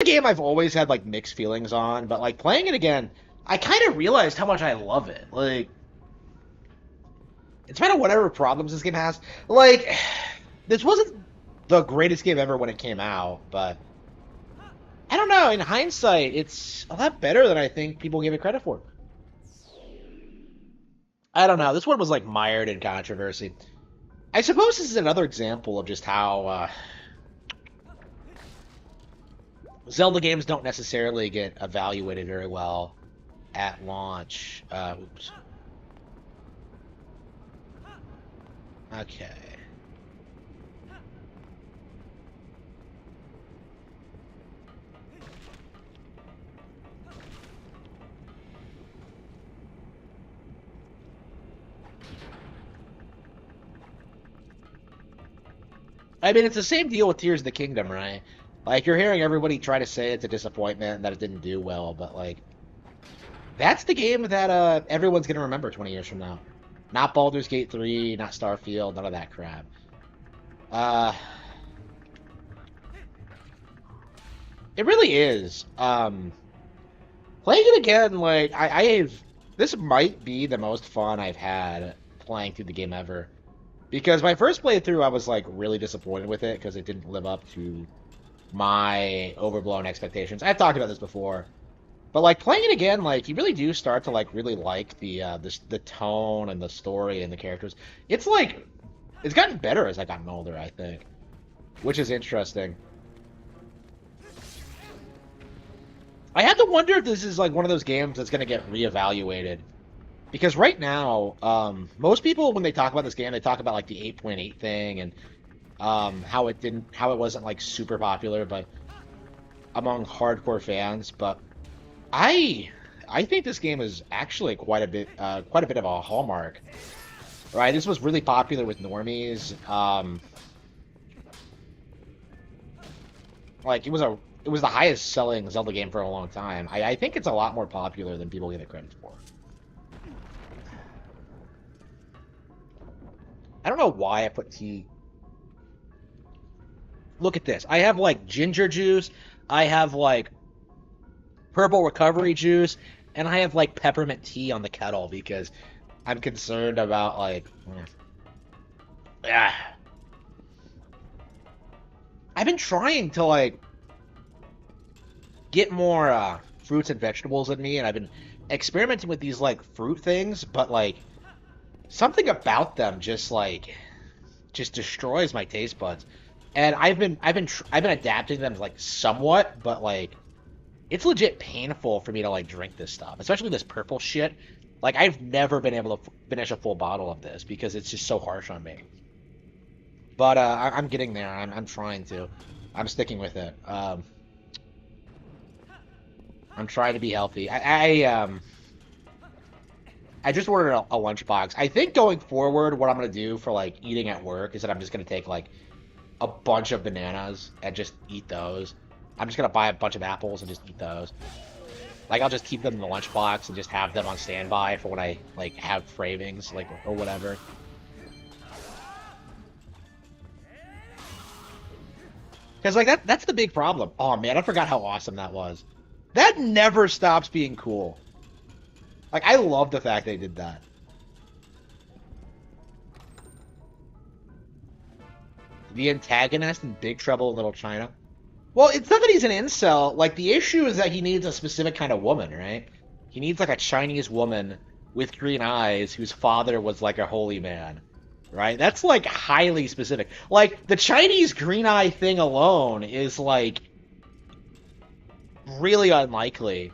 a game I've always had like mixed feelings on, but like playing it again, I kind of realized how much I love it. Like, in spite of whatever problems this game has, like, this wasn't the greatest game ever when it came out, but I don't know. In hindsight, it's a lot better than I think people give it credit for. I don't know. This one was like mired in controversy. I suppose this is another example of just how Zelda games don't necessarily get evaluated very well at launch. Oops. Okay. I mean, it's the same deal with Tears of the Kingdom, right? Like, you're hearing everybody try to say it's a disappointment and that it didn't do well, but, like, that's the game that everyone's going to remember 20 years from now. Not Baldur's Gate 3, not Starfield, none of that crap. Uh, it really is. Playing it again, like, I've... This might be the most fun I've had playing through the game ever. Because my first playthrough, I was, like, really disappointed with it because it didn't live up to my overblown expectations. I've talked about this before. But like playing it again, like you really do start to like really like the tone and the story and the characters. It's like it's gotten better as I've gotten older, I think, which is interesting. I have to wonder if this is like one of those games that's going to get reevaluated because right now, most people when they talk about this game, they talk about like the 8.8 thing and how it wasn't like super popular, but among hardcore fans, but I I think this game is actually quite a bit of a hallmark. Right, this was really popular with normies. Like it was the highest selling Zelda game for a long time. I think it's a lot more popular than people give it credit for. I don't know why I put tea. Look at this. I have like ginger juice. I have like purple recovery juice, and I have like peppermint tea on the kettle because I'm concerned about like. Ah. I've been trying to like get more fruits and vegetables in me, and I've been experimenting with these like fruit things, but like something about them just destroys my taste buds. And I've been adapting them like somewhat, but like it's legit painful for me to like drink this stuff, especially this purple shit. Like I've never been able to finish a full bottle of this because it's just so harsh on me. But I'm getting there. I'm trying to. I'm sticking with it. I'm trying to be healthy. I just ordered a lunchbox. I think going forward, what I'm gonna do for like eating at work is that I'm just gonna take like a bunch of bananas and just eat those. I'm just gonna buy a bunch of apples and just eat those. Like I'll just keep them in the lunchbox and just have them on standby for when I like have cravings, like or whatever. Because like that's the big problem. Oh man, I forgot how awesome that was. That never stops being cool. Like I love the fact they did that. The antagonist in Big Trouble in Little China. Well, it's not that he's an incel. Like the issue is that he needs a specific kind of woman, right? He needs like a Chinese woman with green eyes whose father was like a holy man. Right? That's like highly specific. Like the Chinese green eye thing alone is like really unlikely.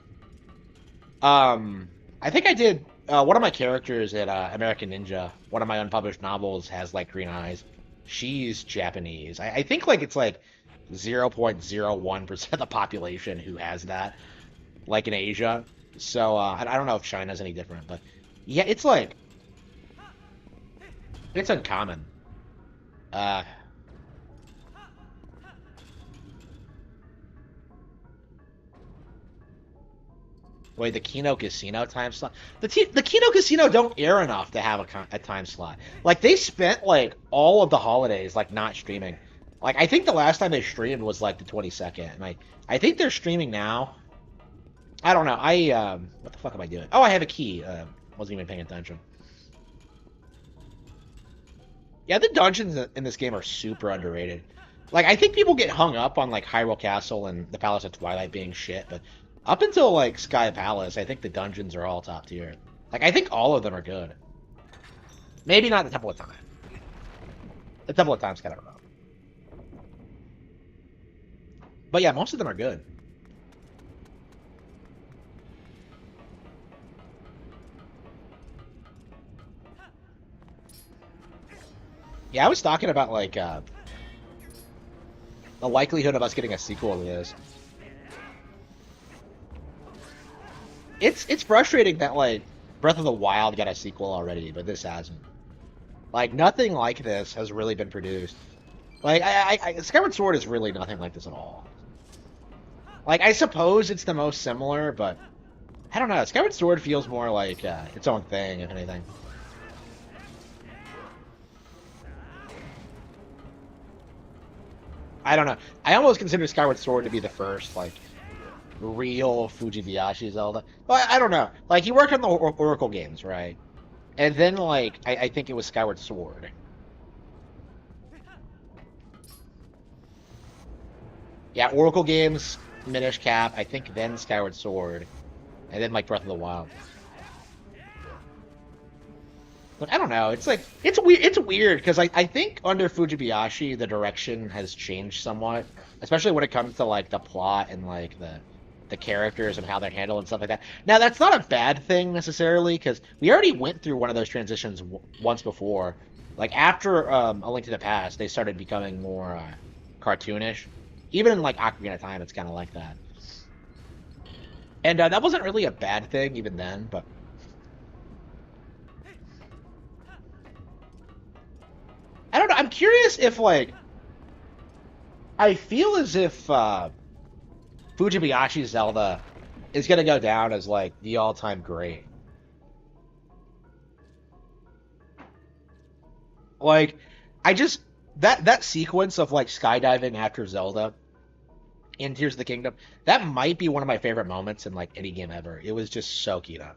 I think I did one of my characters at American Ninja. One of my unpublished novels has like green eyes. She's Japanese. I think like it's like 0.01% of the population who has that, like in Asia. So I don't know if China's any different, but yeah, it's like it's uncommon. Uh, Wait, the Kino Casino time slot? The Kino Casino don't air enough to have a time slot. Like they spent like all of the holidays like not streaming. Like, I think the last time they streamed was like the 22nd, and I think they're streaming now. I don't know. What the fuck am I doing? Oh, I have a key. Wasn't even paying attention. Yeah, the dungeons in this game are super underrated. Like, I think people get hung up on like Hyrule Castle and the Palace of Twilight being shit, but up until like Sky Palace, I think the dungeons are all top tier. Like, I think all of them are good. Maybe not the Temple of Time. The Temple of Time's kind of rough. But yeah, most of them are good. Yeah, I was talking about like the likelihood of us getting a sequel to this. It's frustrating that like Breath of the Wild got a sequel already, but this hasn't. Like nothing like this has really been produced. Like Skyward Sword is really nothing like this at all. Like I suppose it's the most similar, but I don't know. Skyward Sword feels more like its own thing, if anything. I don't know. I almost consider Skyward Sword to be the first like real Fujibayashi Zelda. But I don't know. Like he worked on the Oracle games, right? And then like I think it was Skyward Sword. Yeah, Oracle games, Minish Cap, I think then Skyward Sword, and then like Breath of the Wild. But I don't know. It's like it's weird. It's weird because I think under Fujibayashi the direction has changed somewhat, especially when it comes to like the plot and like the characters and how they're handled and stuff like that. Now that's not a bad thing necessarily because we already went through one of those transitions once before. Like after A Link to the Past, they started becoming more cartoonish. Even in like Ocarina of Time, it's kind of like that. And that wasn't really a bad thing even then, but. I don't know. I'm curious if, like, I feel as if Fujibayashi Zelda is gonna go down as like the all-time great. Like, I just that sequence of like skydiving after Zelda in Tears of the Kingdom, that might be one of my favorite moments in like any game ever. It was just so keyed up.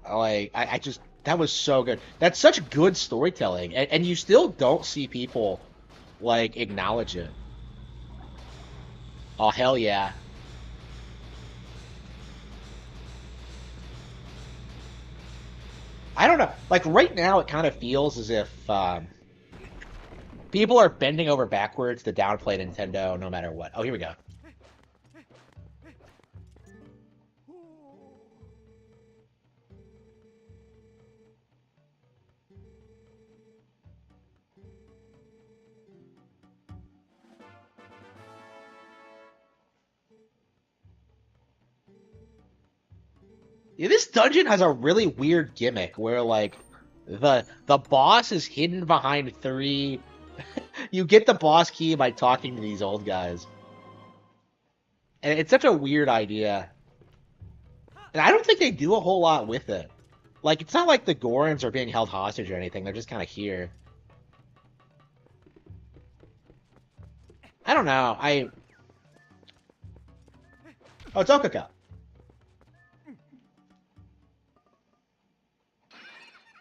Like, I just that was so good. That's such good storytelling, and you still don't see people like acknowledge it. Oh hell yeah! I don't know. Like right now, it kind of feels as if people are bending over backwards to downplay Nintendo, no matter what. Oh, here we go. Yeah, this dungeon has a really weird gimmick where like the boss is hidden behind three. You get the boss key by talking to these old guys, and it's such a weird idea. And I don't think they do a whole lot with it. Like it's not like the Gorons are being held hostage or anything. They're just kind of here. I don't know. Oh, it's Okaka.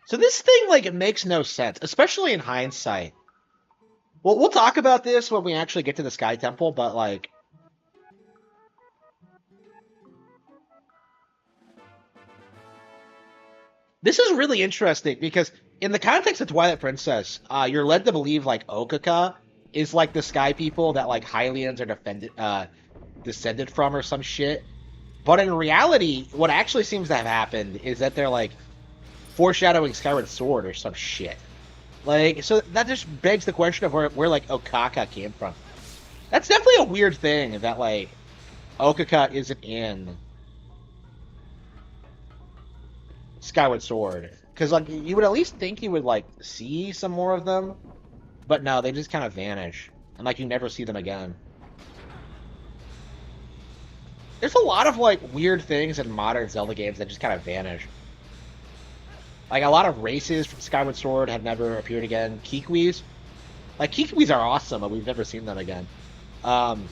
So this thing like it makes no sense, especially in hindsight. Well, we'll talk about this when we actually get to the Sky Temple, but like this is really interesting because in the context of Twilight Princess, you're led to believe like Okaka is like the Sky People that like Hylians are descended from or some shit. But in reality, what actually seems to have happened is that they're like foreshadowing Skyward Sword or some shit. Like, so that just begs the question of where like Okaka came from. That's definitely a weird thing that like Okaka isn't in Skyward Sword. Because like you would at least think you would like see some more of them, but no, they just kind of vanish and like you never see them again. There's a lot of like weird things in modern Zelda games that just kind of vanish. Like a lot of races from Skyward Sword have never appeared again. Kikwis, Like Kikwis are awesome, but we've never seen them again. Um,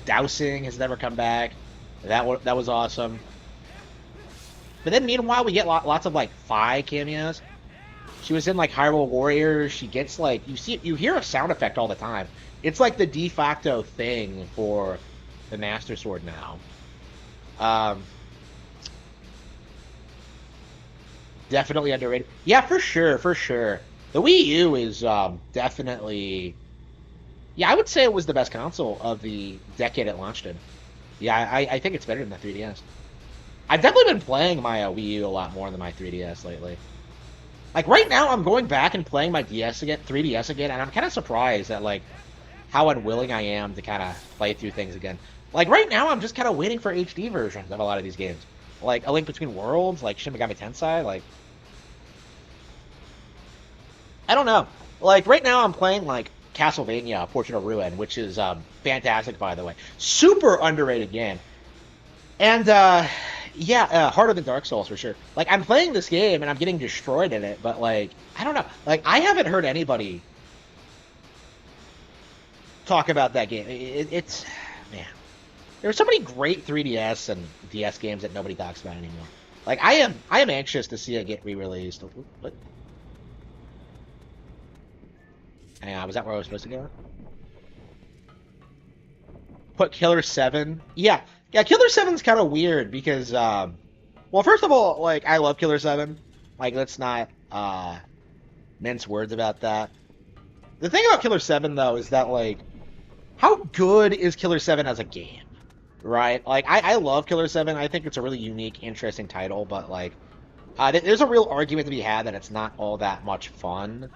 Dowsing has never come back. That was awesome. But then meanwhile, we get lots of like Fi cameos. She was in like Hyrule Warriors. She gets like you hear a sound effect all the time. It's like the de facto thing for the Master Sword now. Um, Definitely underrated. Yeah, for sure, for sure. The Wii U is definitely. Yeah, I would say it was the best console of the decade it launched in. Yeah, I think it's better than the 3DS. I've definitely been playing my Wii U a lot more than my 3DS lately. Like right now, I'm going back and playing my DS again, 3DS again, and I'm kind of surprised at like how unwilling I am to kind of play through things again. Like right now, I'm just kind of waiting for HD versions of a lot of these games, like A Link Between Worlds, like Shin Megami Tensei. Like I don't know. Like right now, I'm playing like Castlevania: Portrait of Ruin, which is fantastic, by the way. Super underrated game. And yeah, harder than Dark Souls for sure. Like I'm playing this game and I'm getting destroyed in it, but like I don't know. Like I haven't heard anybody talk about that game. It's man, there are so many great 3DS and DS games that nobody talks about anymore. Like I am anxious to see it get re-released. What? Hang on, was that where I was supposed to go? Put Killer 7. Yeah. Yeah, Killer 7's kind of weird because well, first of all, like I love Killer 7. Like let's not mince words about that. The thing about Killer 7 though is that like how good is Killer 7 as a game? Right? Like I love Killer 7. I think it's a really unique, interesting title, but like there's a real argument to be had that it's not all that much fun.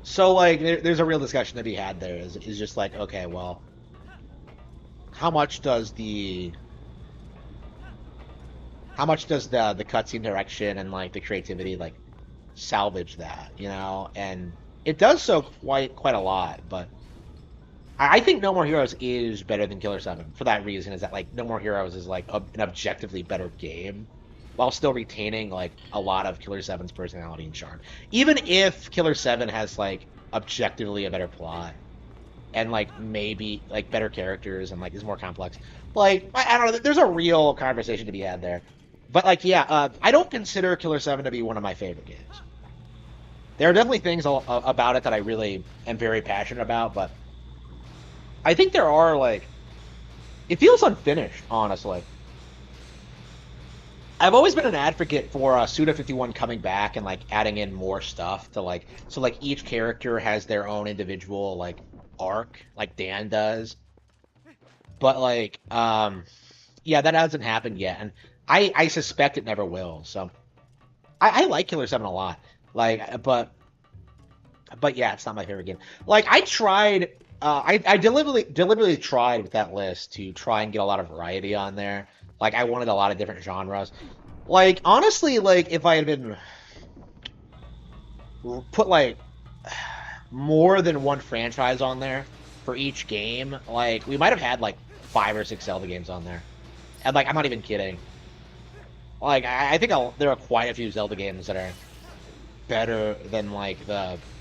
So like there's a real discussion to be had there is just like okay, well, how much does the the cutscene direction and like the creativity like salvage that, and it does so quite a lot, but I think No More Heroes is better than Killer 7 for that reason, is that like No More Heroes is like an objectively better game while still retaining like a lot of Killer 7's personality and charm, even if Killer 7 has like objectively a better plot and like maybe like better characters and like is more complex. Like I don't know, there's a real conversation to be had there. But like yeah, I don't consider Killer 7 to be one of my favorite games. There are definitely things about it that I really am very passionate about, but I think there are like it feels unfinished, honestly. I've always been an advocate for Suda 51 coming back and like adding in more stuff to like so like each character has their own individual like arc, like Dan does. But like yeah, that hasn't happened yet, and I suspect it never will. So I like Killer 7 a lot. Like but yeah, it's not my favorite game. Like I tried I deliberately tried with that list to try and get a lot of variety on there. Like I wanted a lot of different genres. Like honestly, like if I had been put like more than one franchise on there for each game, like we might have had like 5 or 6 Zelda games on there. And like I'm not even kidding. Like I think there are quite a few Zelda games that are better than like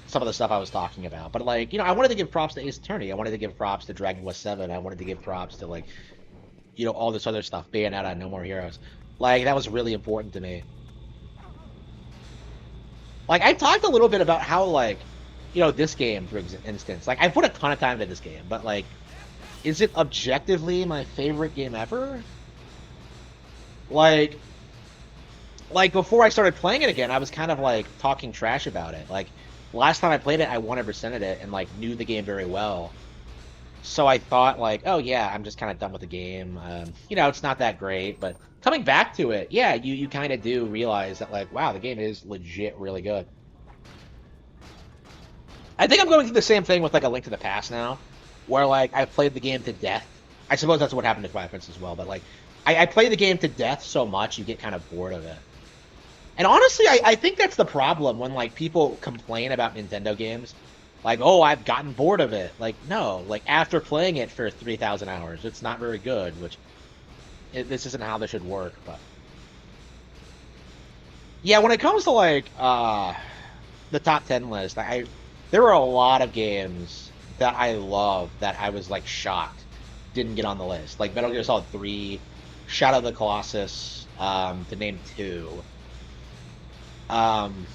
some of the stuff I was talking about. But like, I wanted to give props to Ace Attorney. I wanted to give props to Dragon Quest 7. I wanted to give props to like all this other stuff, Bayonetta, No More Heroes. Like, that was really important to me. Like, I talked a little bit about how, like, this game, for instance, like, I put a ton of time into this game, but, like, is it objectively my favorite game ever? Like, before I started playing it again, I was kind of, like, talking trash about it. Like, last time I played it, I 100%ed it and, like, knew the game very well. So I thought, like, oh, yeah, I'm just kind of done with the game. It's not that great. But coming back to it, yeah, you kind of do realize that, like, wow, the game is legit really good. I think I'm going through the same thing with, like, A Link to the Past now, where, like, I've played the game to death. I suppose that's what happened to Twilight Princess as well, but, like, I play the game to death so much, you get kind of bored of it. And honestly, I think that's the problem when, like, people complain about Nintendo games. Like, oh, I've gotten bored of it. Like, no. Like, after playing it for 3,000 hours, it's not very good, which... this isn't how this should work, but... Yeah, when it comes to like the top 10 list, there were a lot of games that I love that I was like shocked didn't get on the list. Like Metal Gear Solid 3, Shadow of the Colossus, to name two. Um,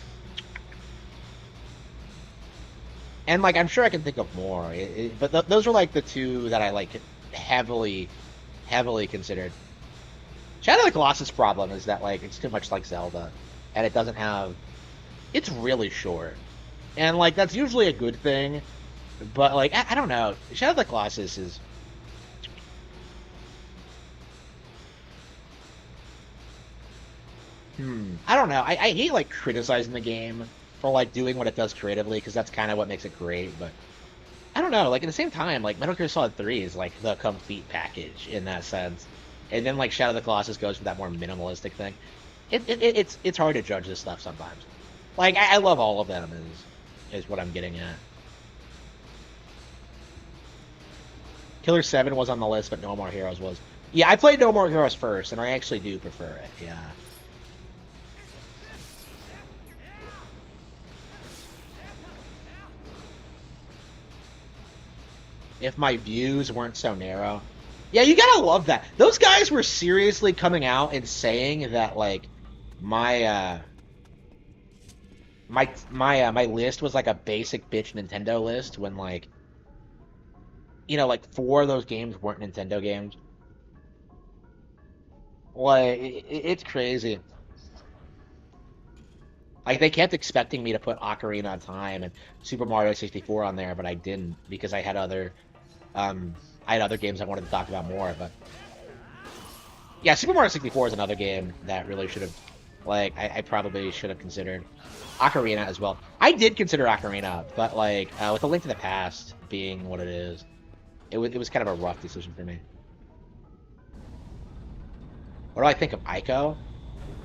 and like I'm sure I can think of more, but those were like the two that I like heavily, heavily considered. Shadow of the Colossus problem is that like it's too much like Zelda, and it doesn't have. It's really short, and like that's usually a good thing. But like I don't know, Shadow of the Colossus is. I don't know. I hate like criticizing the game for like doing what it does creatively because that's kind of what makes it great. But I don't know. Like at the same time, like Metal Gear Solid 3 is like the complete package in that sense, and then like Shadow of the Colossus goes for that more minimalistic thing. It's hard to judge this stuff sometimes. Like I love all of them is what I'm getting at. Killer 7 was on the list, but No More Heroes was. Yeah, I played No More Heroes first, and I actually do prefer it. Yeah. If my views weren't so narrow. Yeah, you gotta love that. Those guys were seriously coming out and saying that like my my list was like a basic bitch Nintendo list when like like four of those games weren't Nintendo games. Like it's crazy. Like they kept expecting me to put Ocarina of Time and Super Mario 64 on there, but I didn't because um I had other games I wanted to talk about more. But yeah, Super Mario 64 is another game that really should have like I probably should have considered. Ocarina as well. I did consider Ocarina, but like with A Link to the Past being what it is, it was kind of a rough decision for me. What do I think of Ico?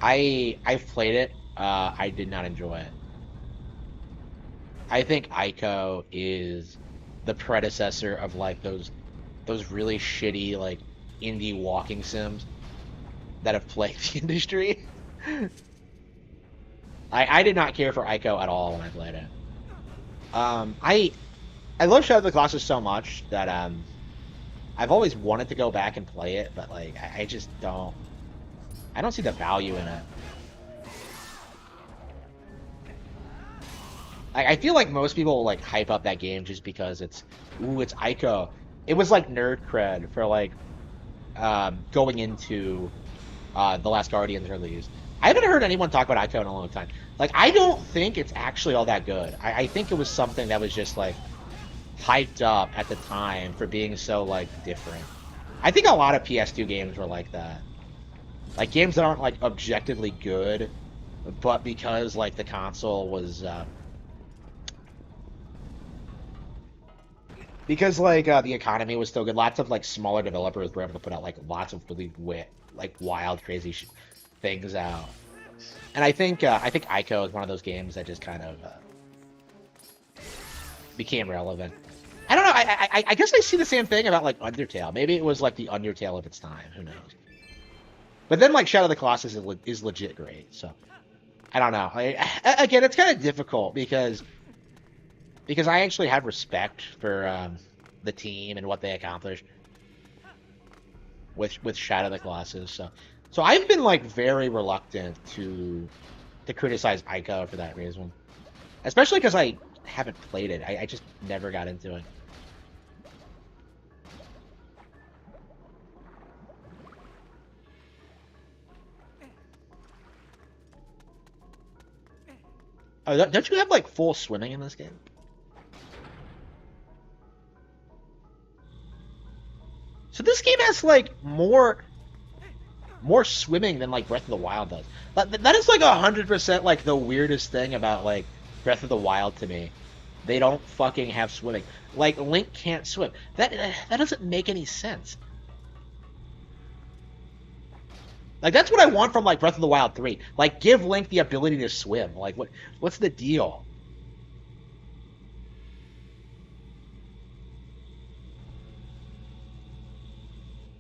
I've played it. I did not enjoy it. I think Ico is the predecessor of like those really shitty like indie walking sims that have plagued the industry. I did not care for Ico at all when I played it. I love Shadow of the Colossus so much that I've always wanted to go back and play it, but like I just don't. I don't see the value in it. I feel like most people like hype up that game just because it's Ico. It was like nerd cred for like going into the Last Guardians release. I haven't heard anyone talk about Ico in a long time. Like I don't think it's actually all that good. I think it was something that was just like hyped up at the time for being so like different. I think a lot of PS2 games were like that. Like games that aren't like objectively good, but because like the console was because like the economy was still good. Lots of like smaller developers were able to put out like lots of really like wild, crazy things out. And I think Ico is one of those games that just kind of became relevant. I don't know. I guess I see the same thing about like Undertale. Maybe it was like the Undertale of its time. Who knows? But then like Shadow of the Colossus is legit great. So I don't know. Again, it's kind of difficult because I actually have respect for the team and what they accomplished with Shadow of the Colossus. So I've been like very reluctant to criticize Ico for that reason, especially because I haven't played it. I just never got into it. Oh, don't you have like full swimming in this game? So this game has like more swimming than like Breath of the Wild does. That is like 100% like the weirdest thing about like Breath of the Wild to me. They don't fucking have swimming. Like Link can't swim. That doesn't make any sense. Like that's what I want from like Breath of the Wild 3. Like give Link the ability to swim. Like what's the deal?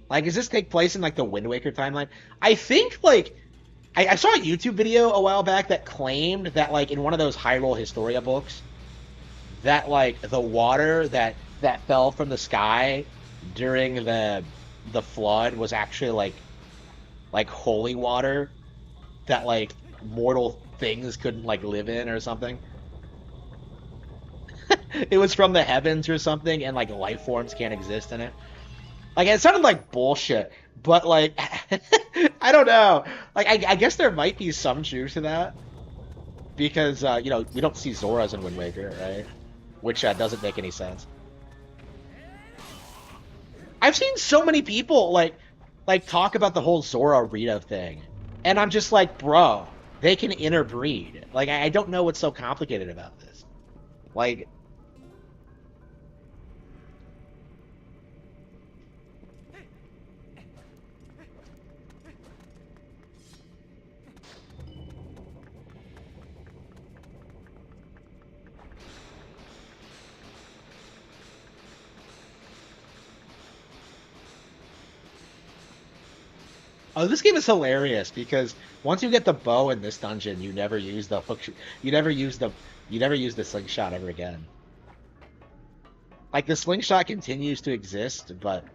Like does this take place in like the Wind Waker timeline? I think like I saw a YouTube video a while back that claimed that like in one of those Hyrule Historia books that like the water that fell from the sky during the flood was actually like holy water that like mortal things couldn't like live in or something. It was from the heavens or something, and like life forms can't exist in it. Like it sounded like bullshit, but like I don't know. Like I guess there might be some truth to that because you know we don't see Zoras in Wind Waker, right? Which doesn't make any sense. I've seen so many people like talk about the whole Zora Rita thing, and I'm just like, bro, they can interbreed. Like I don't know what's so complicated about this. Like, oh, this game is hilarious because once you get the bow in this dungeon, you never use the hook. You never use the you never use the slingshot ever again. Like the slingshot continues to exist, but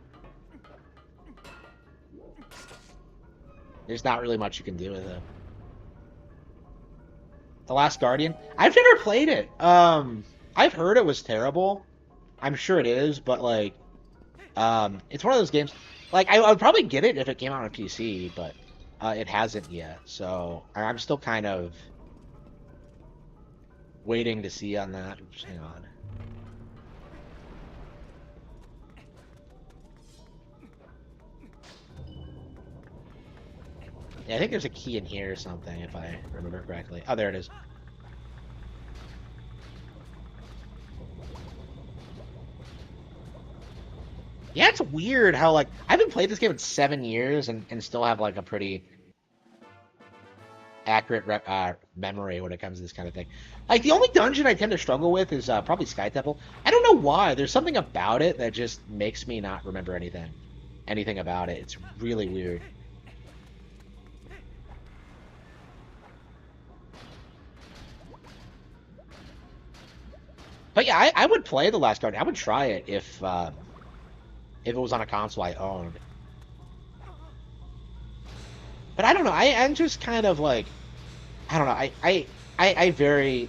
there's not really much you can do with it. The Last Guardian. I've never played it. I've heard it was terrible. I'm sure it is, but like, it's one of those games. Like, I would probably get it if it came out on PC, but it hasn't yet. So I'm still kind of waiting to see on that. Oops, hang on. Yeah, I think there's a key in here or something, if I remember correctly. Oh, there it is. Yeah, it's weird how, like, I haven't played this game in 7 years and still have, like, a pretty accurate memory when it comes to this kind of thing. Like, the only dungeon I tend to struggle with is probably Sky Temple. I don't know why. There's something about it that just makes me not remember anything about it. It's really weird. But yeah, I would play The Last Guardian. I would try it if it was on a console I owned. But I don't know. I'm just kind of like, I don't know. I very,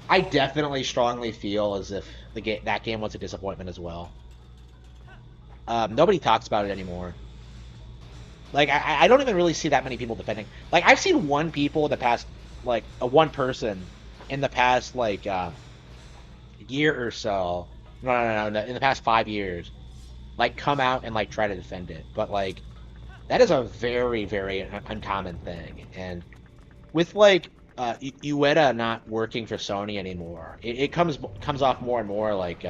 I definitely strongly feel as if that game was a disappointment as well. Nobody talks about it anymore. Like I don't even really see that many people defending. Like I've seen one people in the past, like a one person in the past like year or so. No, in the past 5 years, like come out and like try to defend it. But like that is a very, very uncommon thing. And with like Ueda not working for Sony anymore, it comes off more and more like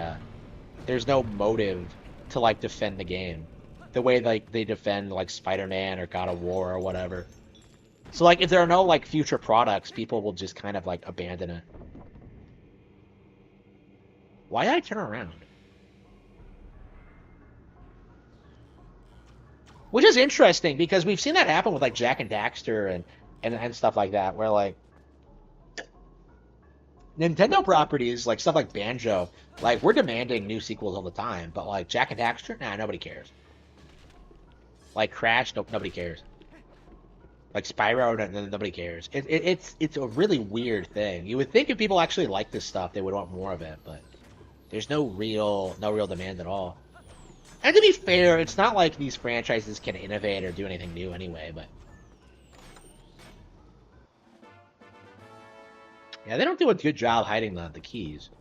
there's no motive to like defend the game the way like they defend like Spider-Man or God of War or whatever. So like if there are no like future products, people will just kind of like abandon it. Why did I turn around? Which is interesting because we've seen that happen with like Jack and Daxter and stuff like that, where like Nintendo properties, like stuff like Banjo, like we're demanding new sequels all the time, but like Jack and Daxter, nah, nobody cares. Like Crash, nope, nobody cares. Like Spyro, nobody cares. It's a really weird thing. You would think if people actually like this stuff, they would want more of it, but there's no real demand at all. And to be fair, it's not like these franchises can innovate or do anything new anyway, but yeah, they don't do a good job hiding the keys.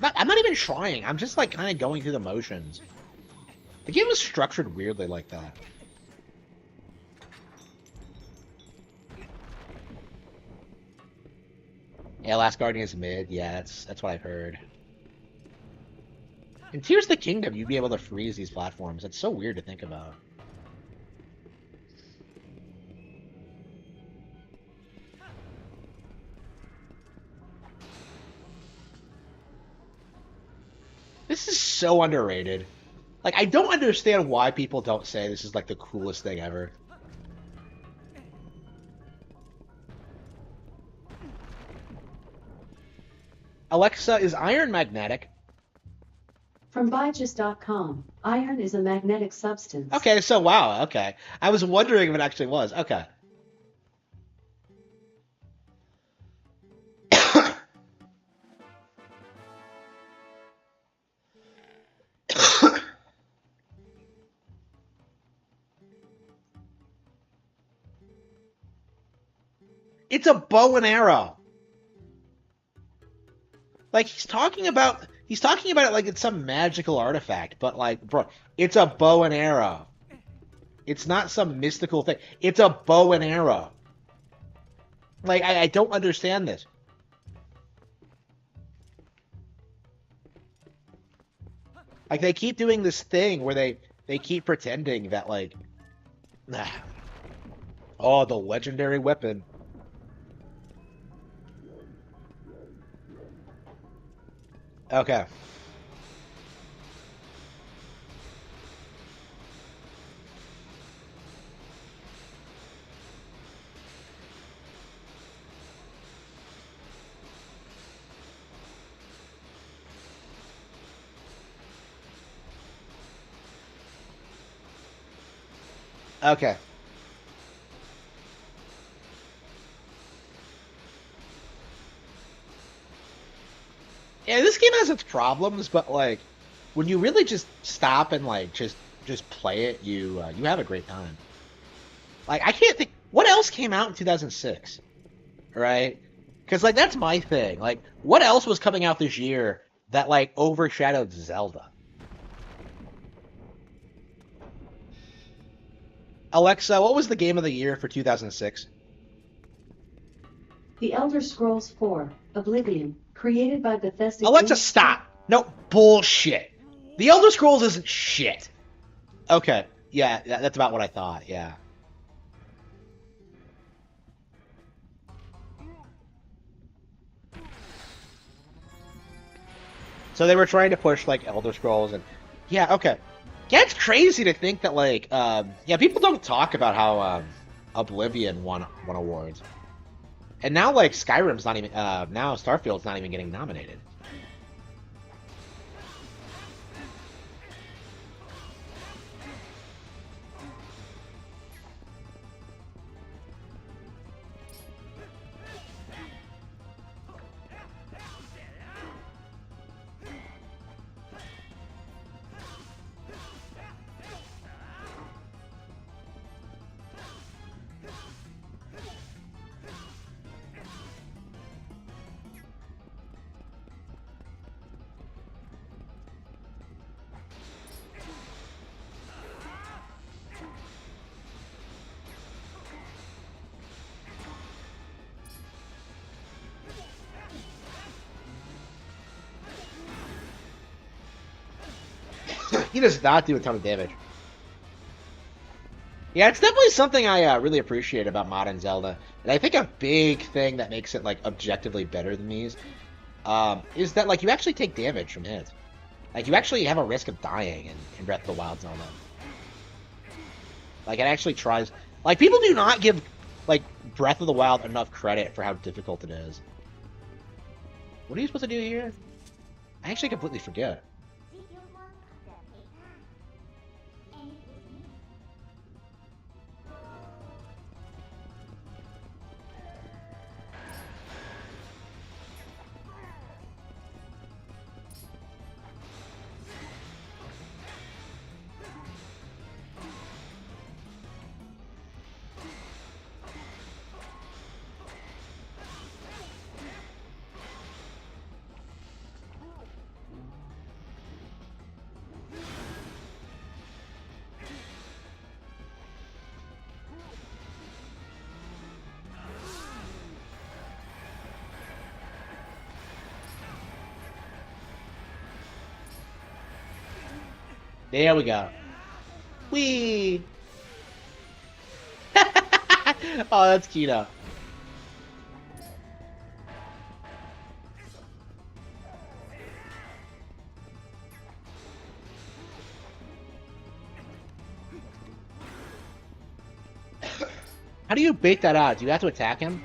I'm not even trying. I'm just like kind of going through the motions. The game was structured weirdly like that. Yeah, Last Guardian is mid. Yeah, that's what I've heard. In Tears of the Kingdom, you'd be able to freeze these platforms. It's so weird to think about. This is so underrated. Like, I don't understand why people don't say this is like the coolest thing ever. Alexa, is iron magnetic? From Byju's.com, iron is a magnetic substance. Okay, so wow, okay. I was wondering if it actually was. Okay. It's a bow and arrow. Like he's talking about it like it's some magical artifact, but like, bro, it's a bow and arrow. It's not some mystical thing. It's a bow and arrow. Like I don't understand this. Like they keep doing this thing where they keep pretending that like, oh, the legendary weapon. Okay. Okay. Yeah, this game has its problems, but like when you really just stop and like just play it, you have a great time. Like I can't think what else came out in 2006, right? Because like that's my thing. Like what else was coming out this year that like overshadowed Zelda? Alexa, what was the game of the year for 2006? The Elder Scrolls 4: Oblivion, created by Bethesda Alexa, Games. stop. No bullshit. The Elder Scrolls isn't shit. Okay, yeah, that's about what I thought. Yeah. So they were trying to push like Elder Scrolls and yeah, okay. Yeah, it's crazy to think that like yeah, people don't talk about how Oblivion won awards. And now like Skyrim's not even now Starfield's not even getting nominated. He does not do a ton of damage. Yeah, it's definitely something I really appreciate about modern Zelda, and I think a big thing that makes it like objectively better than these is that like you actually take damage from hits. Like you actually have a risk of dying in Breath of the Wild Zelda. Like it actually tries. Like people do not give like Breath of the Wild enough credit for how difficult it is. What are you supposed to do here? I actually completely forget. There we go. Whee! Oh, that's cute. How do you bait that out? Do you have to attack him?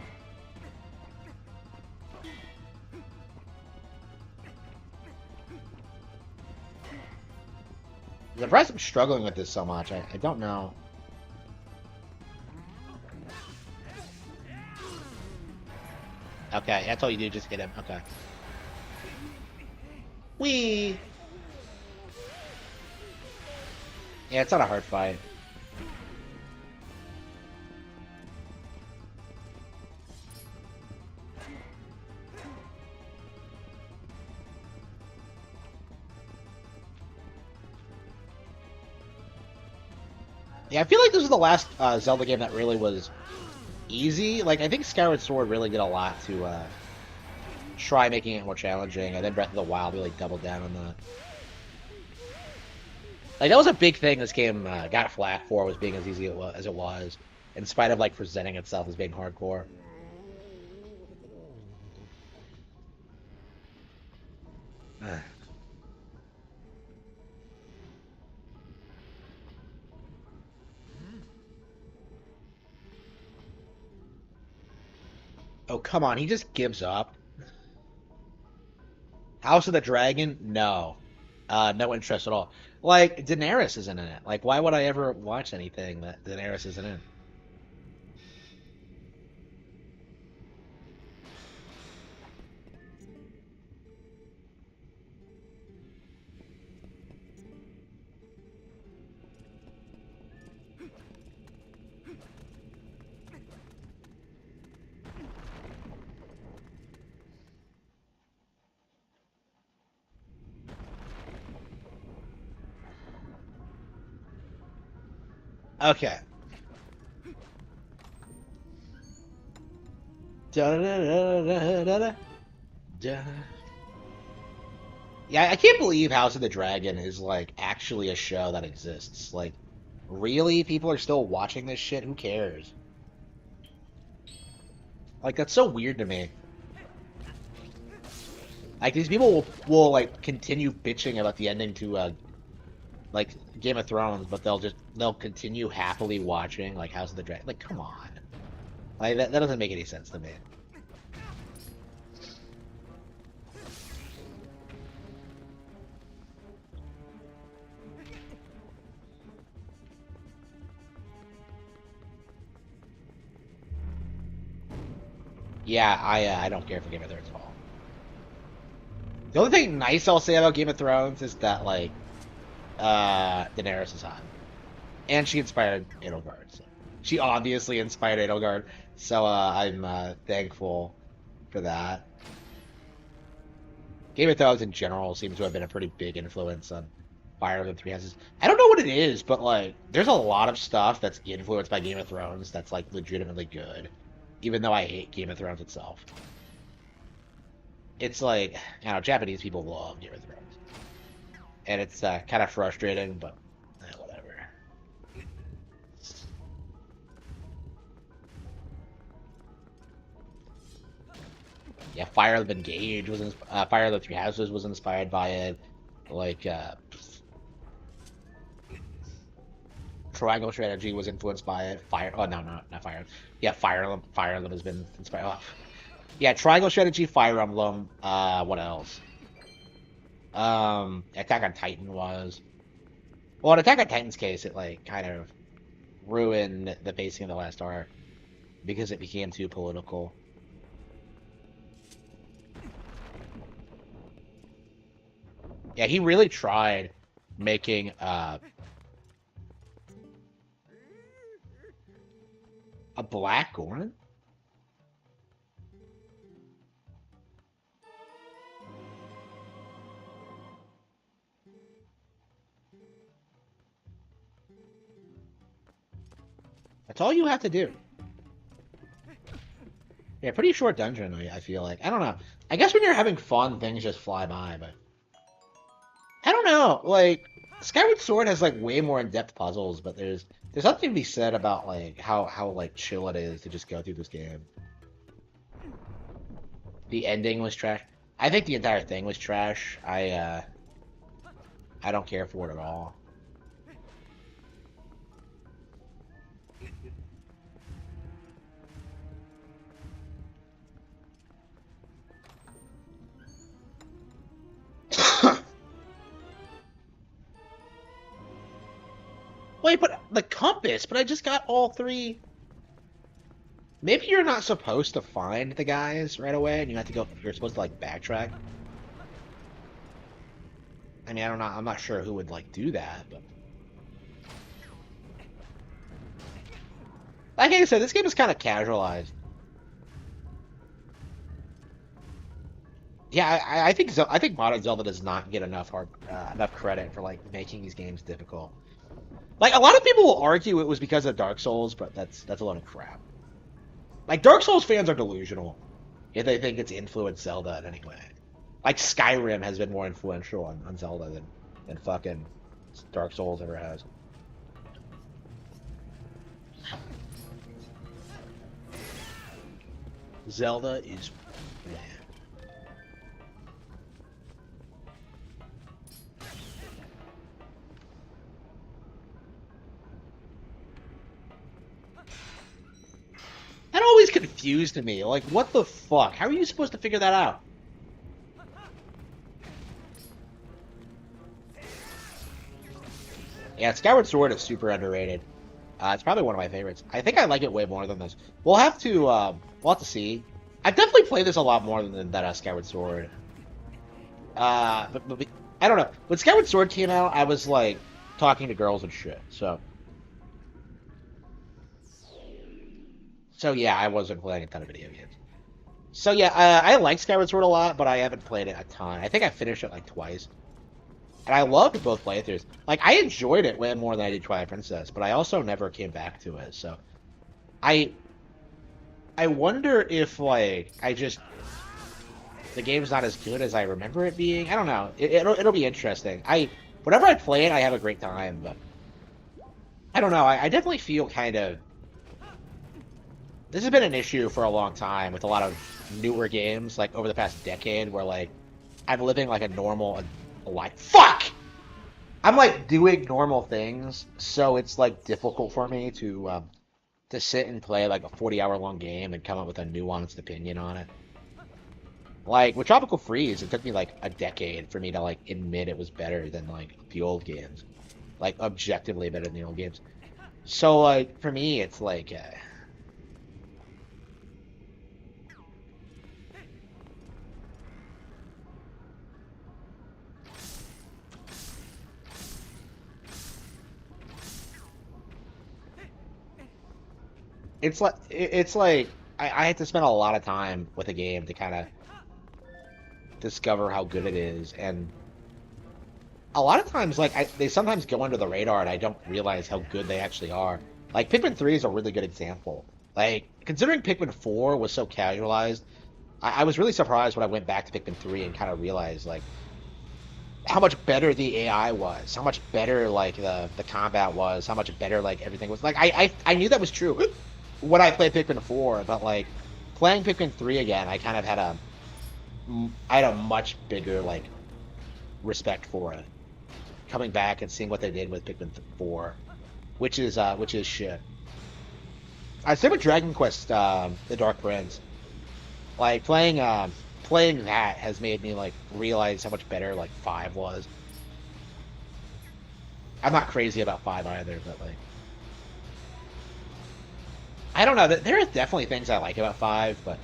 The surprised I'm struggling with this so much. I don't know. Okay, that's all you do, just hit him. Okay. Whee! Yeah, it's not a hard fight. Yeah, I feel like this was the last Zelda game that really was easy. Like, I think Skyward Sword really did a lot to try making it more challenging, and then Breath of the Wild really doubled down on that. Like, that was a big thing this game got flack for, was being as easy as it was, in spite of, like, presenting itself as being hardcore. Oh, come on, he just gives up. House of the Dragon? No. No interest at all. Like, Daenerys isn't in it. Like, why would I ever watch anything that Daenerys isn't in? Okay. Da-da-da-da-da-da-da. Yeah, I can't believe House of the Dragon is, like, actually a show that exists. Like, really? People are still watching this shit? Who cares? Like, that's so weird to me. Like, these people will like, continue bitching about the ending to, like, Game of Thrones, but they'll continue happily watching, like, House of the Dragon. Like, come on. Like, that doesn't make any sense to me. Yeah, I don't care for Game of Thrones at all. The only thing nice I'll say about Game of Thrones is that, like, Daenerys is hot. And she inspired Edelgard. So. She obviously inspired Edelgard, so I'm thankful for that. Game of Thrones in general seems to have been a pretty big influence on Fire of the Three Houses. I don't know what it is, but like, there's a lot of stuff that's influenced by Game of Thrones that's like legitimately good, even though I hate Game of Thrones itself. It's like, I don't know, Japanese people love Game of Thrones, and it's kind of frustrating, but whatever. Yeah, Fire of the Engage was Fire of the Three Houses was inspired by it. Like Triangle Strategy was influenced by it. Fire. Oh no, not Fire. Yeah, Fire Emblem. Fire Emblem has been inspired. Oh. Yeah, Triangle Strategy, Fire Emblem. What else? Attack on Titan was. Well, in Attack on Titan's case, it like kind of ruined the pacing of the last arc because it became too political. Yeah, he really tried making a Black Goron. That's all you have to do. Yeah, pretty short dungeon, I feel like. I don't know. I guess when you're having fun, things just fly by, but... I don't know. Like, Skyward Sword has, like, way more in-depth puzzles, but there's something to be said about, like, how like, chill it is to just go through this game. The ending was trash. I think the entire thing was trash. I don't care for it at all. Wait, but the compass, but I just got all three. Maybe you're not supposed to find the guys right away, and you have to go. You're supposed to like backtrack. I mean, I don't know. I'm not sure who would like do that, but like I said, this game is kind of casualized. Yeah, I think modern Zelda does not get enough credit for like making these games difficult. Like a lot of people will argue it was because of Dark Souls, but that's a lot of crap. Like Dark Souls fans are delusional if they think it's influenced Zelda in any way. Like Skyrim has been more influential on Zelda than fucking Dark Souls ever has. Zelda is that always confused me. Like, what the fuck? How are you supposed to figure that out? Yeah, Skyward Sword is super underrated. It's probably one of my favorites. I think I like it way more than this. We'll have to see. I've definitely played this a lot more than that Skyward Sword. But I don't know. When Skyward Sword came out, I was like talking to girls and shit. So yeah, I wasn't playing a ton of video games. So yeah, I like Skyward Sword a lot, but I haven't played it a ton. I think I finished it like twice. And I loved both playthroughs. Like, I enjoyed it way more than I did Twilight Princess, but I also never came back to it, so... I wonder if, like, the game's not as good as I remember it being. I don't know. It'll be interesting. Whenever I play it, I have a great time, but... I don't know. I definitely feel kind of... This has been an issue for a long time with a lot of newer games, like, over the past decade, where, like, I'm living, like, a normal... Like, fuck! I'm like doing normal things, so it's like difficult for me to sit and play like a 40-hour long game and come up with a nuanced opinion on it. Like with Tropical Freeze, it took me like a decade for me to like admit it was better than like the old games, like objectively better than the old games. So like for me, it's like. It's like I had to spend a lot of time with a game to kind of discover how good it is, and a lot of times like they sometimes go under the radar and I don't realize how good they actually are. Like Pikmin 3 is a really good example. Like considering Pikmin 4 was so casualized, I was really surprised when I went back to Pikmin 3 and kind of realized like how much better the AI was, how much better like the combat was, how much better like everything was. Like I knew that was true when I played Pikmin 4, but like playing Pikmin 3 again, I had a much bigger like respect for it. Coming back and seeing what they did with Pikmin 4, which is shit. I same with Dragon Quest, The Dark Prince. Like playing that has made me like realize how much better like 5 was. I'm not crazy about 5 either, but like I don't know. There are definitely things I like about 5, but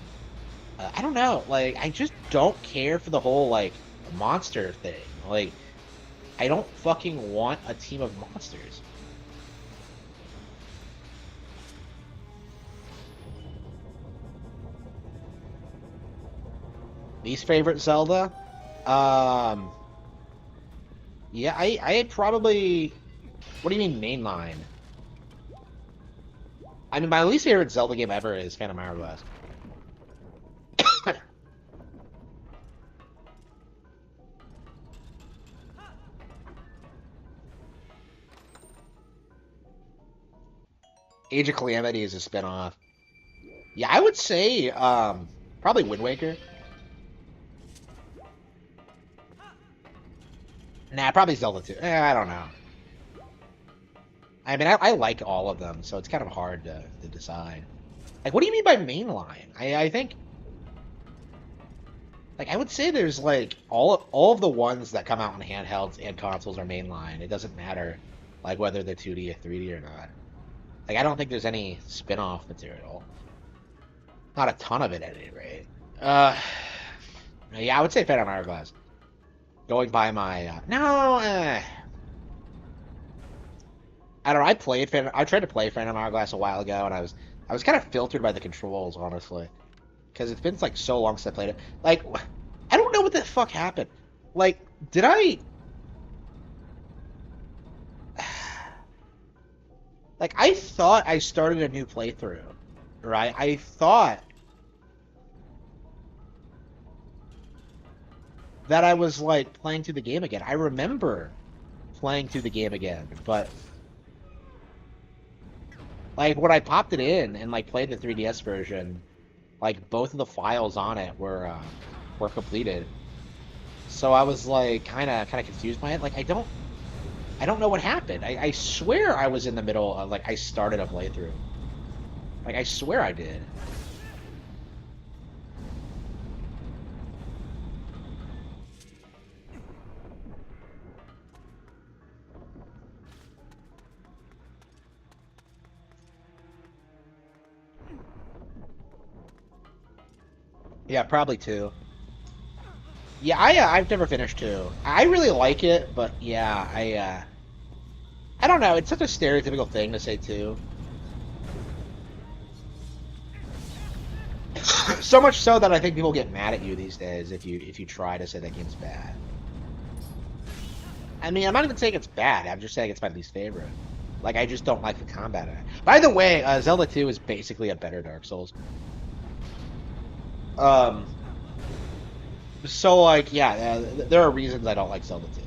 I don't know. Like I just don't care for the whole like monster thing. Like I don't fucking want a team of monsters. Least favorite Zelda? Yeah, I probably... What do you mean mainline? I mean, my least favorite Zelda game ever is Phantom Hourglass. Age of Calamity is a spin-off. Yeah, I would say, probably Wind Waker. Nah, probably Zelda 2. I don't know. I mean, I like all of them, so it's kind of hard to decide. Like, what do you mean by mainline? I think... Like, I would say there's, like, all of the ones that come out on handhelds and consoles are mainline. It doesn't matter. like whether they're 2D or 3D or not. Like I don't think there's any spin-off material. Not a ton of it at any rate. Uh, yeah, I would say Phantom Hourglass. Going by my no, I don't know. I tried to play Phantom Hourglass a while ago, and I was kind of filtered by the controls, honestly, because it's been like so long since I played it. Like, I don't know what the fuck happened. Like, did I? Like, I thought I started a new playthrough, right? I thought that I was like playing through the game again. I remember playing through the game again, but like when I popped it in and like played the 3DS version, like both of the files on it were completed. So I was like kind of confused by it. Like I don't know what happened. I swear I was in the middle of like I started a playthrough. Like I swear I did. Yeah, probably two. Yeah, I've never finished two. I really like it, but yeah, I don't know. It's such a stereotypical thing to say two. So much so that I think people get mad at you these days if you try to say that game's bad. I mean, I'm not even saying it's bad. I'm just saying it's my least favorite. Like, I just don't like the combat in it. By the way, Zelda 2 is basically a better Dark Souls. Um, so like, yeah, there are reasons I don't like Zelda 2.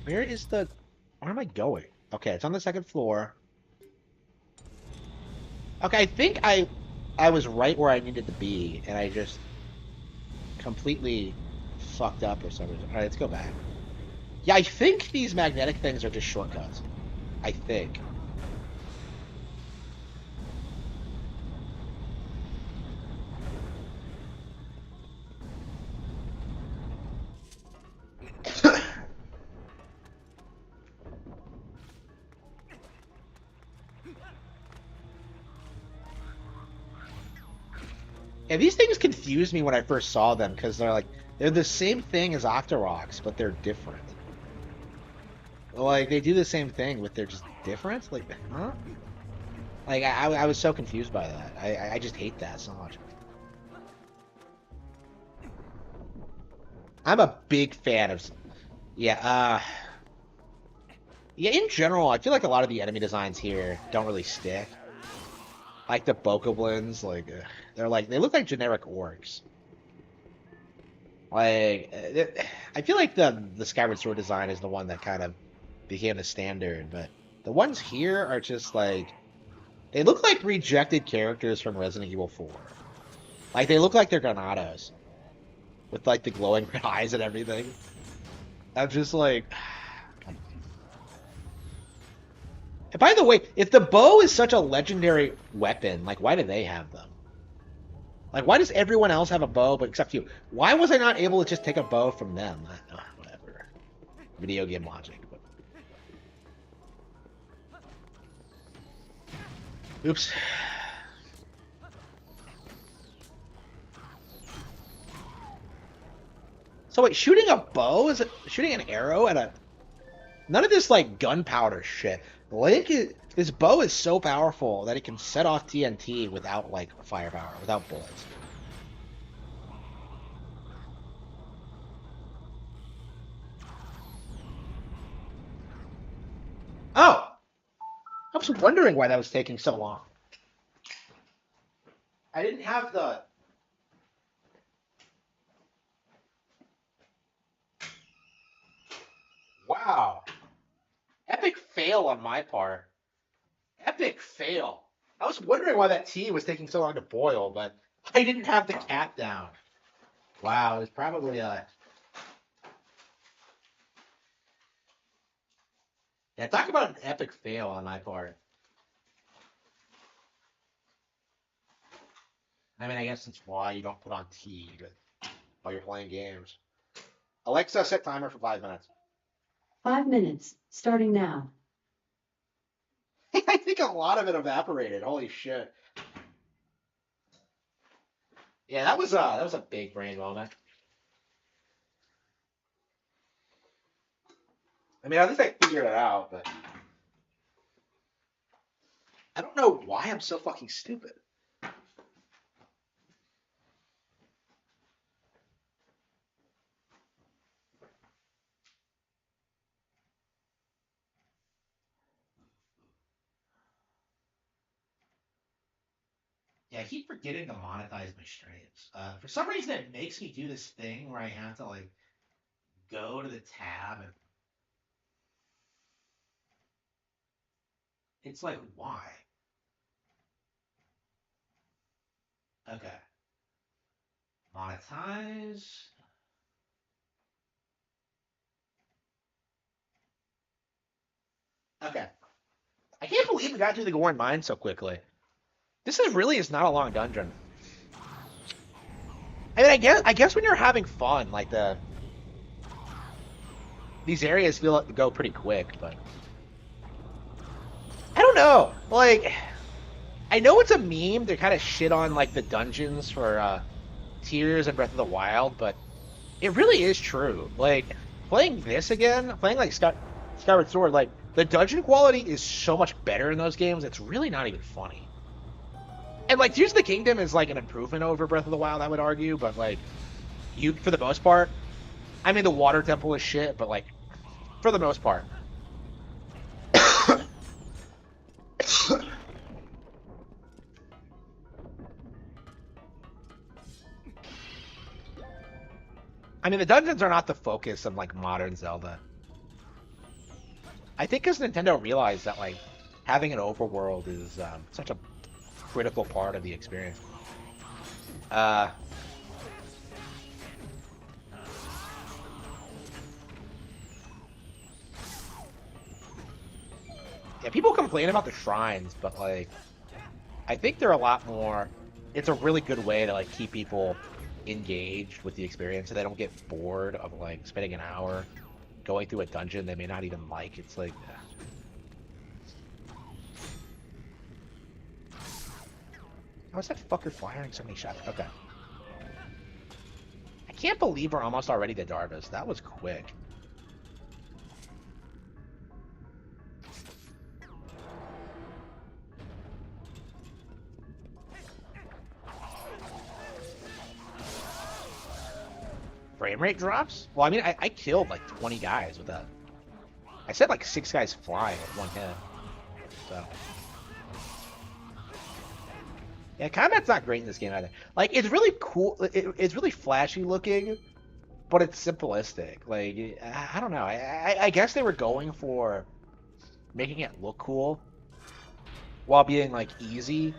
Where is the? Where am I going? Okay, it's on the second floor. Okay, I think I was right where I needed to be, and I just completely fucked up or something. All right, let's go back. Yeah, I think these magnetic things are just shortcuts. I think. Yeah, these things confused me when I first saw them because they're the same thing as Octoroks, but they're different. Like they do the same thing, but they're just different. Like, huh? Like I was so confused by that. I just hate that so much. I'm a big fan of yeah. Yeah. In general, I feel like a lot of the enemy designs here don't really stick. Like the Bokoblins, like they look like generic orcs. Like I feel like the Skyward Sword design is the one that kind of became the standard, but the ones here are just like they look like rejected characters from Resident Evil 4. Like they look like they're Granados with like the glowing red eyes and everything. I'm just like and by the way, if the bow is such a legendary weapon, like why do they have them? Like why does everyone else have a bow but except you? Why was I not able to just take a bow from them? Whatever. Video game logic. But... Oops. So wait, shooting a bow is it shooting an arrow at a none of this like gunpowder shit. This bow is so powerful that it can set off TNT without like firepower, without bullets. Oh, I was wondering why that was taking so long. I didn't have the. Wow, epic fail on my part. Epic fail. I was wondering why that tea was taking so long to boil, but I didn't have the cat down. Wow, it was probably yeah. Talk about an epic fail on my part. I mean, I guess that's why you don't put on tea, but. while you're playing games. Alexa, set timer for 5 minutes. 5 minutes, starting now. I think a lot of it evaporated. Holy shit. Yeah, that was a big brain moment. I mean, at least I figured it out, but I don't know why I'm so fucking stupid. Yeah, I keep forgetting to monetize my streams. For some reason, it makes me do this thing where I have to like go to the tab and it's like, why? Okay, monetize. Okay, I can't believe we got through the Gorin Mine so quickly. This is not a long dungeon. I mean, I guess when you're having fun, like these areas feel like to go pretty quick, but I don't know. Like, I know it's a meme to kind of shit on like the dungeons for Tears and Breath of the Wild, but it really is true. Like playing this again, playing like Skyward Sword, like the dungeon quality is so much better in those games. It's really not even funny. And like Tears of the Kingdom is like an improvement over Breath of the Wild, I would argue, but like you for the most part, I mean the water temple is shit, but like for the most part. I mean the dungeons are not the focus of like modern Zelda. I think because Nintendo realized that like having an overworld is such a critical part of the experience. Uh, yeah, people complain about the shrines, but like I think they're a lot more. It's a really good way to like keep people engaged with the experience, so they don't get bored of like spending an hour going through a dungeon they may not even like. It's like, how's that fucker firing so many shots? Okay, I can't believe we're almost already to Darvis. That was quick. Frame rate drops? Well, I mean, I killed like 20 guys with that. I said like 6 guys flying with one hit. So yeah, combat's not great in this game either. Like it's really cool. It's really flashy looking, but it's simplistic. Like I don't know. I guess they were going for making it look cool while being like easy,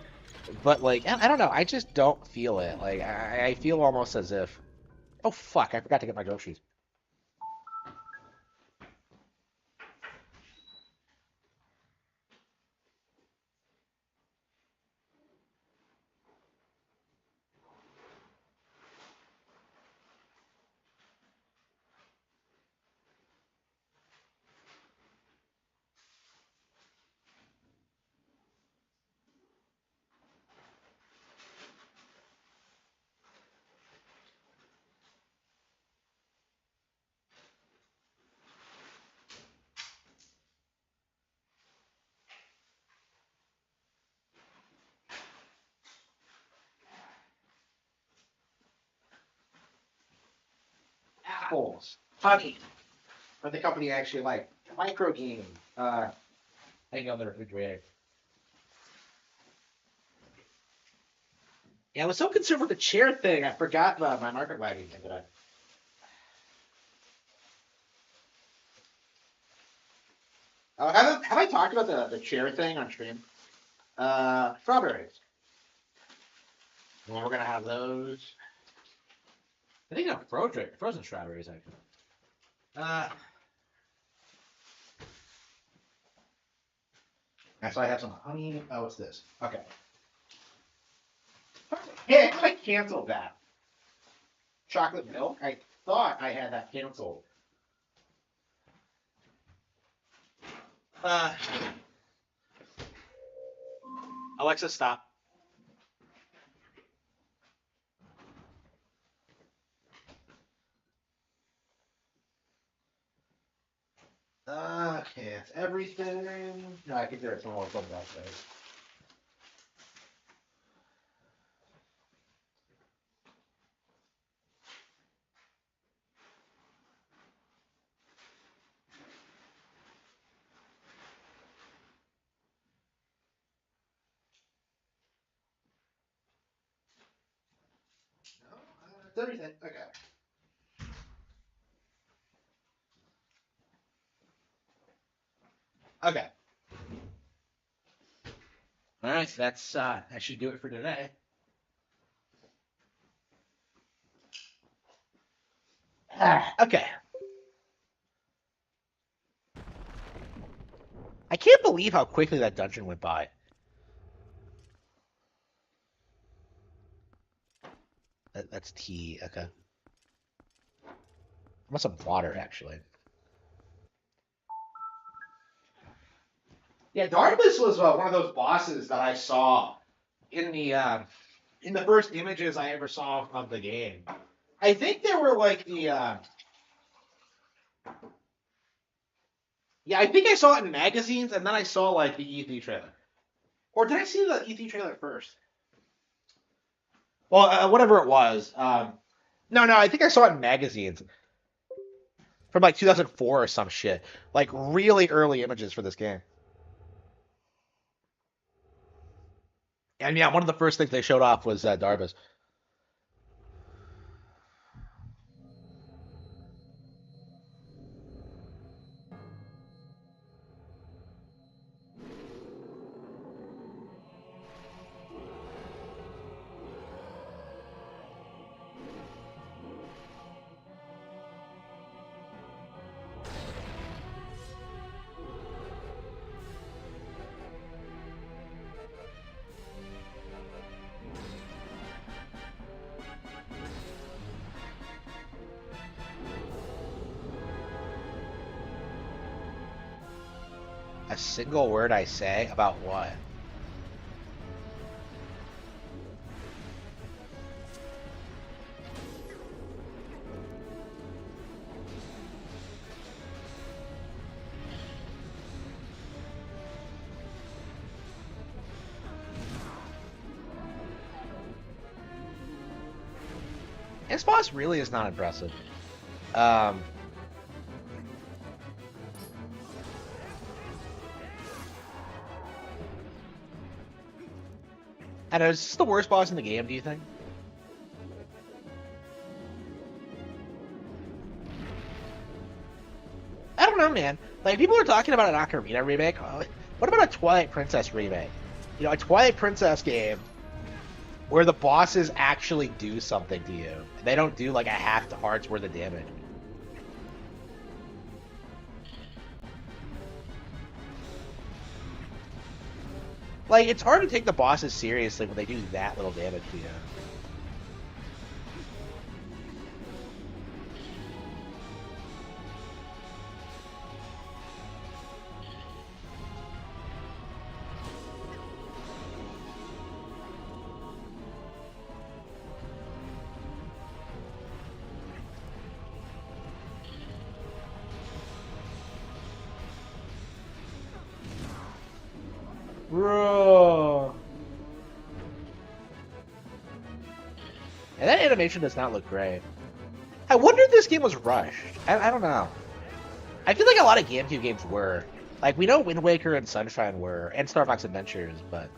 but like I don't know. I just don't feel it. Like I feel almost as if, oh fuck, I forgot to get my groceries. Apples, honey. But the company actually like micro game. Hang on the refrigerator. Yeah, I was so concerned with the chair thing, I forgot about my market wagon thing today. Have I talked about the chair thing on stream? Strawberries. Well, we're gonna have those. I think I'm frozen strawberries actually. Uh, so I have some honey. Oh, what's this? Okay. Yeah, I canceled that. chocolate milk. I thought I had that canceled. Uh, Alexa, stop. Okay, it's everything. No, I think there's more from that way. No, it's everything. Okay. Okay. All right, that's that should do it for today. Okay. I can't believe how quickly that dungeon went by. That's tea. Okay. I want some water, actually. Yeah, Darkness was one of those bosses that I saw in the first images I ever saw of the game. I think there were like yeah, I think I saw it in magazines, and then I saw like the E3 trailer. Or did I see the E3 trailer first? Well, whatever it was. No, I think I saw it in magazines from like 2004 or some shit. Like really early images for this game. And yeah, one of the first things they showed off was Darvis. A single word I say about what? This boss really is not impressive. Um, I don't know, is this the worst boss in the game, do you think? I don't know, man. Like, people are talking about an Ocarina remake. What about a Twilight Princess remake? You know, a Twilight Princess game where the bosses actually do something to you. They don't do like a half the heart's worth of damage. Like, it's hard to take the bosses seriously when they do that little damage to you. Bro. And that animation does not look great. I wonder if this game was rushed. I don't know. I feel like a lot of GameCube games were. Like, we know Wind Waker and Sunshine were, and Star Fox Adventures, but...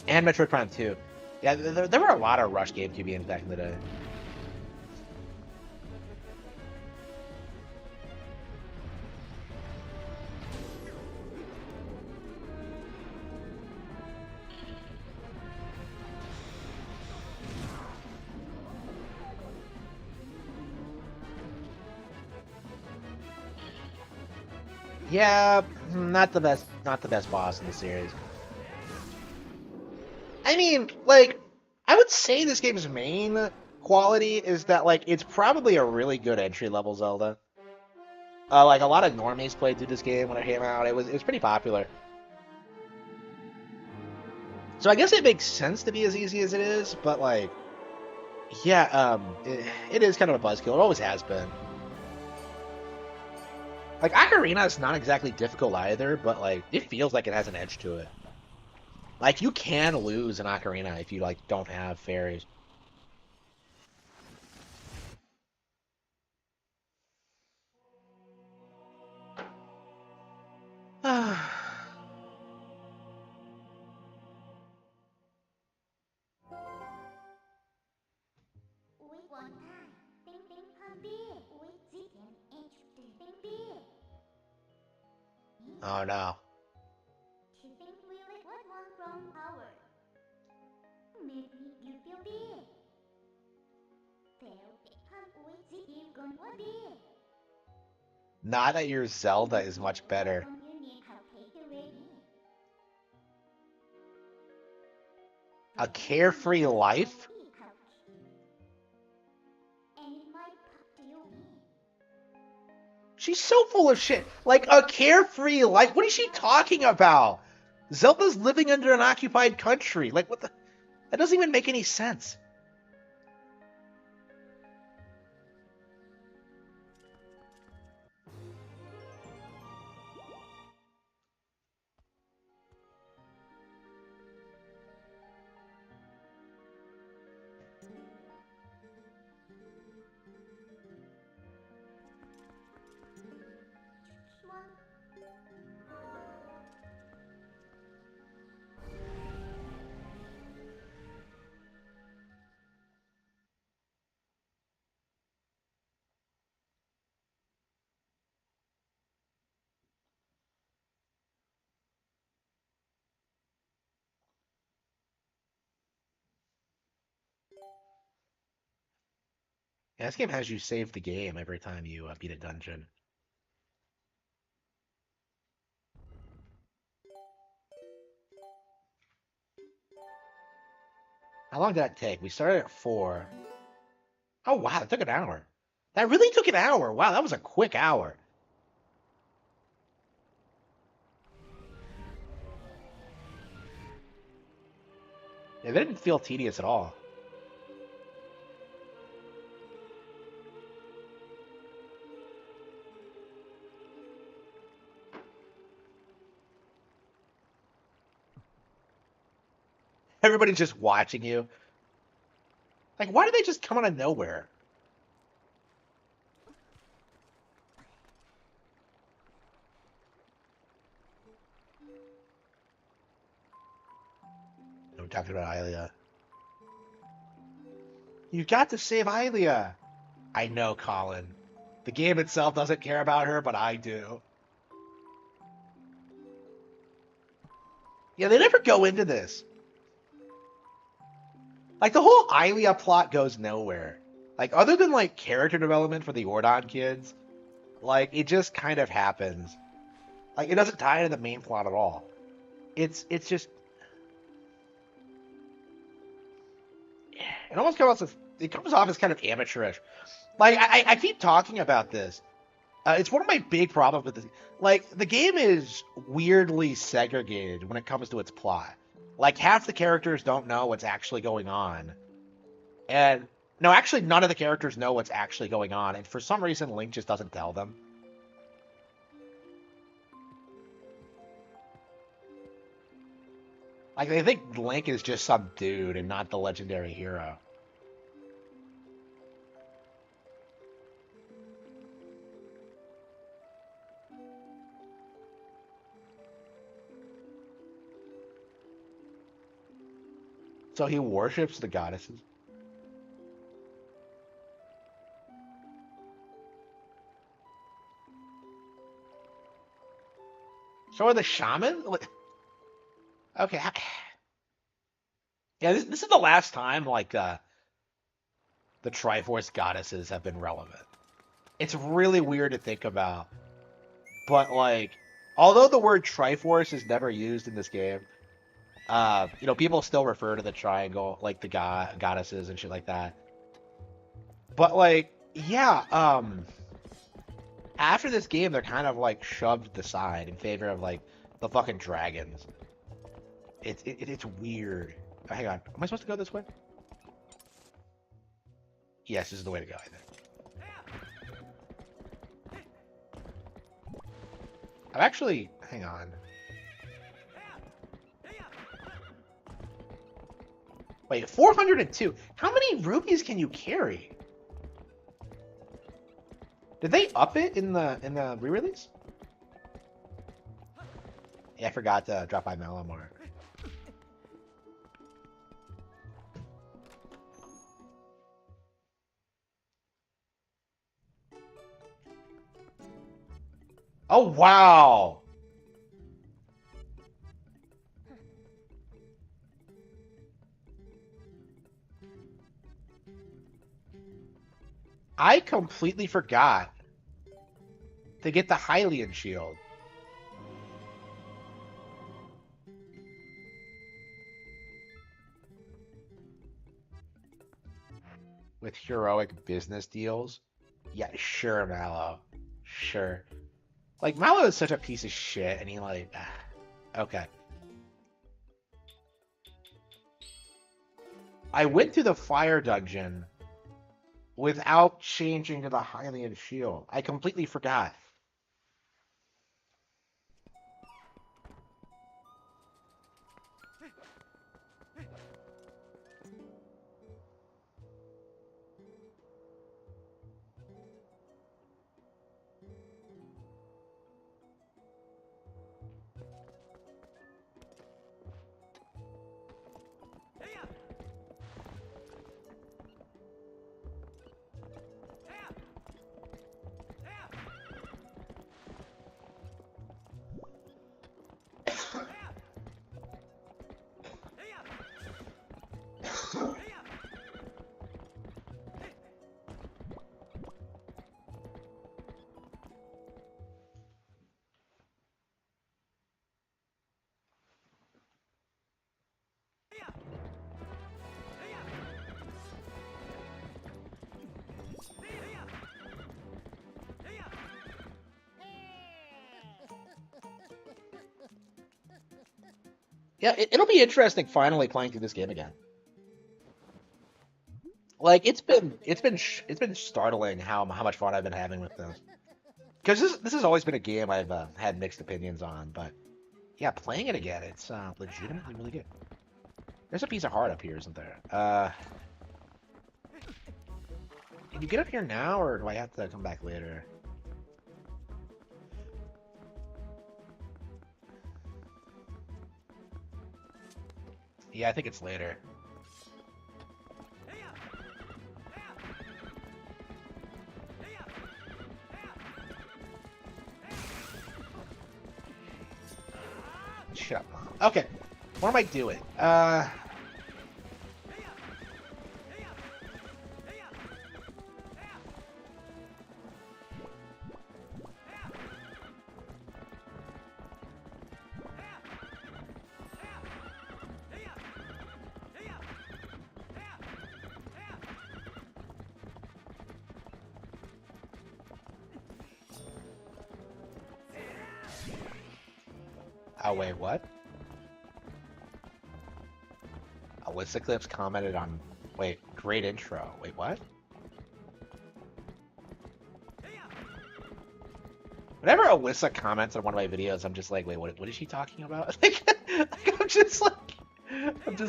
And Metroid Prime 2. Yeah, there were a lot of rushed GameCube games back in the day. Yeah, not the best boss in the series. I mean, like, I would say this game's main quality is that like it's probably a really good entry level Zelda. Like a lot of normies played through this game when it came out. It was pretty popular. So I guess it makes sense to be as easy as it is, but like, yeah, it is kind of a buzzkill. It always has been. Like Ocarina is not exactly difficult either, but like it feels like it has an edge to it. Like you can lose an Ocarina if you like don't have fairies. Ui, one time. Ting ting hum bia. Ui, zitian inch. Ting ting bia. Oh no. Ting ting will let what one from power. Make me you feel bia. Theo it hum ui zitian gon what bia. Not that your Zelda is much better. From you need how take the ready. A carefree life? And it might pop to you. She's so full of shit. Like a carefree life. What is she talking about? Zelda's living under an occupied country. Like what the? That doesn't even make any sense. Yeah, this game has you save the game every time you beat a dungeon. How long did that take? We started at 4. Oh wow, it took an hour. That really took an hour. Wow, that was a quick hour. It didn't feel tedious at all. Everybody's just watching you. Like, why did they just come out of nowhere? I'm talking about Hylia. You got to save Hylia. I know, Colin. The game itself doesn't care about her, but I do. Yeah, they never go into this. Like, the whole Hylia plot goes nowhere. Like, other than, like, character development for the Ordon kids, like, it just kind of happens. Like, it doesn't tie into the main plot at all. It's just... It almost comes off as kind of amateurish. Like, I keep talking about this. It's one of my big problems with this. Like, the game is weirdly segregated when it comes to its plot. Like, half the characters don't know what's actually going on. And, no, actually, none of the characters know what's actually going on. And for some reason, Link just doesn't tell them. Like, they think Link is just some dude and not the legendary hero. So he worships the goddesses. So are the shaman? Okay. Yeah, this is the last time, like, the Triforce goddesses have been relevant. It's really weird to think about. But, like, although the word Triforce is never used in this game, people still refer to the triangle, like the goddesses and shit like that. But like, yeah, after this game, they're kind of like shoved to the side in favor of like the fucking dragons. It's weird. Oh, hang on, am I supposed to go this way? Yes, this is the way to go, I think. I'm actually, hang on. Wait, 402. How many rupees can you carry? Did they up it in the re-release? Yeah, I forgot to drop by Malamar. Oh wow! I completely forgot to get the Hylian shield. With heroic business deals? Yeah, sure, Mallow. Sure. Like, Mallow is such a piece of shit, and he, like... Okay. I went through the fire dungeon without changing to the Hylian shield. I completely forgot. Yeah, it'll be interesting finally playing through this game again. Like it's been startling how much fun I've been having with this. Because this has always been a game I've had mixed opinions on, but yeah, playing it again, it's legitimately really good. There's a piece of heart up here, isn't there? Can you get up here now, or do I have to come back later? Yeah, I think it's later. Shut up. Okay, what am I doing? Oh wait, what? Alyssa Clips commented on. Wait, great intro. Wait, what? Whenever Alyssa comments on one of my videos, I'm just like, wait, what is she talking about? Like, I'm just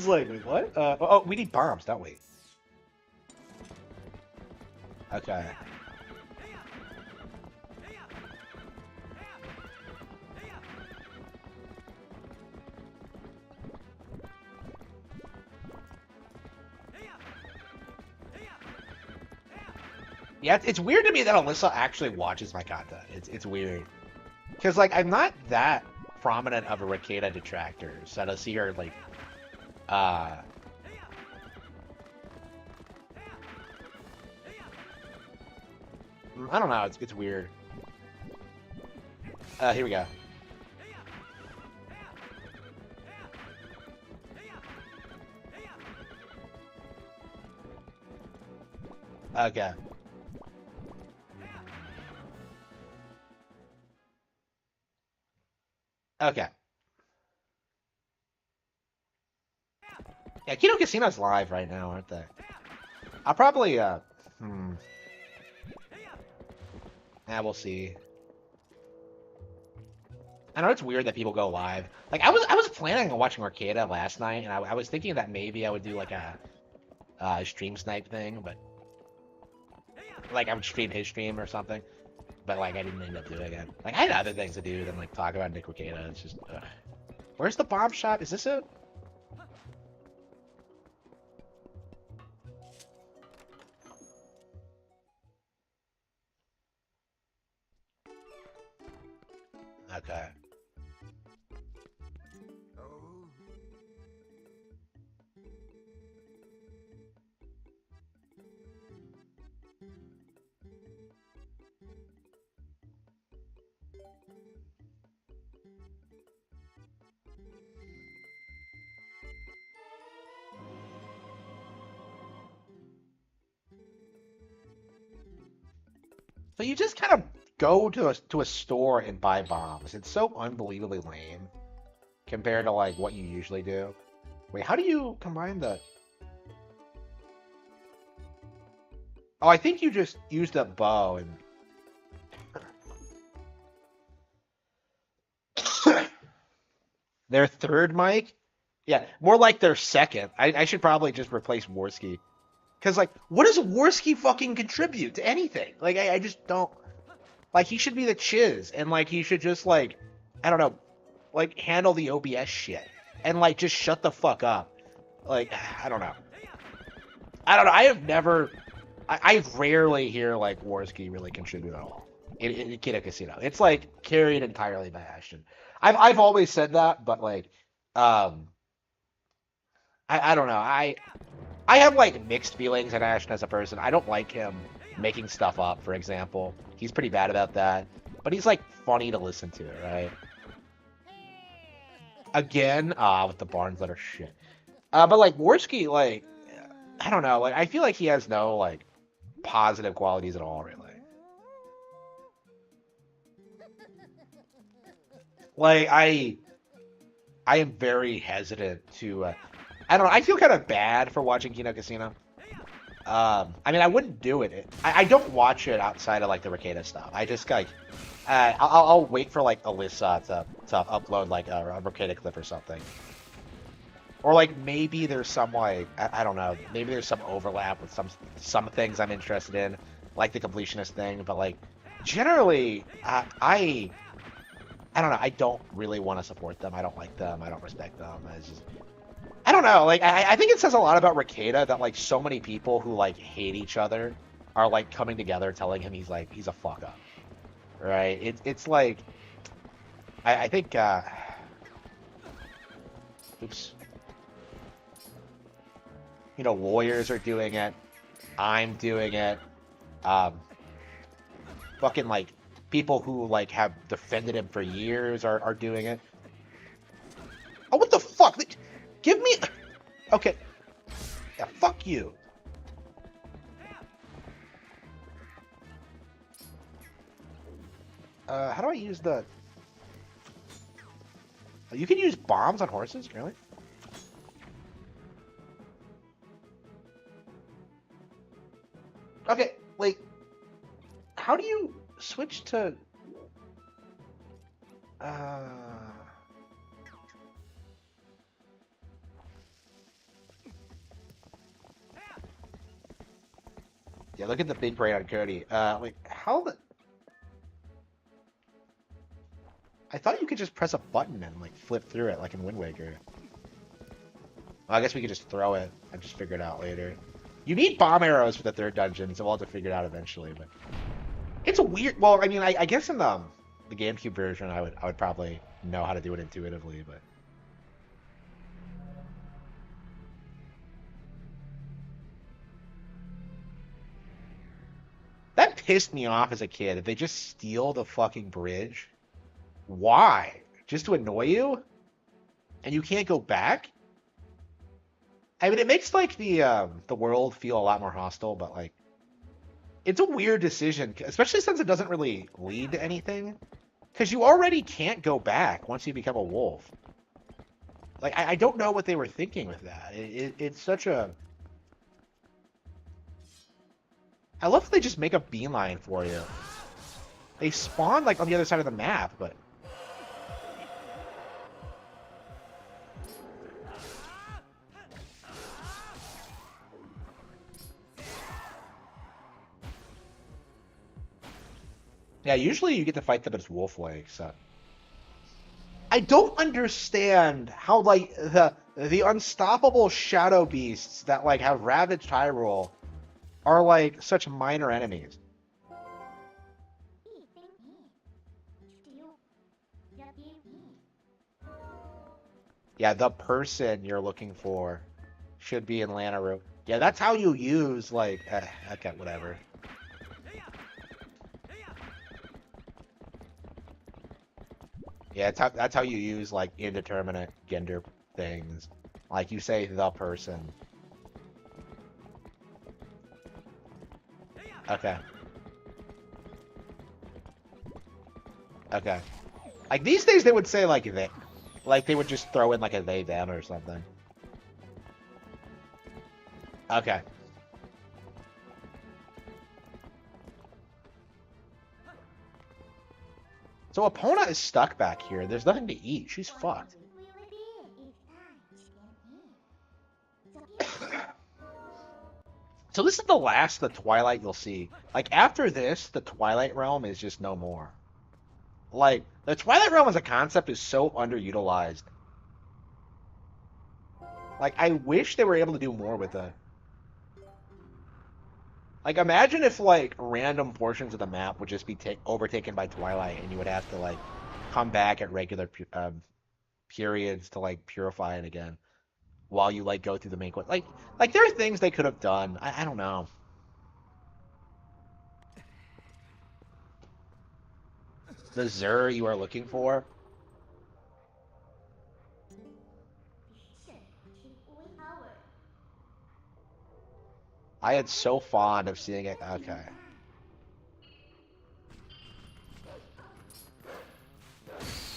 like, wait, what? Oh, we need bombs, don't we? Okay. Yeah, it's weird to me that Alyssa actually watches my content. It's weird. Because, like, I'm not that prominent of a Ricada detractor, so to see her, like, I don't know, it's weird. Here we go. Okay. Okay. Yeah, Kino Casino's live right now, aren't they? I'll probably hmm. Yeah, we'll see. I know it's weird that people go live. Like I was planning on watching Arcada last night, and I was thinking that maybe I would do like a stream snipe thing, but like I would stream his stream or something. But like I didn't end up doing it. Like I had other things to do than like talk about Nick Arcada. It's just, where's the bomb shop? Is this it? Okay. So you just kind of go to a store and buy bombs. It's so unbelievably lame compared to like what you usually do. Wait, how do you combine the? Oh, I think you just used a bow and. Their third mic? Yeah, more like their second. I should probably just replace Worski. Because, like, what does Worski fucking contribute to anything? Like, I just don't. Like, he should be the chiz, and, like, he should just, like, I don't know, like, handle the OBS shit. And, like, just shut the fuck up. Like, I don't know. I don't know. I have never. I rarely hear, like, Worski really contribute at all in Kiddo Casino. It's, like, carried entirely by Ashton. I've always said that, but, like, um, I don't know. I have like mixed feelings on Ashton as a person. I don't like him making stuff up, for example. He's pretty bad about that. But he's like funny to listen to, right? Again, with the Barnes letter shit. But like Worski, like I don't know, like I feel like he has no like positive qualities at all, really. Like I am very hesitant to I don't know, I feel kind of bad for watching Kino Casino. I mean, I wouldn't do it. I don't watch it outside of like the Ricada stuff. I just like, I'll wait for like Alyssa to upload like a Ricada clip or something. Or like maybe there's some like I don't know, maybe there's some overlap with some things I'm interested in, like the completionist thing. But like generally, I don't know. I don't really want to support them. I don't like them. I don't respect them. It's just I don't know. Like I think it says a lot about Ricada that like so many people who like hate each other are like coming together, telling him he's a fuck up, right? It's like I think oops, you know, lawyers are doing it. I'm doing it. Um, fucking like people who like have defended him for years are doing it. Oh, what the fuck? Give me. Okay. Yeah, fuck you. How do I use the? Oh, you can use bombs on horses, really? Okay, like, how do you switch to? Uh. Yeah, look at the big brain on Cody. Like, how the? I thought you could just press a button and like flip through it like in Wind Waker. Well, I guess we could just throw it and just figure it out later. You need bomb arrows for the third dungeon, so we'll have to figure it out eventually. But it's a weird. Well, I mean, I guess in the GameCube version, I would probably know how to do it intuitively, but that pissed me off as a kid. If they just steal the fucking bridge, why? Just to annoy you? And you can't go back? I mean, it makes like the world feel a lot more hostile, but like it's a weird decision, especially since it doesn't really lead to anything. Because you already can't go back once you become a wolf. Like, I don't know what they were thinking with that. It's such a... I love that they just make a beeline for you. They spawn, like, on the other side of the map, but... Yeah, usually you get to fight them as wolf-like, so... I don't understand how, like, the unstoppable shadow beasts that, like, have ravaged Hyrule are, like, such minor enemies. Yeah, the person you're looking for should be in Lanayru. Yeah, that's how you use, like, okay, whatever. Yeah, that's how you use, like, indeterminate gender things. Like, you say the person. Okay. Okay. Like, these days they would say, like, they. Like, they would just throw in, like, a they, them or something. Okay. So Epona is stuck back here. There's nothing to eat. She's fucked. So this is the last of the Twilight you'll see. Like, after this, the Twilight Realm is just no more. Like, the Twilight Realm as a concept is so underutilized. Like, I wish they were able to do more with it. Like, imagine if, like, random portions of the map would just be overtaken by Twilight, and you would have to, like, come back at regular periods to, like, purify it again while you, like, go through the main quest. Like there are things they could have done. I don't know. The Zur you are looking for? I had so fond of seeing it. Okay.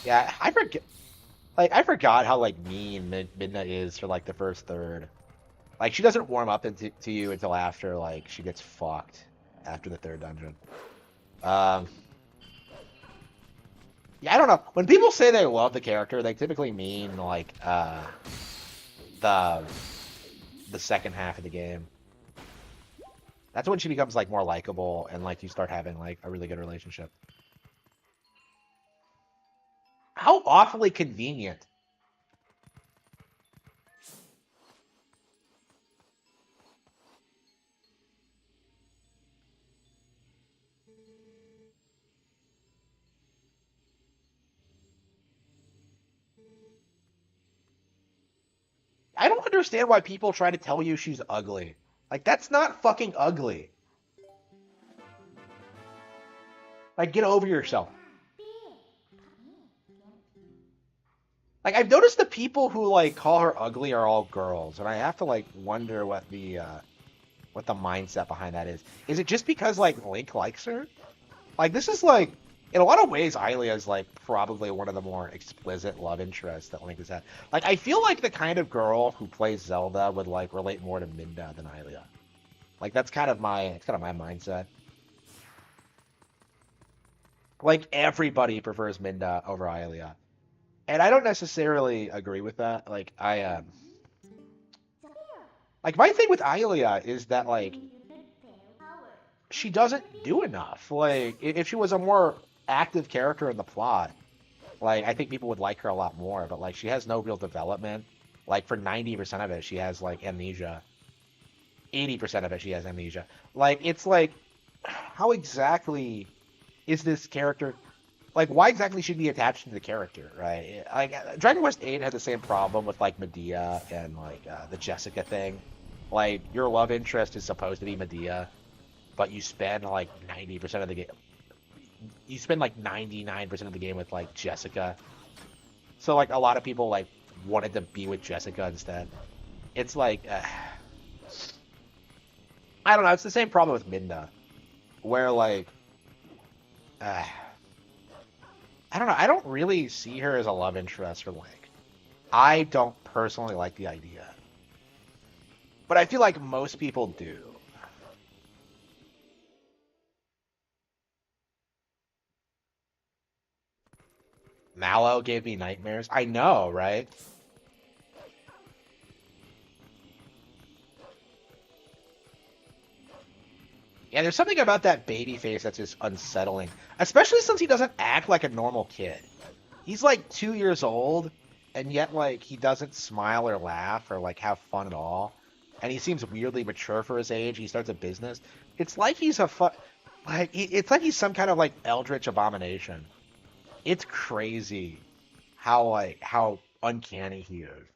Yeah, I forget. Like, I forgot how, like, mean Midna is for, like, the first third. Like, she doesn't warm up to you until after, like, she gets fucked after the third dungeon. Yeah, I don't know. When people say they love the character, they typically mean, like, the second half of the game. That's when she becomes, like, more likable and, like, you start having, like, a really good relationship. How awfully convenient. I don't understand why people try to tell you she's ugly. Like, that's not fucking ugly. Like, get over yourself. Like, I've noticed the people who, like, call her ugly are all girls, and I have to, like, wonder what the mindset behind that is. Is it just because, like, Link likes her? Like, this is, like, in a lot of ways, Hylia is, like, probably one of the more explicit love interests that Link has had. Like, I feel like the kind of girl who plays Zelda would, like, relate more to Minda than Hylia. Like, that's kind of my mindset. Like, everybody prefers Minda over Hylia. And I don't necessarily agree with that. Like, like, my thing with Hylia is that, like, she doesn't do enough. Like, if she was a more active character in the plot, like, I think people would like her a lot more. But, like, she has no real development. Like, for 90% of it, she has, like, amnesia. 80% of it, she has amnesia. Like, it's like, how exactly is this character... Like, why exactly should you be attached to the character, right? Like, Dragon Quest VIII had the same problem with, like, Medea and, like, the Jessica thing. Like, your love interest is supposed to be Medea, but you spend, like, 90% of the game... You spend, like, 99% of the game with, like, Jessica. So, like, a lot of people, like, wanted to be with Jessica instead. It's like... I don't know, it's the same problem with Midna. where like uh, I don't know. I don't really see her as a love interest for Link. I don't personally like the idea, but I feel like most people do. Mallow gave me nightmares. I know, right? Yeah, there's something about that baby face that's just unsettling, especially since he doesn't act like a normal kid. He's like 2 years old, and yet like he doesn't smile or laugh or like have fun at all. And he seems weirdly mature for his age. He starts a business. It's like he's it's like he's some kind of like eldritch abomination. It's crazy how uncanny he is.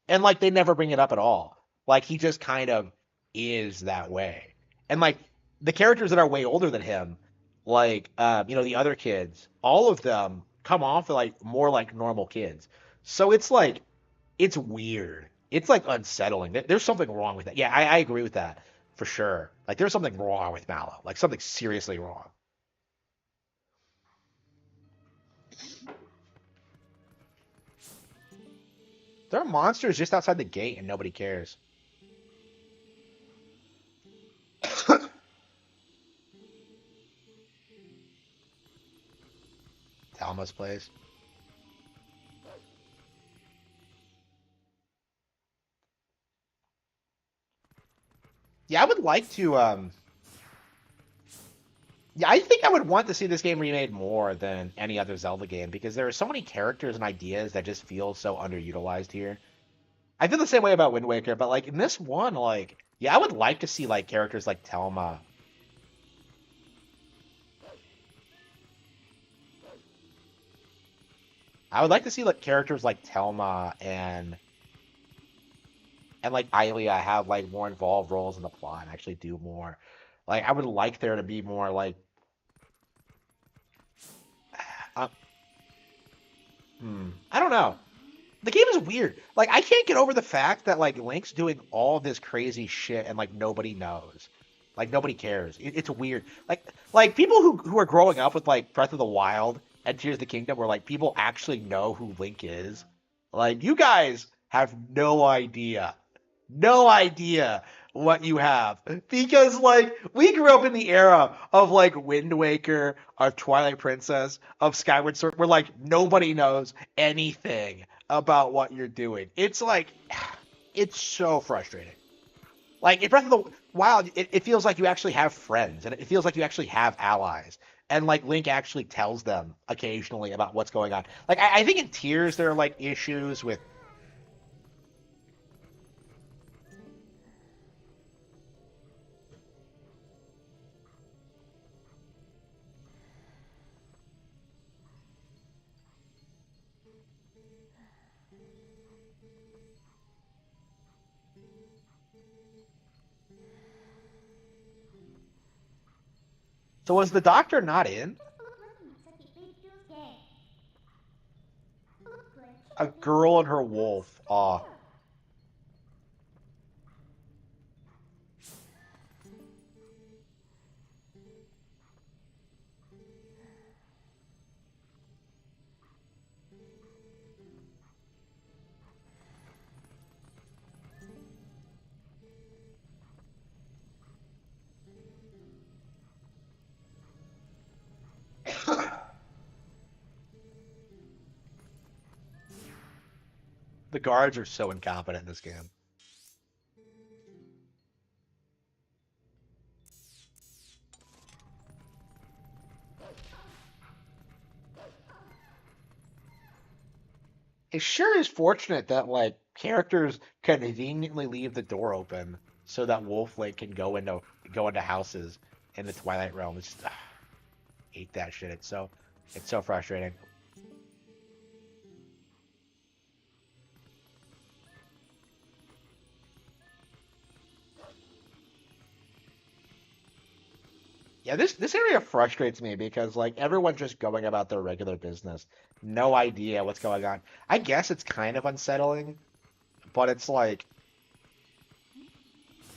And like they never bring it up at all. Like he just kind of is that way. And like the characters that are way older than him, like the other kids, all of them come off like more like normal kids. So it's like it's weird. It's like unsettling. There's something wrong with that. Yeah, I agree with that for sure. Like there's something wrong with Mallow. Like something seriously wrong. There are monsters just outside the gate and nobody cares. Talma's place. Yeah, I would like to yeah, I think I would want to see this game remade more than any other Zelda game because there are so many characters and ideas that just feel so underutilized here. I feel the same way about Wind Waker, but like in this one, like yeah, I would like to see like characters like Telma. I would like to see like characters like Telma and like Ilia have like more involved roles in the plot and actually do more. Like I would like there to be more like uh, I don't know. The game is weird. Like I can't get over the fact that like Link's doing all this crazy shit and like nobody knows. Like nobody cares. It's weird. Like people who are growing up with like Breath of the Wild and Tears of the Kingdom where like people actually know who Link is. Like you guys have no idea. No idea what you have because like we grew up in the era of like Wind Waker, of Twilight Princess, of Skyward Sword, where like nobody knows anything about what you're doing. It's like it's so frustrating. Like in Breath of the Wild, it feels like you actually have friends and it feels like you actually have allies. And like Link actually tells them occasionally about what's going on. Like I think in Tears there are like issues with. So was the doctor not in? A girl and her wolf. Aw. The guards are so incompetent in this game. It sure is fortunate that like characters conveniently leave the door open so that Wolf Link can go into houses in the Twilight Realm. It's just, hate that shit. It's so frustrating. Yeah, this area frustrates me because like everyone's just going about their regular business. No idea what's going on. I guess it's kind of unsettling, but it's like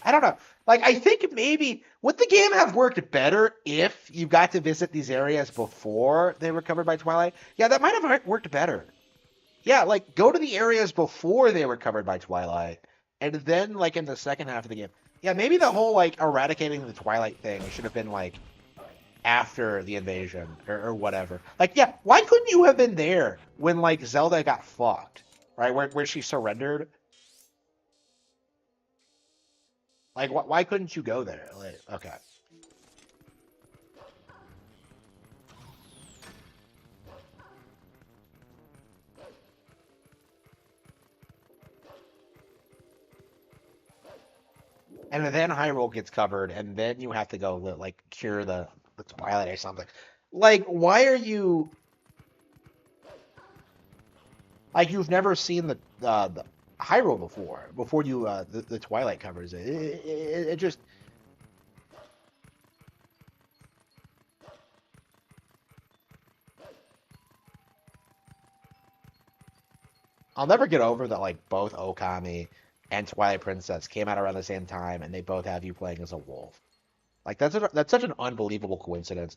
I don't know. Like, I think maybe would the game have worked better if you got to visit these areas before they were covered by Twilight? Yeah, that might have worked better. Yeah, like go to the areas before they were covered by Twilight, and then like in the second half of the game. Yeah, maybe the whole like eradicating the Twilight thing should have been like after the invasion or whatever. Like, yeah, why couldn't you have been there when like Zelda got fucked, right? Where she surrendered. Like, why couldn't you go there? Like, okay. And then Hyrule gets covered, and then you have to go like cure the Twilight or something. Like, why are you like you've never seen the Hyrule before you the Twilight covers it. It just I'll never get over that like both Okami and Twilight Princess came out around the same time, and they both have you playing as a wolf. Like that's such an unbelievable coincidence.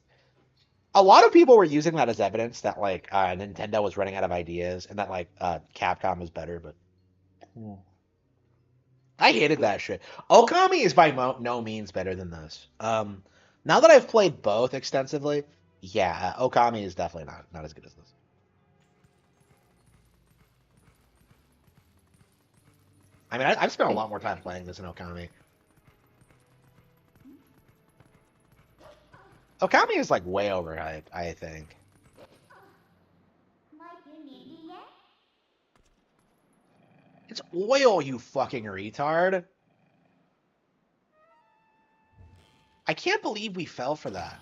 A lot of people were using that as evidence that like Nintendo was running out of ideas and that like Capcom was better, but hmm. I hated that shit. Okami is by no means better than this. Now that I've played both extensively, yeah, Okami is definitely not as good as this. I mean, I've spent a lot more time playing this in Okami. Okami is like way overhyped, I think. Might you need me yet? It's oil, you fucking retard. I can't believe we fell for that.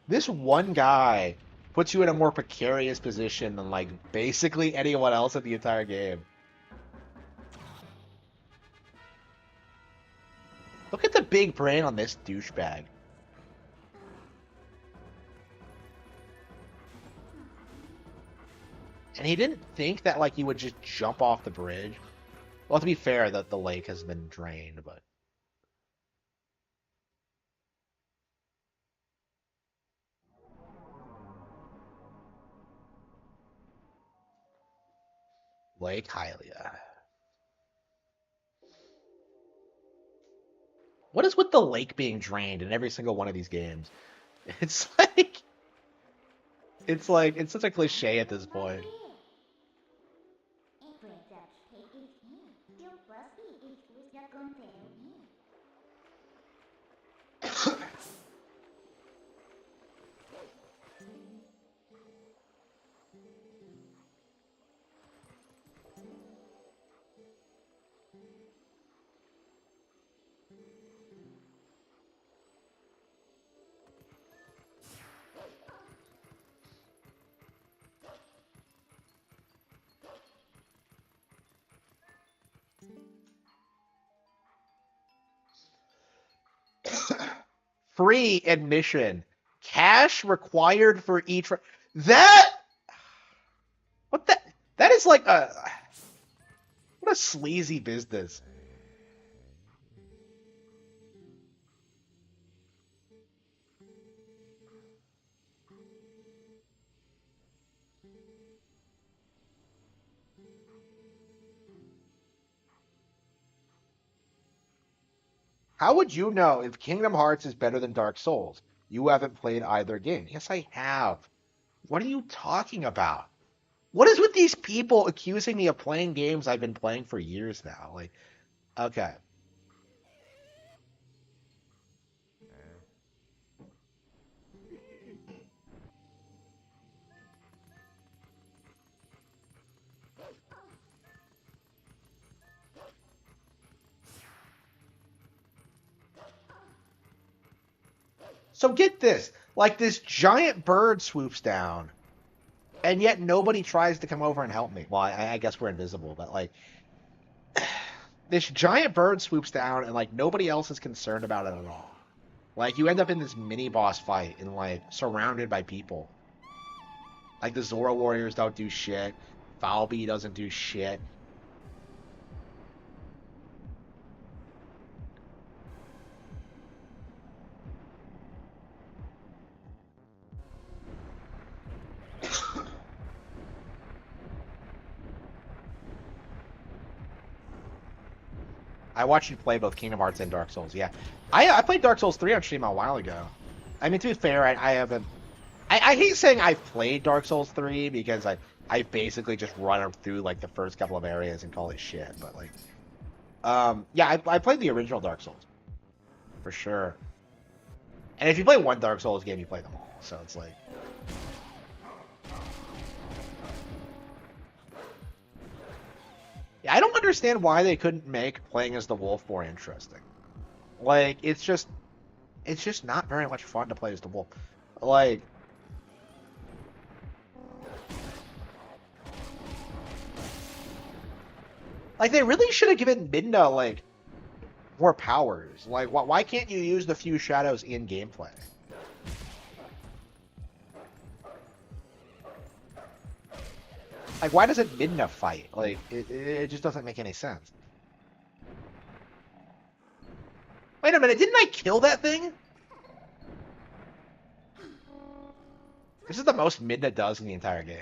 This one guy puts you in a more precarious position than like basically anyone else in the entire game. Look at the big brain on this douchebag. And he didn't think that like he would just jump off the bridge. Well, to be fair, that the lake has been drained, but Lake Hylia. What is with the lake being drained in every single one of these games? It's like it's such a cliche at this Might point. be. If that state is in, still busy is with the container in. Free admission. Cash required for each. That what that is like a what a sleazy business. How would you know if Kingdom Hearts is better than Dark Souls? You haven't played either game. Yes, I have. What are you talking about? What is with these people accusing me of playing games I've been playing for years now? Like, okay. So get this. Like this giant bird swoops down, and yet nobody tries to come over and help me. Well, I guess we're invisible, but like this giant bird swoops down, and like nobody else is concerned about it at all. Like you end up in this mini boss fight and like surrounded by people. Like the Zora warriors don't do shit. Falby doesn't do shit. I watched you play both Kingdom Hearts and Dark Souls. Yeah, I played Dark Souls 3 on stream a while ago. I mean, to be fair, I haven't. I hate saying I've played Dark Souls 3 because I basically just run through like the first couple of areas and call it shit. But like, yeah, I played the original Dark Souls for sure. And if you play one Dark Souls game, you play them all. So it's like. Yeah, I don't understand why they couldn't make playing as the wolf more interesting. Like, it's just not very much fun to play as the wolf. Like, they really should have given Midna like more powers. Like, why can't you use the few shadows in gameplay? Like, why doesn't Midna fight? Like, it just doesn't make any sense. Wait a minute, didn't I kill that thing? This is the most Midna does in the entire game.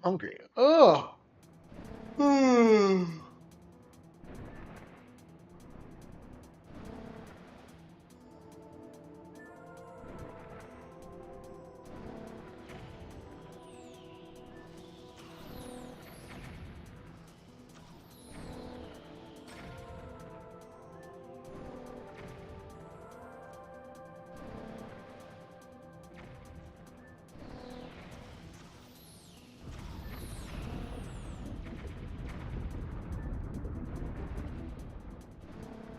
Hungry. Oh.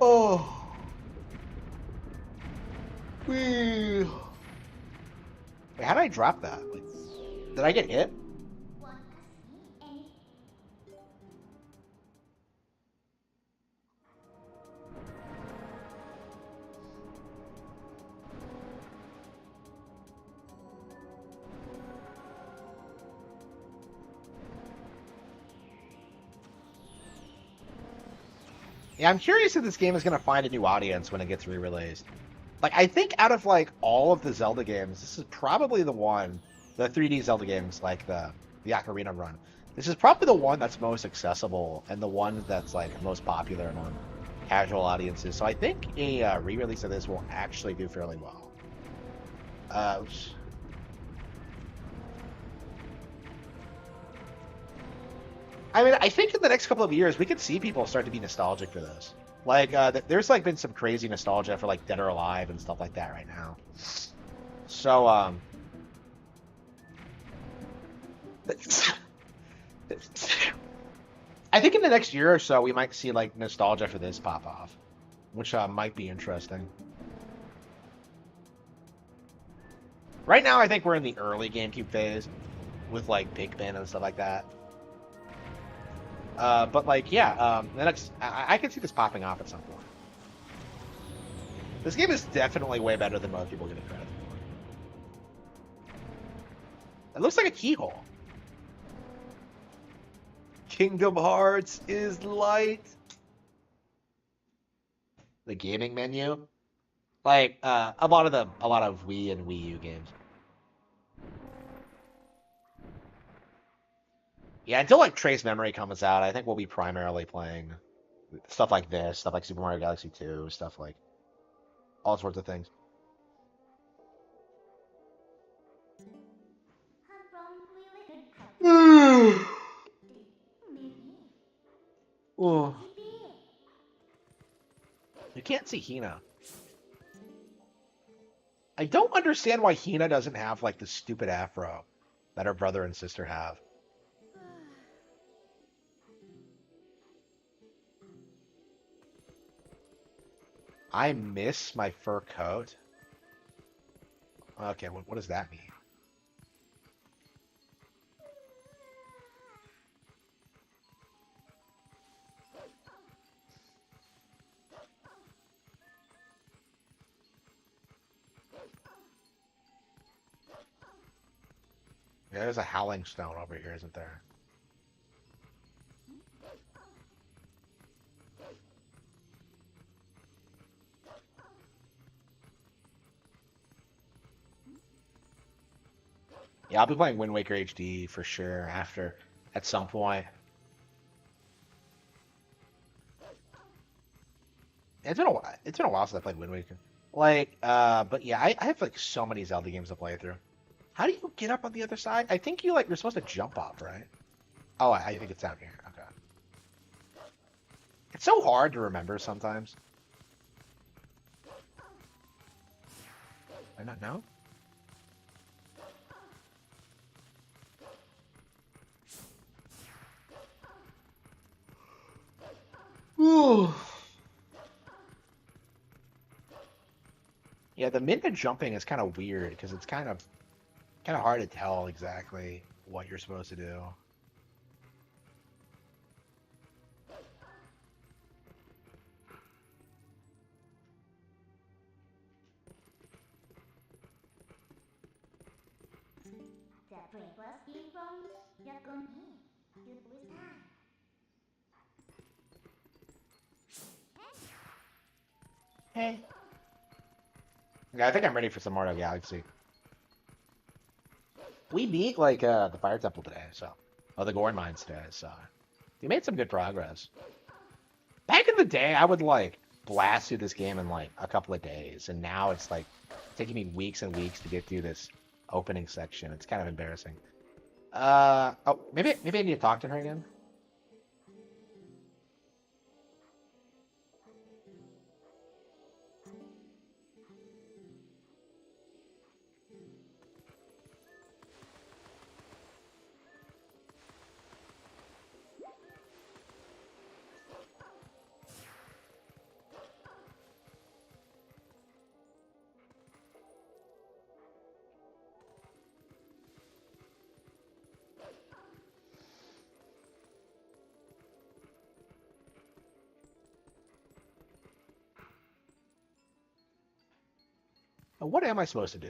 Oh. Wee. Wait, how did I drop that? Like, did I get hit? Yeah, I'm curious if this game is going to find a new audience when it gets re-released. Like, I think out of, like, all of the Zelda games, this is probably the one, the 3D Zelda games, like the Ocarina run. This is probably the one that's most accessible and the one that's, like, most popular among casual audiences. So I think a re-release of this will actually do fairly well. I mean, I think in the next couple of years, we could see people start to be nostalgic for this. Like, there's like been some crazy nostalgia for like Dead or Alive and stuff like that right now. So, I think in the next year or so, we might see like nostalgia for this pop off, which might be interesting. Right now, I think we're in the early GameCube phase with like Big Ben and stuff like that. But like, yeah, the next, I can see this popping off at some point. This game is definitely way better than most people give it credit for. It looks like a keyhole. Kingdom Hearts is light. The gaming menu, like a lot of Wii and Wii U games. Yeah, until like Trace Memory comes out, I think we'll be primarily playing stuff like this, stuff like Super Mario Galaxy 2, stuff like all sorts of things. Oh. You can't see Hina. I don't understand why Hina doesn't have like the stupid afro that her brother and sister have. I miss my fur coat. Okay, what does that mean? Yeah, there's a howling stone over here, isn't there? Yeah, I'll be playing Wind Waker HD for sure after at some point. It's been a while since I played Wind Waker. But yeah, I have like so many Zelda games to play through. How do you get up on the other side? I think you're supposed to jump up, right? Oh, I think it's down here. Okay. It's so hard to remember sometimes. I not know. Ooh. Yeah, the mid to jumping is kind of weird because it's kind of hard to tell exactly what you're supposed to do. The breakfast is from Yakuni. Good with time. Hey. Yeah, I think I'm ready for some Mario Galaxy. We beat the Fire Temple today, so the Goron Mines today, so we made some good progress. Back in the day, I would blast through this game in like a couple of days, and now it's like taking me weeks and weeks to get through this opening section. It's kind of embarrassing. Oh, maybe I need to talk to her again. What am I supposed to do?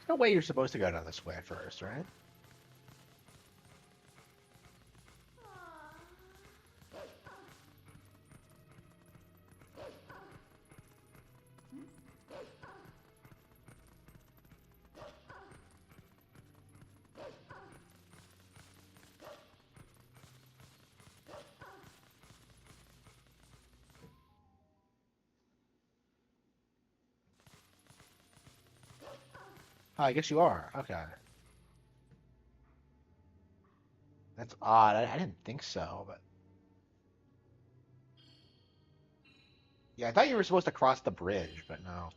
There's no way you're supposed to go down this way first, right? Oh, I guess you are. Okay. That's odd. I didn't think so, but yeah, I thought you were supposed to cross the bridge, but no.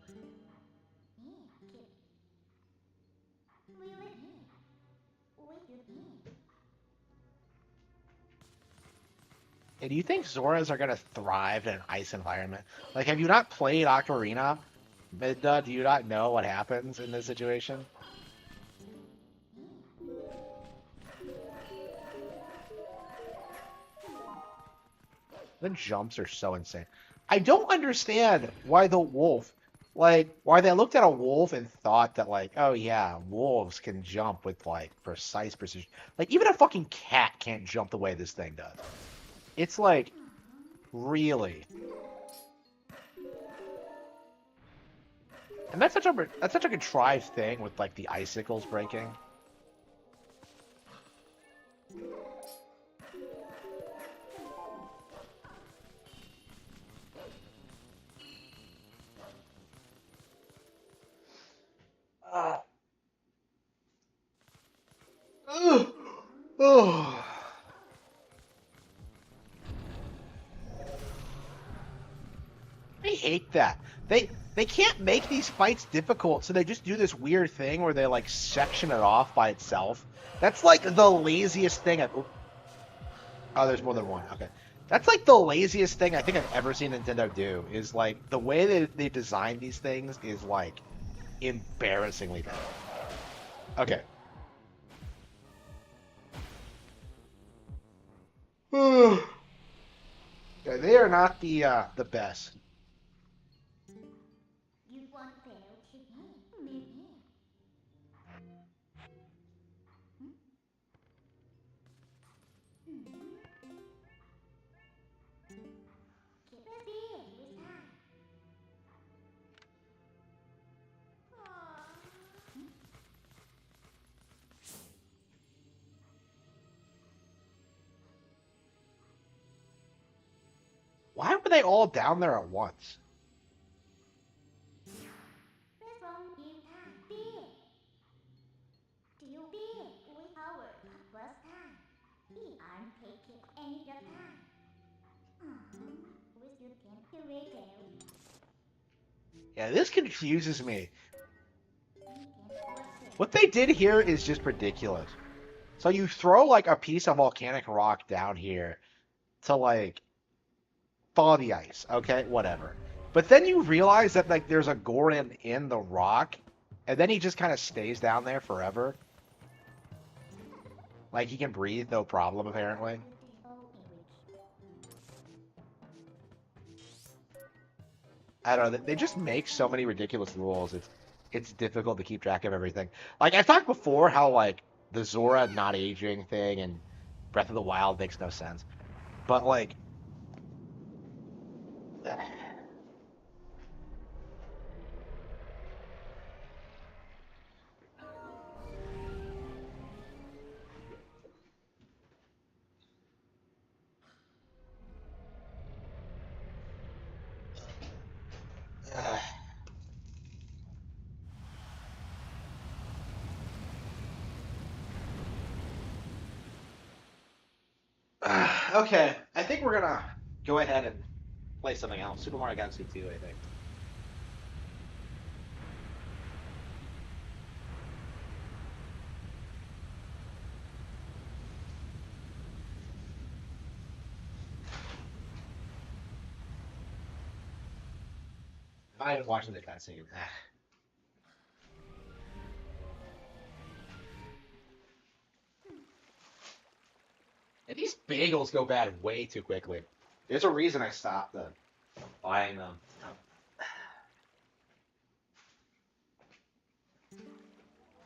And do you think Zoras are gonna thrive in an ice environment? Like, have you not played Ocarina? Midda, do you not know what happens in this situation? The jumps are so insane. I don't understand why the wolf, why they looked at a wolf and thought that, oh yeah, wolves can jump with, precise precision. Like, even a fucking cat can't jump the way this thing does. It's like, really. And that's such a contrived thing with, the icicles breaking. Ugh. Oh. I hate that. They can't make these fights difficult, so they just do this weird thing where they like section it off by itself. That's like the laziest thing I've. Oh, there's more than one. Okay. That's like the laziest thing I think I've ever seen Nintendo do. Is like the way they design these things is like embarrassingly bad. Okay. Yeah, they are not the best. You want fellowship? Maybe. Keep it busy with time. Why were they all down there at once? Press on give time. Big. Still big with power. Plus time. He aren't taking any of your time. With your game to radio. Yeah, this confuses me. You can force it. What they did here is just ridiculous. So you throw like a piece of volcanic rock down here to like thaw the ice, okay? Whatever. But then you realize that like there's a Goron in the rock, and then he just kind of stays down there forever. Like he can breathe, no problem, apparently. I don't know. They just make so many ridiculous rules. It's difficult to keep track of everything. Like I've talked before, how like the Zora not aging thing and Breath of the Wild makes no sense. But like, okay, I think we're gonna go ahead and play something else. Super Mario Galaxy 2, I think. I haven't watched the cutscene. And these bagels go bad way too quickly. There's a reason I stopped buying them.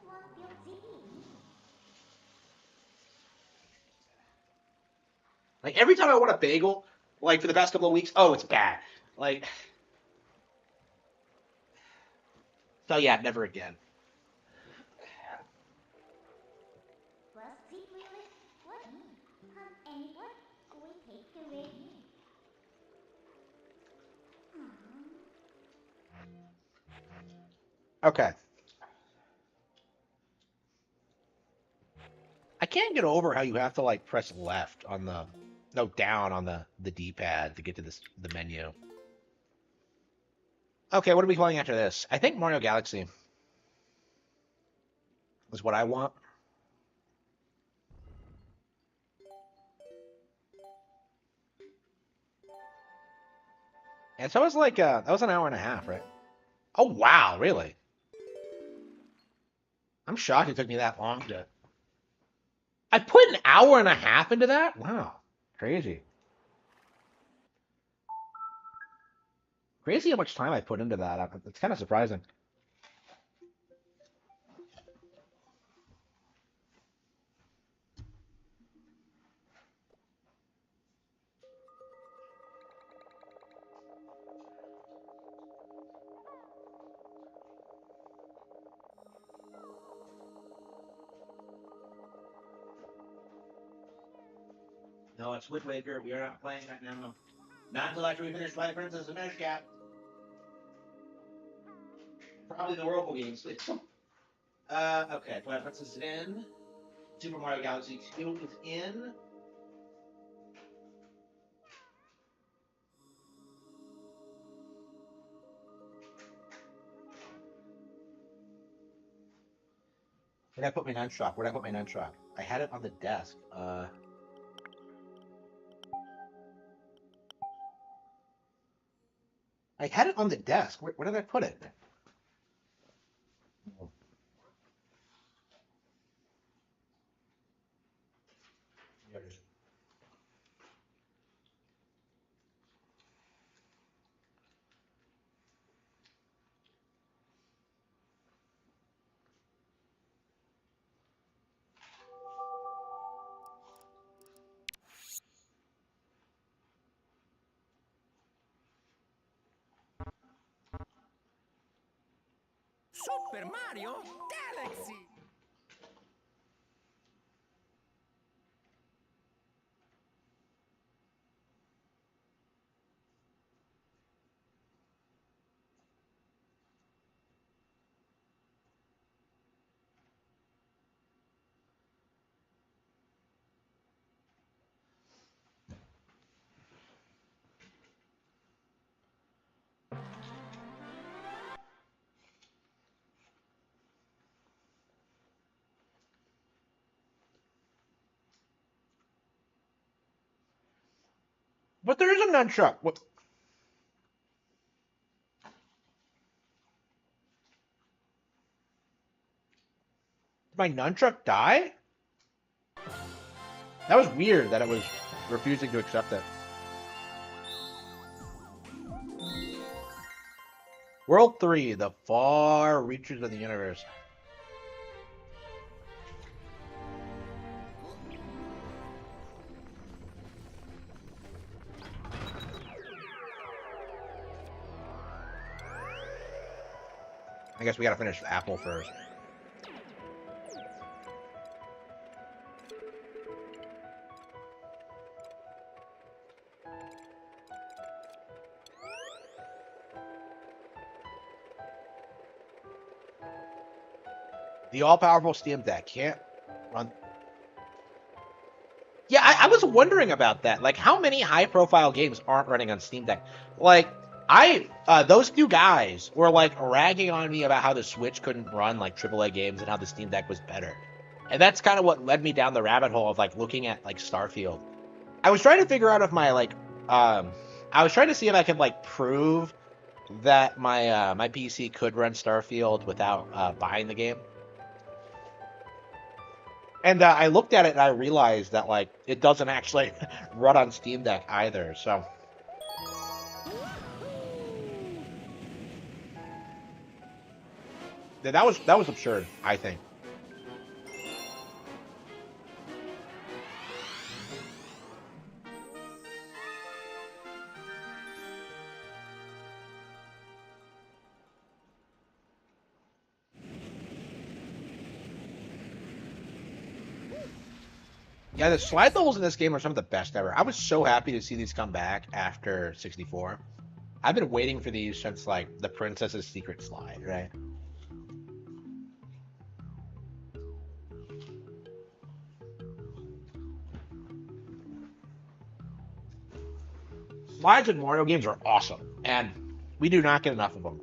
Want your city? Like every time I want a bagel, like for the past couple of weeks, oh, it's bad. Like, so yeah, never again. Plus secretly, what? Come anyone? We take the radio. Okay. I can't get over how you have to like press left on the no down on the D-pad to get to the menu. Okay, what are we playing after this? I think Mario Galaxy is what I want. And so it was like that was an hour and a half, right? Oh wow, really? I'm shocked it took me that long to. I put an hour and a half into that? Wow. Crazy. Crazy how much time I put into that. It's kind of surprising. No, it's Wind Waker. We are not playing right now. Not until after we finish Twilight Princess and Minish Cap. Probably the Whirlpool games. Okay, Twilight Princess is in Super Mario Galaxy 2 is in. Where'd I put my nunchuck? Where'd I put my nunchuck? I had it on the desk. I had it on the desk. Where did I put it? There it is. Super Mario Galaxy! But there is a nunchuck. What? Did my nunchuck die? That was weird that it was refusing to accept it. World 3, the far reaches of the universe. I guess we gotta finish the apple first. The all-powerful Steam Deck can't run. Yeah, I was wondering about that. Like, how many high-profile games aren't running on Steam Deck? Like, those two guys were like ragging on me about how the Switch couldn't run like AAA games and how the Steam Deck was better. And that's kind of what led me down the rabbit hole of like looking at like Starfield. I was trying to figure out if my I was trying to see if I could like prove that my PC could run Starfield without buying the game. And I looked at it and I realized that like it doesn't actually run on Steam Deck either. So yeah, that was absurd, I think. Yeah, the slide levels in this game are some of the best ever. I was so happy to see these come back after 64. I've been waiting for these since like the Princess's Secret slide, right? Slides in Mario games are awesome, and we do not get enough of them.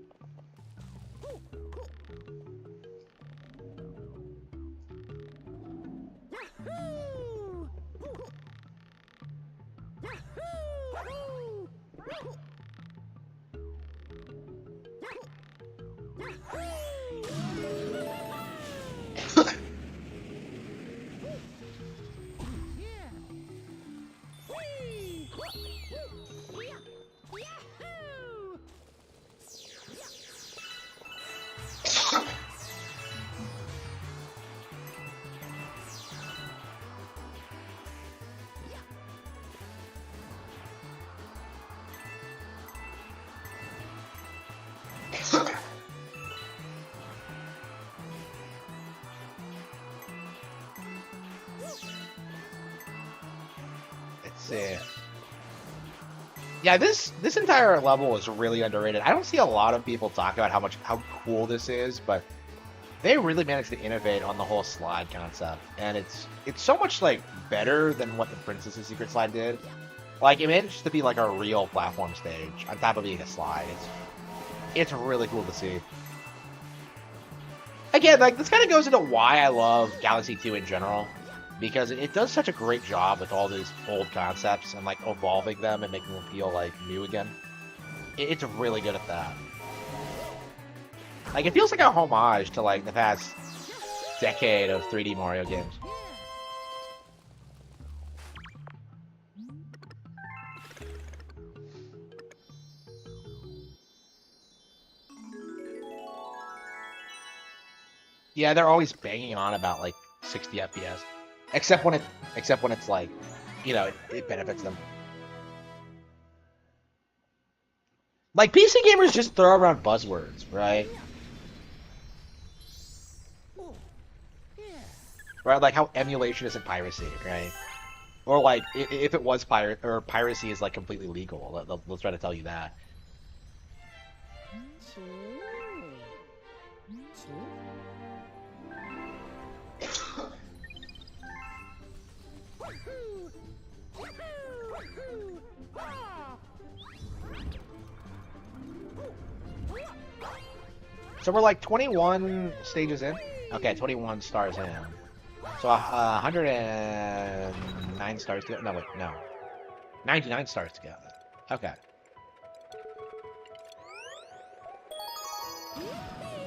Let's see. Yeah, this entire level is really underrated. I don't see a lot of people talk about how cool this is, but they really managed to innovate on the whole slide concept, and it's so much like better than what the Princess's Secret Slide did. Like it managed to be like a real platform stage on top of being a slide. It's really cool to see. Again, like this kind of goes into why I love Galaxy 2 in general, because it does such a great job with all these old concepts and like evolving them and making them feel like new again. It's really good at that. Like it feels like a homage to like the past decade of 3D Mario games. Yeah, they're always banging on about like 60 FPS, except when it's like, you know, it benefits them. Like PC gamers just throw around buzzwords, right? Right, like how emulation isn't piracy, right? Or like if it was piracy is like completely legal, they'll try to tell you that. So we're like 21 stages in? Okay, 21 stars in. So 109 stars to go. No, wait, no. 99 stars to go. Okay.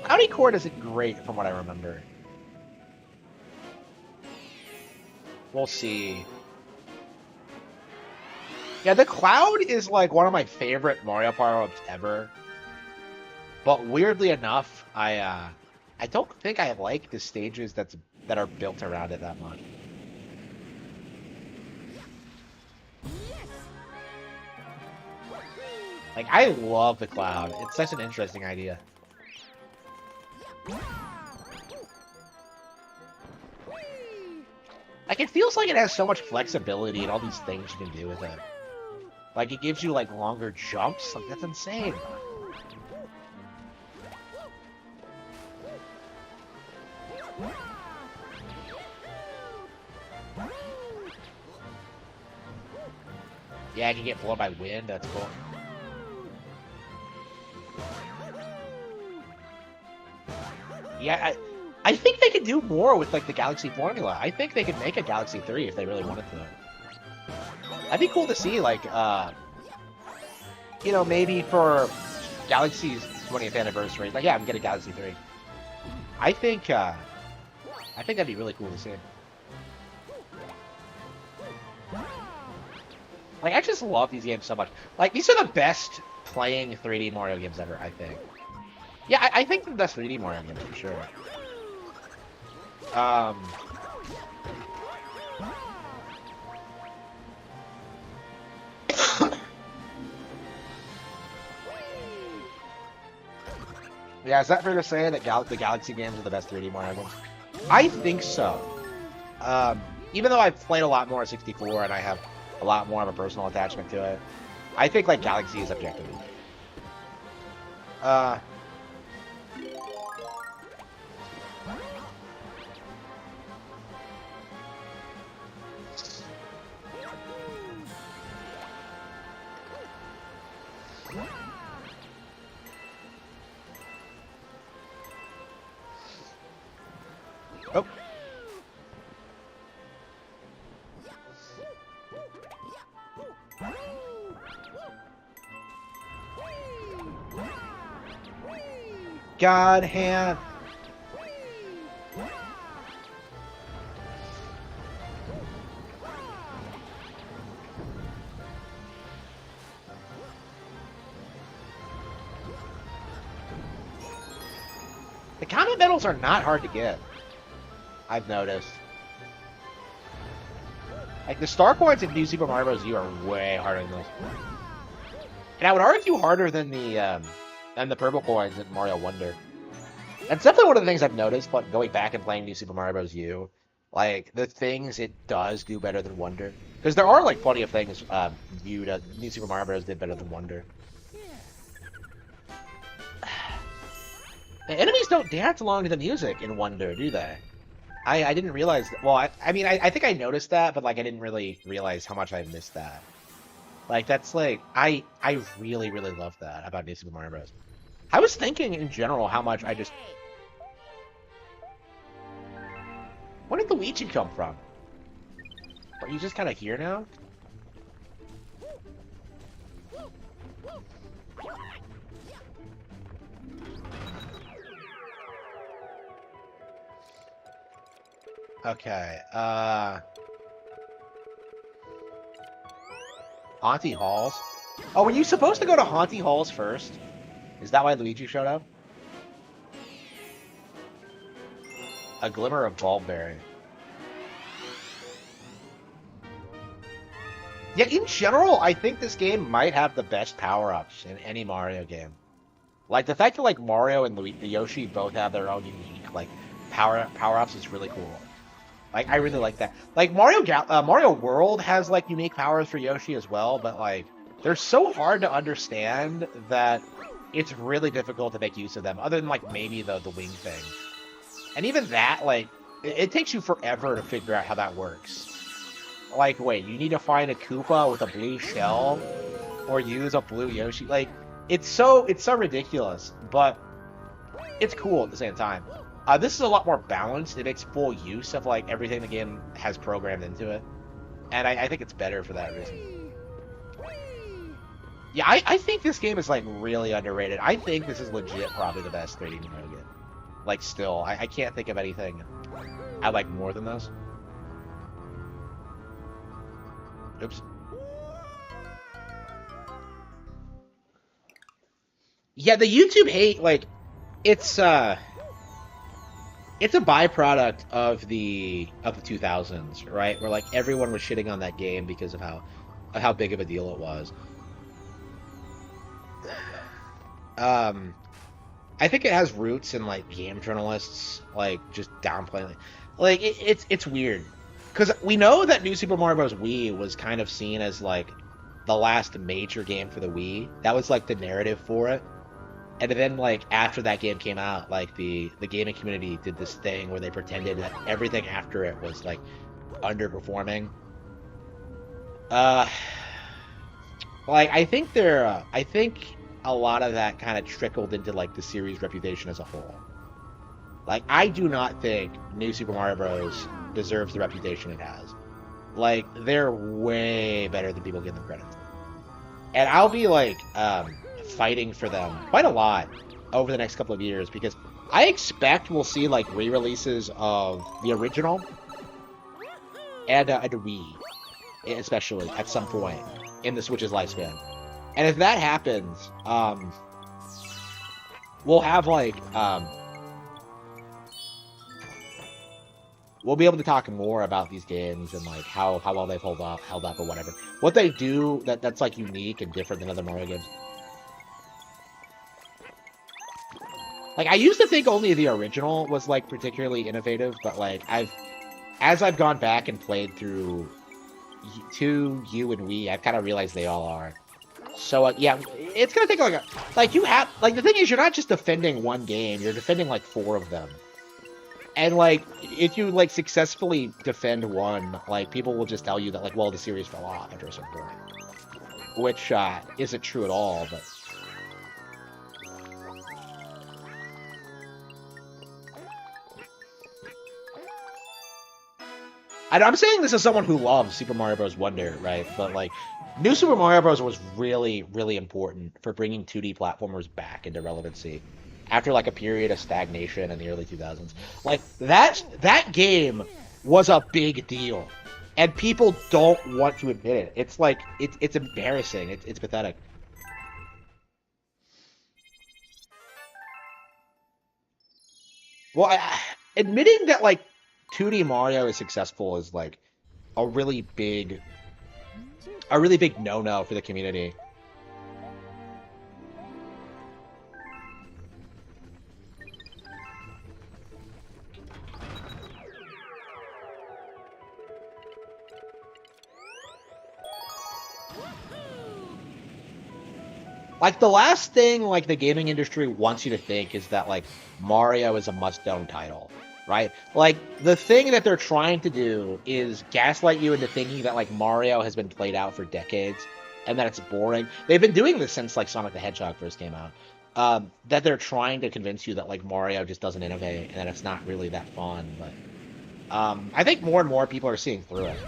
Cloudy Court isn't great from what I remember. We'll see. Yeah, the Cloud is like one of my favorite Mario power-ups ever. But weirdly enough, I don't think I like the stages that are built around it that much. Like I love the Cloud. It's such an interesting idea. Like it feels like it has so much flexibility and all these things you can do with it. Like it gives you like longer jumps. Like that's insane. Yeah, I can get blown by wind. That's cool. Yeah, I think they could do more with like the Galaxy formula. I think they could make a Galaxy 3 if they really wanted to. That'd be cool to see, like, you know, maybe for Galaxy's 20th anniversary. Like, yeah, I'm getting Galaxy 3. I think that'd be really cool to see. Like, I just love these games so much. Like, these are the best playing 3D Mario games ever, I think. Yeah, I think they're the best 3D Mario games for sure. Yeah, is that fair to say that the Galaxy games are the best 3D Mario games? I think so. Even though I've played a lot more at 64 and I have a lot more of a personal attachment to it, I think like Galaxy is objectively. Oh. God hand. The comet medals are not hard to get. I've noticed. Like the star coins in New Super Mario Bros. U are way harder than those. And I would argue harder than the purple coins in Mario Wonder. That's definitely one of the things I've noticed, but going back and playing New Super Mario Bros. U, like the things it does do better than Wonder. Because there are like plenty of things New Super Mario Bros. Did better than Wonder. The enemies don't dance along to the music in Wonder, do they? I didn't realize that. Well, I mean, I think I noticed that, but like I didn't really realize how much I missed that. Like that's like I really really love that about New Super Mario Bros. I was thinking in general how much I just. Where did Luigi come from? Are you just kind of here now? Okay, Haunty Halls? Oh, were you supposed to go to Haunty Halls first? Is that why Luigi showed up? A Glimmer of Bulberry. Yeah, in general, I think this game might have the best power-ups in any Mario game. Like, the fact that, like, Mario and Yoshi both have their own unique, like, power-ups is really cool. Like, I really like that. Like, Mario World has, like, unique powers for Yoshi as well, but, like, they're so hard to understand that it's really difficult to make use of them, other than, like, maybe the wing thing. And even that, like, it takes you forever to figure out how that works. Like, wait, you need to find a Koopa with a blue shell? Or use a blue Yoshi? Like, it's so ridiculous, but it's cool at the same time. This is a lot more balanced. It makes full use of, like, everything the game has programmed into it. And I think it's better for that reason. Yeah, I think this game is, like, really underrated. I think this is legit probably the best 3D Mario game. Like, still. I can't think of anything I like more than those. Oops. Yeah, the YouTube hate, like, it's a byproduct of the 2000s, right? Where like everyone was shitting on that game because of how big of a deal it was. I think it has roots in like game journalists like just downplaying like it's weird because we know that New Super Mario Bros. Wii was kind of seen as like the last major game for the Wii. That was like the narrative for it. And then, like, after that game came out, like, the gaming community did this thing where they pretended that everything after it was, like, underperforming. Like, I think I think a lot of that kind of trickled into, like, the series' reputation as a whole. Like, I do not think New Super Mario Bros. Deserves the reputation it has. Like, they're way better than people give them credit for. And I'll be, like, fighting for them quite a lot over the next couple of years because I expect we'll see like re-releases of the original and a Wii, especially at some point in the Switch's lifespan. And if that happens, we'll have like we'll be able to talk more about these games and like how well they've held up or whatever. What they do that's like unique and different than other Mario games. Like, I used to think only the original was, like, particularly innovative, but, like, as I've gone back and played through 2, U, and Wii, I've kind of realized they all are. So, yeah, it's gonna take, the thing is, you're not just defending one game, you're defending, like, 4 of them. And, like, if you, like, successfully defend one, like, people will just tell you that, like, well, the series fell off after a certain point. Which, isn't true at all, but... I'm saying this as someone who loves Super Mario Bros. Wonder, right? But, like, New Super Mario Bros. Was really, really important for bringing 2D platformers back into relevancy after, like, a period of stagnation in the early 2000s. Like, that game was a big deal. And people don't want to admit it. It's, like, it's embarrassing. It's pathetic. Well, admitting that, like, 2D Mario is successful is like a really big no-no for the community. Like, the last thing, like, the gaming industry wants you to think is that, like, Mario is a must-own title, right? Like, the thing that they're trying to do is gaslight you into thinking that, like, Mario has been played out for decades and that it's boring. They've been doing this since, like, Sonic the Hedgehog first came out. That they're trying to convince you that, like, Mario just doesn't innovate and that it's not really that fun, but... I think more and more people are seeing through it.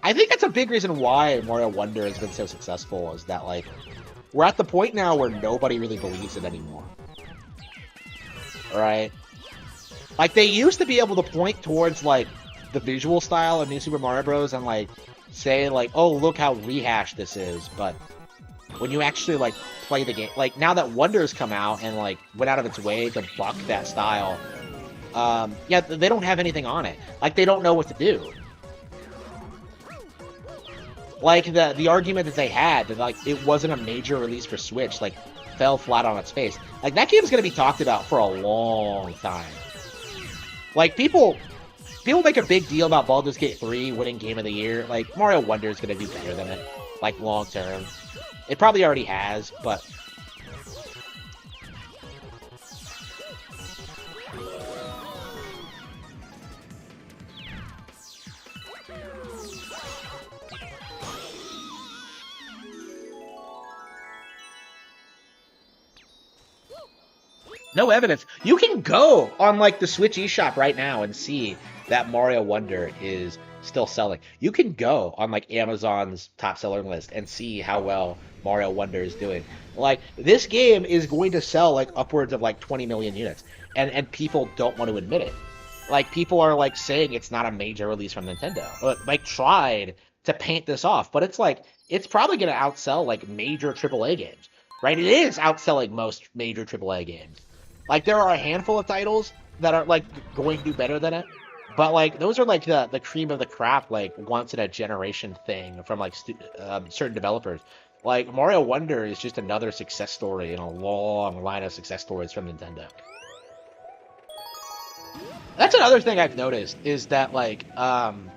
I think that's a big reason why Mario Wonder has been so successful, is that, like, we're at the point now where nobody really believes it anymore. Right? Like, they used to be able to point towards, like, the visual style of New Super Mario Bros. And, like, say, like, oh, look how rehashed this is, but when you actually, like, play the game... Like, now that Wonder's come out and, like, went out of its way to buck that style... yeah, they don't have anything on it. Like, they don't know what to do. Like, the argument that they had, that, like, it wasn't a major release for Switch, like, fell flat on its face. Like, that game's gonna be talked about for a long time. Like, people make a big deal about Baldur's Gate 3 winning Game of the Year. Like, Mario Wonder is gonna do better than it. Like, long term. It probably already has, but... No evidence. You can go on, like, the Switch eShop right now and see that Mario Wonder is still selling. You can go on, like, Amazon's top seller list and see how well Mario Wonder is doing. Like, this game is going to sell, like, upwards of, like, 20 million units. And people don't want to admit it. Like, people are, like, saying it's not a major release from Nintendo. Like, tried to paint this off. But it's, like, it's probably going to outsell, like, major AAA games. Right? It is outselling most major AAA games. Like, there are a handful of titles that are, like, going to do better than it. But, like, those are, like, the cream of the crop, like, once-in-a-generation thing from, like, certain developers. Like, Mario Wonder is just another success story in a long line of success stories from Nintendo. That's another thing I've noticed, is that, like,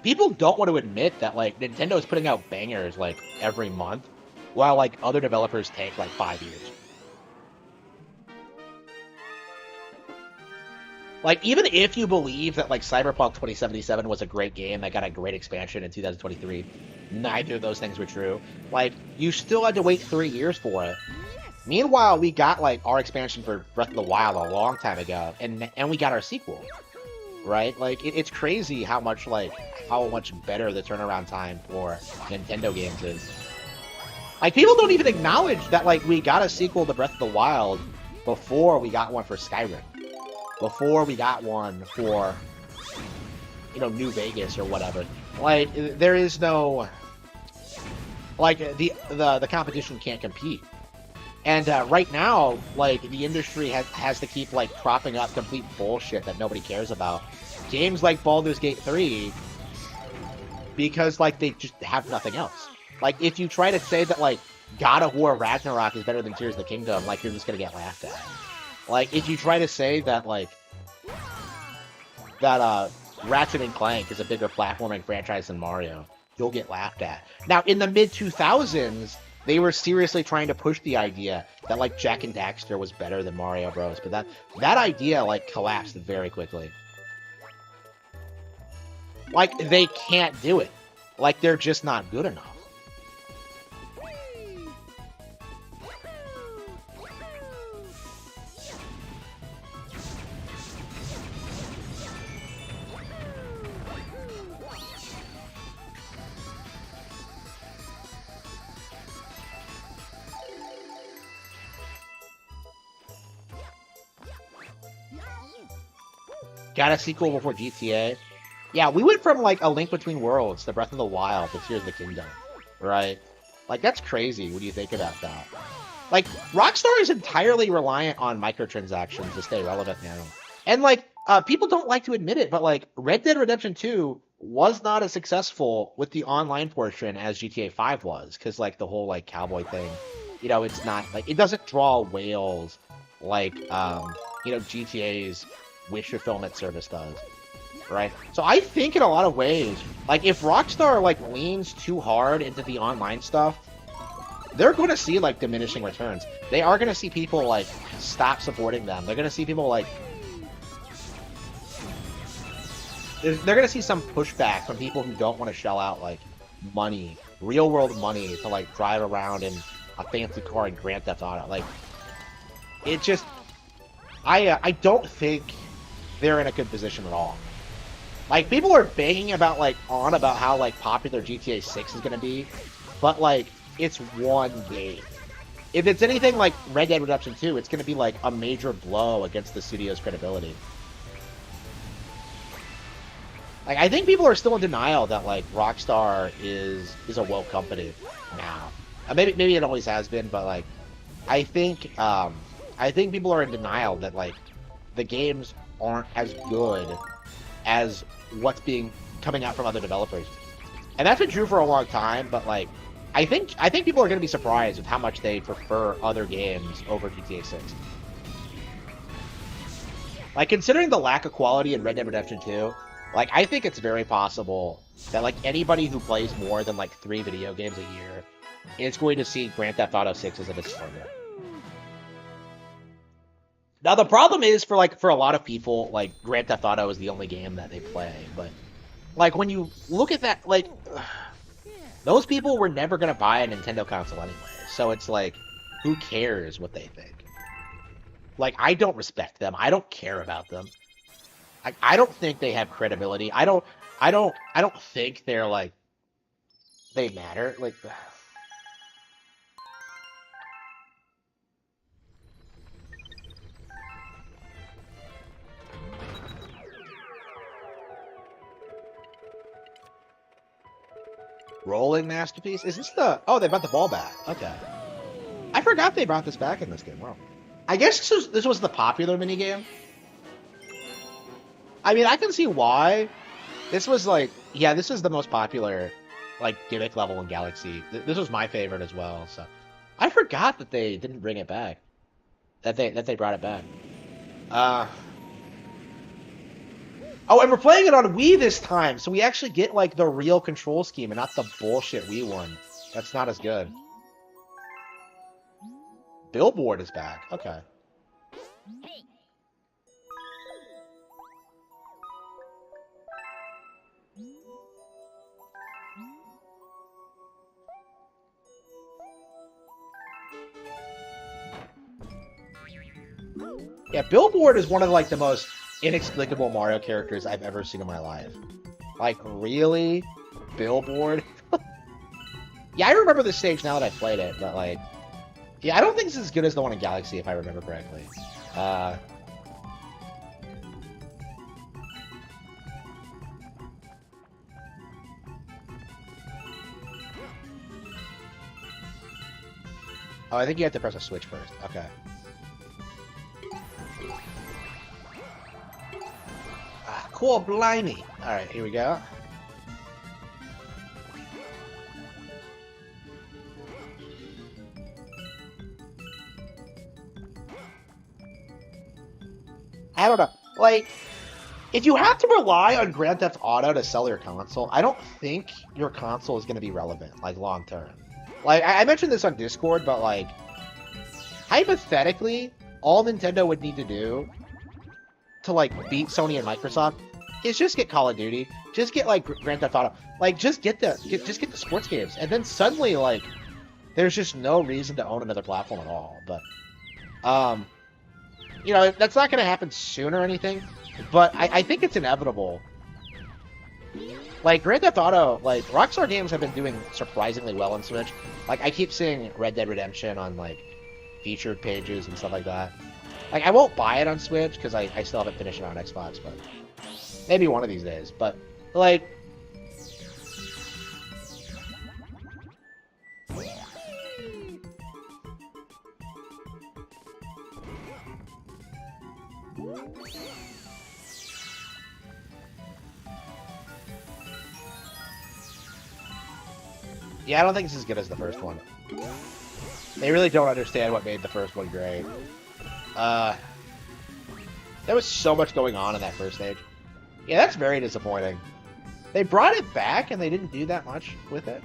people don't want to admit that, like, Nintendo is putting out bangers, like, every month, while, like, other developers take, like, 5 years. Like, even if you believe that, like, Cyberpunk 2077 was a great game that got a great expansion in 2023, neither of those things were true. Like, you still had to wait 3 years for it. Meanwhile, we got, like, our expansion for Breath of the Wild a long time ago, and we got our sequel, right? Like, it's crazy how much better the turnaround time for Nintendo games is. Like, people don't even acknowledge that, like, we got a sequel to Breath of the Wild before we got one for Skyrim. Before we got one for, you know, New Vegas or whatever. Like, there is no... Like, the competition can't compete. And right now, like, the industry has to keep, like, propping up complete bullshit that nobody cares about. Games like Baldur's Gate 3, because, like, they just have nothing else. Like, if you try to say that, like, God of War Ragnarok is better than Tears of the Kingdom, like, you're just gonna get laughed at. Like, if you try to say that, like, Ratchet and Clank is a bigger platforming franchise than Mario, you'll get laughed at. Now, in the mid-2000s, they were seriously trying to push the idea that, like, Jak and Daxter was better than Mario Bros. But that idea, like, collapsed very quickly. Like, they can't do it. Like, they're just not good enough. Got a sequel before GTA. Yeah, we went from, like, A Link Between Worlds to Breath of the Wild to Tears of the Kingdom, right? Like, that's crazy when you think about that. Like, Rockstar is entirely reliant on microtransactions to stay relevant now. And, like, people don't like to admit it, but, like, Red Dead Redemption 2 was not as successful with the online portion as GTA 5 was, because, like, the whole, like, cowboy thing, you know, it's not, like, it doesn't draw whales like, you know, GTA's wish fulfillment service does, right? So I think in a lot of ways, like, if Rockstar, like, leans too hard into the online stuff, they're going to see like diminishing returns. They are going to see people like stop supporting them. They're going to see people like they're going to see some pushback from people who don't want to shell out like money, real world money to like drive around in a fancy car in Grand Theft Auto. Like it just I don't think they're in a good position at all. Like people are banging about like about how like popular GTA 6 is going to be, but like it's one game. If it's anything like Red Dead Redemption 2, it's going to be like a major blow against the studio's credibility. Like I think people are still in denial that like Rockstar is a woke company now. Maybe it always has been, but like I think people are in denial that like the games aren't as good as what's coming out from other developers. And that's been true for a long time, but like I think people are going to be surprised with how much they prefer other games over GTA 6. Like considering the lack of quality in Red Dead Redemption 2, like I think it's very possible that like anybody who plays more than like 3 video games a year is going to see Grand Theft Auto 6 as a disappointment. Now the problem is for a lot of people, like Grand Theft Auto is the only game that they play, but like when you look at that, like those people were never gonna buy a Nintendo console anyway, so it's like, who cares what they think? Like I don't respect them. I don't care about them. I don't think they have credibility. I don't think they're like they matter. Like rolling masterpiece? Is this the... Oh, they brought the ball back. Okay. I forgot they brought this back in this game. Wow. I guess this was the popular minigame. I mean, I can see why. This was like... Yeah, this is the most popular like gimmick level in Galaxy. This was my favorite as well, so... I forgot that they didn't bring it back. That they brought it back. Oh, and we're playing it on Wii this time, so we actually get, like, the real control scheme and not the bullshit Wii one. That's not as good. Billboard is back. Okay. Yeah, Billboard is one of, like, the most inexplicable Mario characters I've ever seen in my life. Like, really? Billboard? Yeah, I remember this stage now that I've played it, but, like... Yeah, I don't think it's as good as the one in Galaxy, if I remember correctly. Oh, I think you have to press a switch first. Okay. Cool, blimey. Alright, here we go. I don't know. Like, if you have to rely on Grand Theft Auto to sell your console, I don't think your console is going to be relevant, like, long term. Like, I mentioned this on Discord, but, like, hypothetically, all Nintendo would need to do to, like, beat Sony and Microsoft is just get Call of Duty, just get, like, Grand Theft Auto. Like, just get the sports games. And then suddenly, like, there's just no reason to own another platform at all. But, you know, that's not going to happen soon or anything, but I think it's inevitable. Like, Grand Theft Auto, like, Rockstar games have been doing surprisingly well on Switch. Like, I keep seeing Red Dead Redemption on, like, featured pages and stuff like that. Like, I won't buy it on Switch, because I still haven't finished it on Xbox, but maybe one of these days. But, like... Yeah, I don't think it's as good as the first one. They really don't understand what made the first one great. There was so much going on in that first stage. Yeah, that's very disappointing. They brought it back and they didn't do that much with it?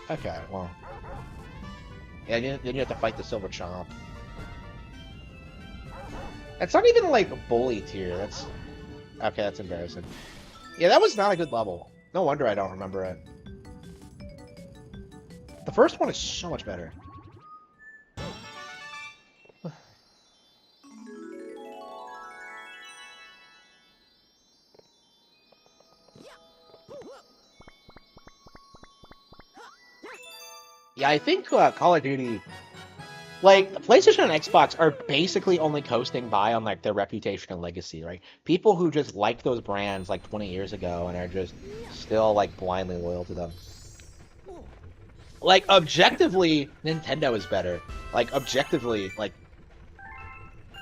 Okay, well. And then you have to fight the Silver Chomp. It's not even like a bully tier. That's okay. That's embarrassing. Yeah, that was not a good level. No wonder I don't remember it. The first one is so much better. Yeah, I think Call of Duty, like PlayStation and Xbox, are basically only coasting by on like their reputation and legacy, right? People who just liked those brands like 20 years ago and are just still like blindly loyal to them. Like objectively, Nintendo is better. Like objectively, like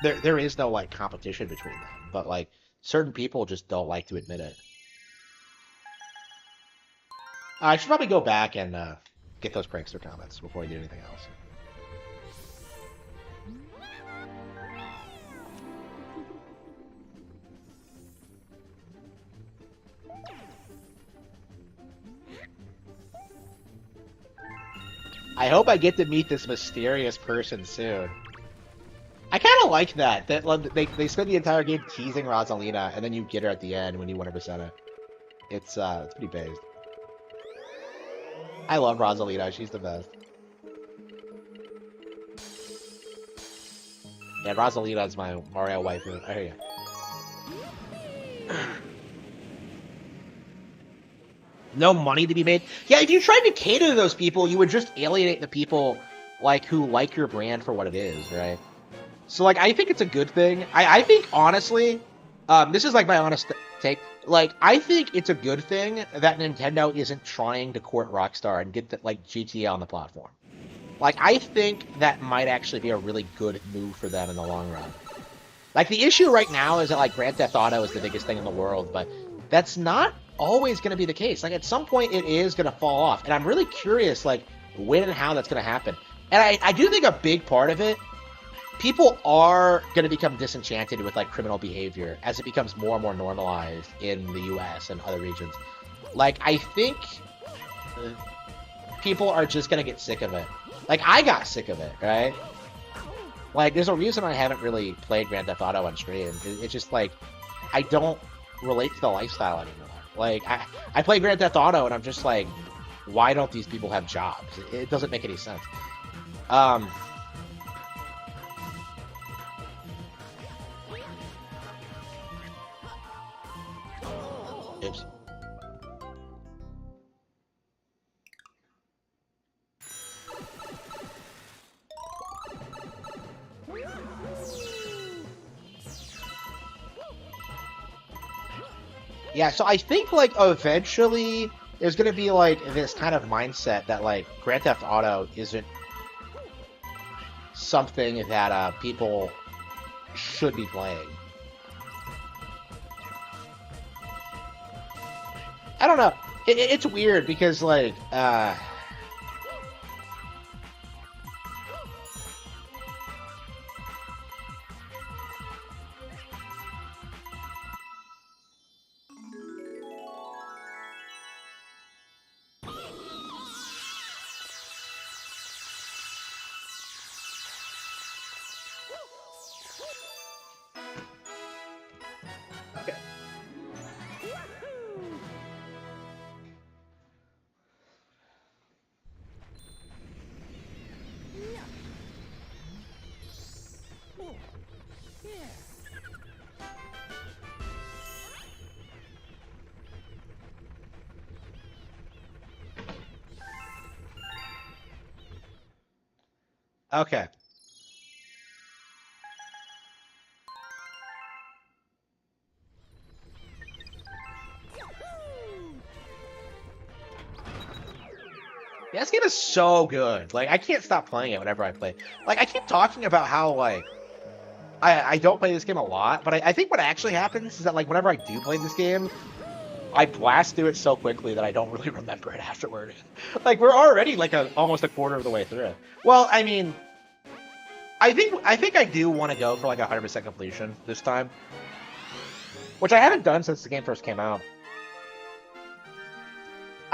there is no like competition between them, but like certain people just don't like to admit it. I should probably go back and get those prankster comments before we do anything else. I hope I get to meet this mysterious person soon. I kind of like that. That they spend the entire game teasing Rosalina, and then you get her at the end when you 100% it. It's pretty based. I love Rosalina. She's the best. Yeah, Rosalina is my Mario waifu. I hear you. No money to be made. Yeah, if you tried to cater to those people, you would just alienate the people like who like your brand for what it is, right? So like, I think it's a good thing. I think honestly, this is like my honest take. Like, I think it's a good thing that Nintendo isn't trying to court Rockstar and get the, like GTA on the platform. Like, I think that might actually be a really good move for them in the long run. Like, the issue right now is that like Grand Theft Auto is the biggest thing in the world, but that's not always going to be the case. Like, at some point it is going to fall off, and I'm really curious like when and how that's going to happen. And I do think a big part of it, people are going to become disenchanted with like criminal behavior as it becomes more and more normalized in the US and other regions. Like, I think people are just going to get sick of it. Like, I got sick of it, right? Like, there's a reason I haven't really played Grand Theft Auto on stream. It's just like, I don't relate to the lifestyle anymore. Like, I play Grand Theft Auto and I'm just like, why don't these people have jobs? It doesn't make any sense. Oops. Yeah, so I think, like, eventually there's going to be, like, this kind of mindset that, like, Grand Theft Auto isn't something that people should be playing. I don't know. It's weird because, like, okay. Okay. Yeah, this game is so good. Like, I can't stop playing it whenever I play. Like, I keep talking about how, like, I don't play this game a lot, but I think what actually happens is that, like, whenever I do play this game, I blast through it so quickly that I don't really remember it afterward. Like, we're already, like, almost a quarter of the way through it. Well, I mean, I think I do want to go for, like, 100% completion this time. Which I haven't done since the game first came out.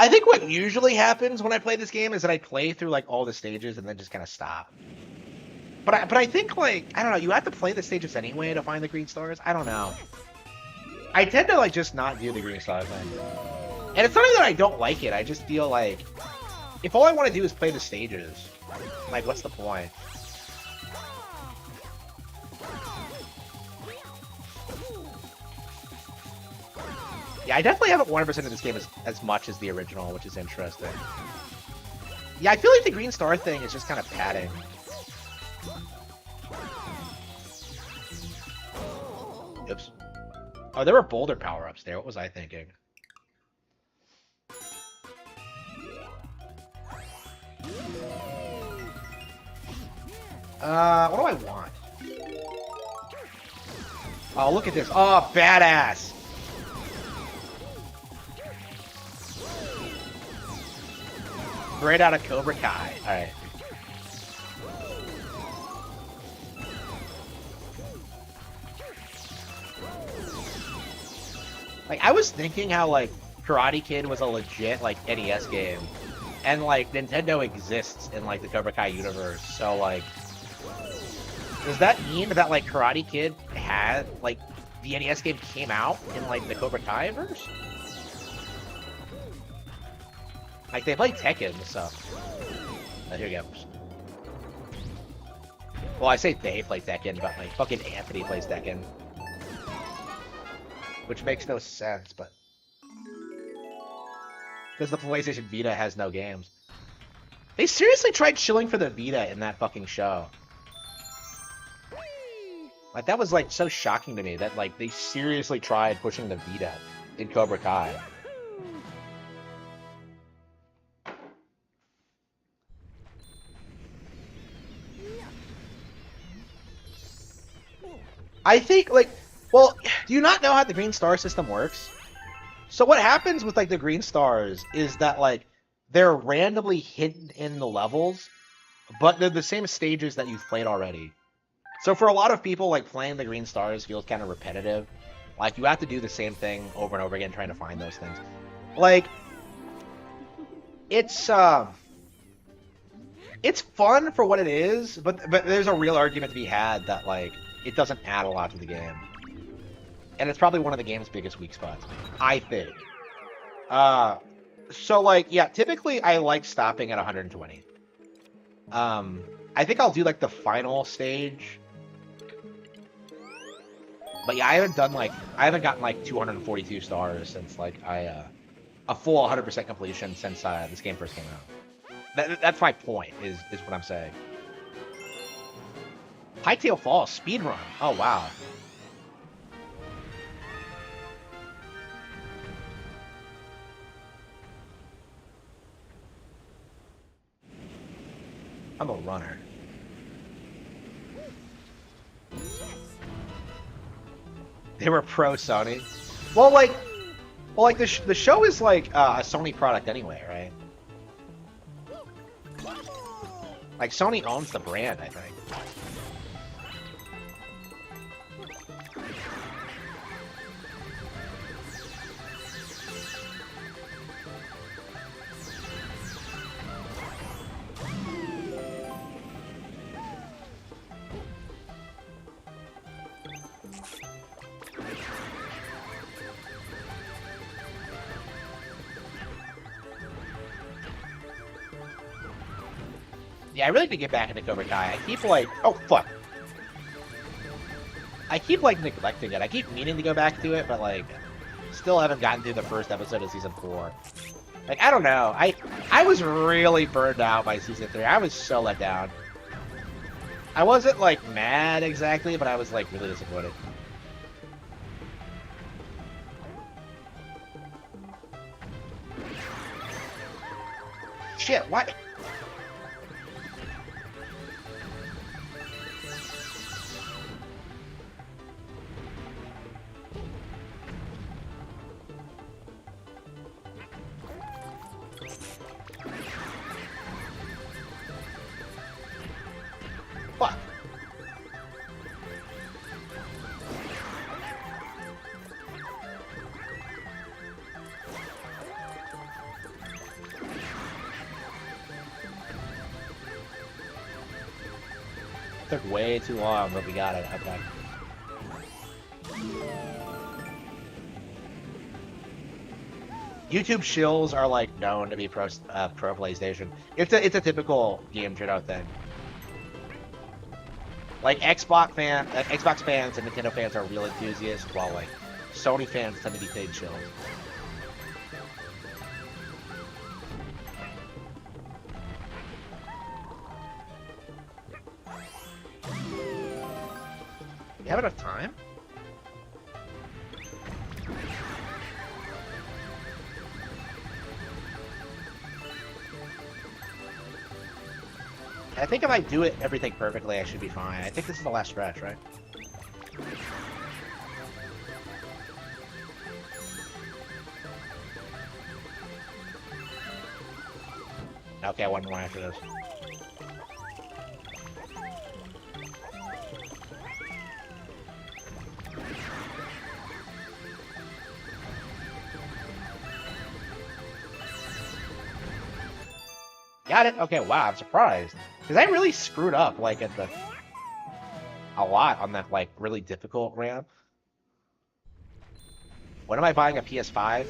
I think what usually happens when I play this game is that I play through like all the stages and then just kind of stop. But I think like I don't know, you have to play the stages anyway to find the green stars. I don't know. I tend to like just not do the green star thing. And it's not even that I don't like it. I just feel like if all I want to do is play the stages, like what's the point? Yeah, I definitely haven't 100% of this game as much as the original, which is interesting. Yeah, I feel like the green star thing is just kind of padding. Oops. Oh, there were boulder power-ups there. What was I thinking? What do I want? Oh, look at this. Oh, badass. Right out of Cobra Kai. All right. Like, I was thinking how, like, Karate Kid was a legit, like, NES game. And, like, Nintendo exists in, like, the Cobra Kai universe. So, like, does that mean that, like, Karate Kid had, like, the NES game came out in, like, the Cobra Kai verse? Like, they play Tekken, so... here we go. Well, I say they play Tekken, but, like, fucking Anthony plays Tekken. Which makes no sense, but... Because the PlayStation Vita has no games. They seriously tried shilling for the Vita in that fucking show. Like, that was, like, so shocking to me that, like, they seriously tried pushing the Vita in Cobra Kai. I think, like, well, do you not know how the green star system works? So what happens with, like, the green stars is that, like, they're randomly hidden in the levels, but they're the same stages that you've played already. So for a lot of people, like, playing the green stars feels kind of repetitive. Like, you have to do the same thing over and over again trying to find those things. Like, it's fun for what it is, but there's a real argument to be had that, like, it doesn't add a lot to the game. And it's probably one of the game's biggest weak spots, I think. So, like, yeah, typically I like stopping at 120. I think I'll do, like, the final stage. But yeah, I haven't gotten, like, 242 stars since, like, a full 100% completion since this game first came out. That's my point, is what I'm saying. Hightail Falls, speedrun. Oh, wow. I'm a runner. They were pro Sony. Well, like the show is like a Sony product anyway, right? Like Sony owns the brand, I think. Yeah, I really need to get back into Cobra Kai. I keep like, oh fuck. I keep like neglecting it. I keep meaning to go back to it, but like, still haven't gotten through the first episode of season 4. Like, I don't know. I was really burned out by season 3. I was so let down. I wasn't like mad exactly, but I was like really disappointed. Shit, what? Fuck. Took way too long, but we got it. Okay. YouTube shills are like known to be pro PlayStation. It's a typical game journal thing. Like Xbox fans and Nintendo fans are real enthusiasts, while like Sony fans tend to be paid shills. You have enough time? I think if I do everything perfectly, I should be fine. I think this is the last stretch, right? Okay, one more after this. Got it. Okay, wow, I'm surprised. Because I really screwed up, like, a lot on that, like, really difficult ramp. When am I buying a PS5?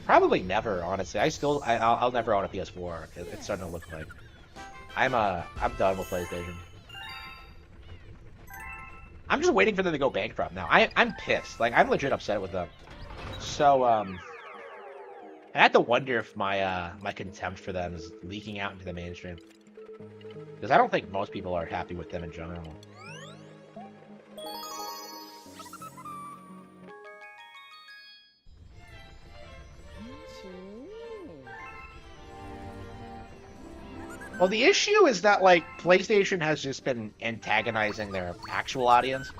Probably never, honestly. I'll never own a PS4. It's starting to look like. I'm done with PlayStation. I'm just waiting for them to go bankrupt now. I'm pissed. Like, I'm legit upset with them. So, I had to wonder if my my contempt for them is leaking out into the mainstream. Because I don't think most people are happy with them in general. Well, the issue is that, like, PlayStation has just been antagonizing their actual audience.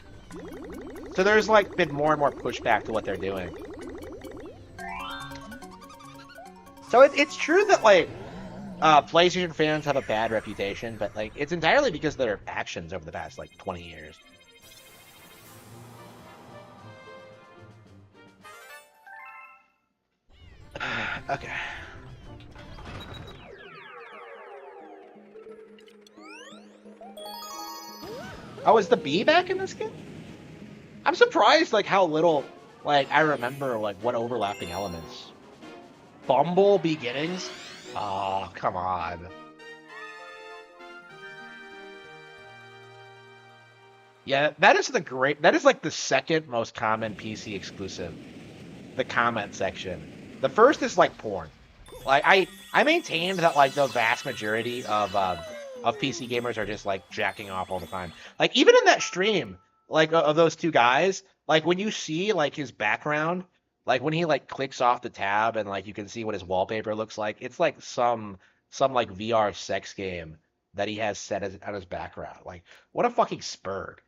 So there's, like, been more and more pushback to what they're doing. So it's true that, like, PlayStation fans have a bad reputation, but, like, it's entirely because of their actions over the past, like, 20 years. Okay. Oh, is the bee back in this game? I'm surprised, like, how little, like, I remember, like, what overlapping elements. Bumble beginnings? Oh, come on. Yeah, that is like the second most common PC exclusive. The comment section. The first is like porn. Like I maintained that like the vast majority of PC gamers are just like jacking off all the time. Like even in that stream, like of those two guys, like when you see like his background, like when he like clicks off the tab and like you can see what his wallpaper looks like, it's like some like VR sex game that he has set on his background. Like what a fucking spurd.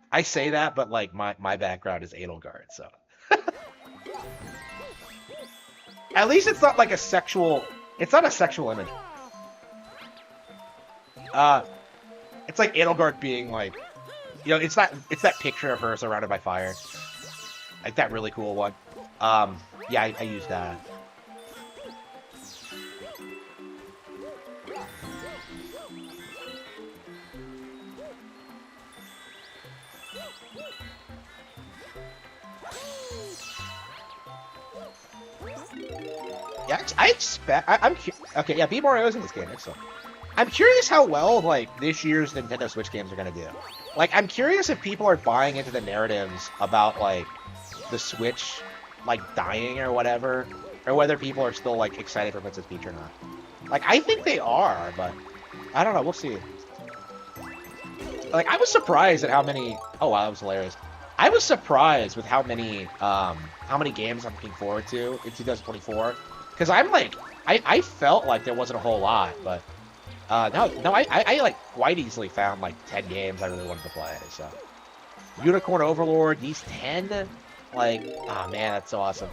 I say that, but like my background is Edelgard, so at least it's not like a sexual. It's not a sexual image. It's like Edelgard being like, you know, it's that picture of her surrounded by fire, like that really cool one. Yeah, I used that. Yeah, I expect. I'm okay. Yeah, B Mario's in this game. Excellent. I'm curious how well like this year's Nintendo Switch games are gonna do. Like, I'm curious if people are buying into the narratives about like the Switch like dying or whatever, or whether people are still like excited for Princess Peach or not. Like, I think they are, but I don't know. We'll see. Like, I was surprised at how many. Oh wow, that was hilarious. I was surprised with how many games I'm looking forward to in 2024. Because I'm like, I felt like there wasn't a whole lot, but no, I like quite easily found like 10 games I really wanted to play. So, Unicorn Overlord, these 10, like, oh man, that's so awesome.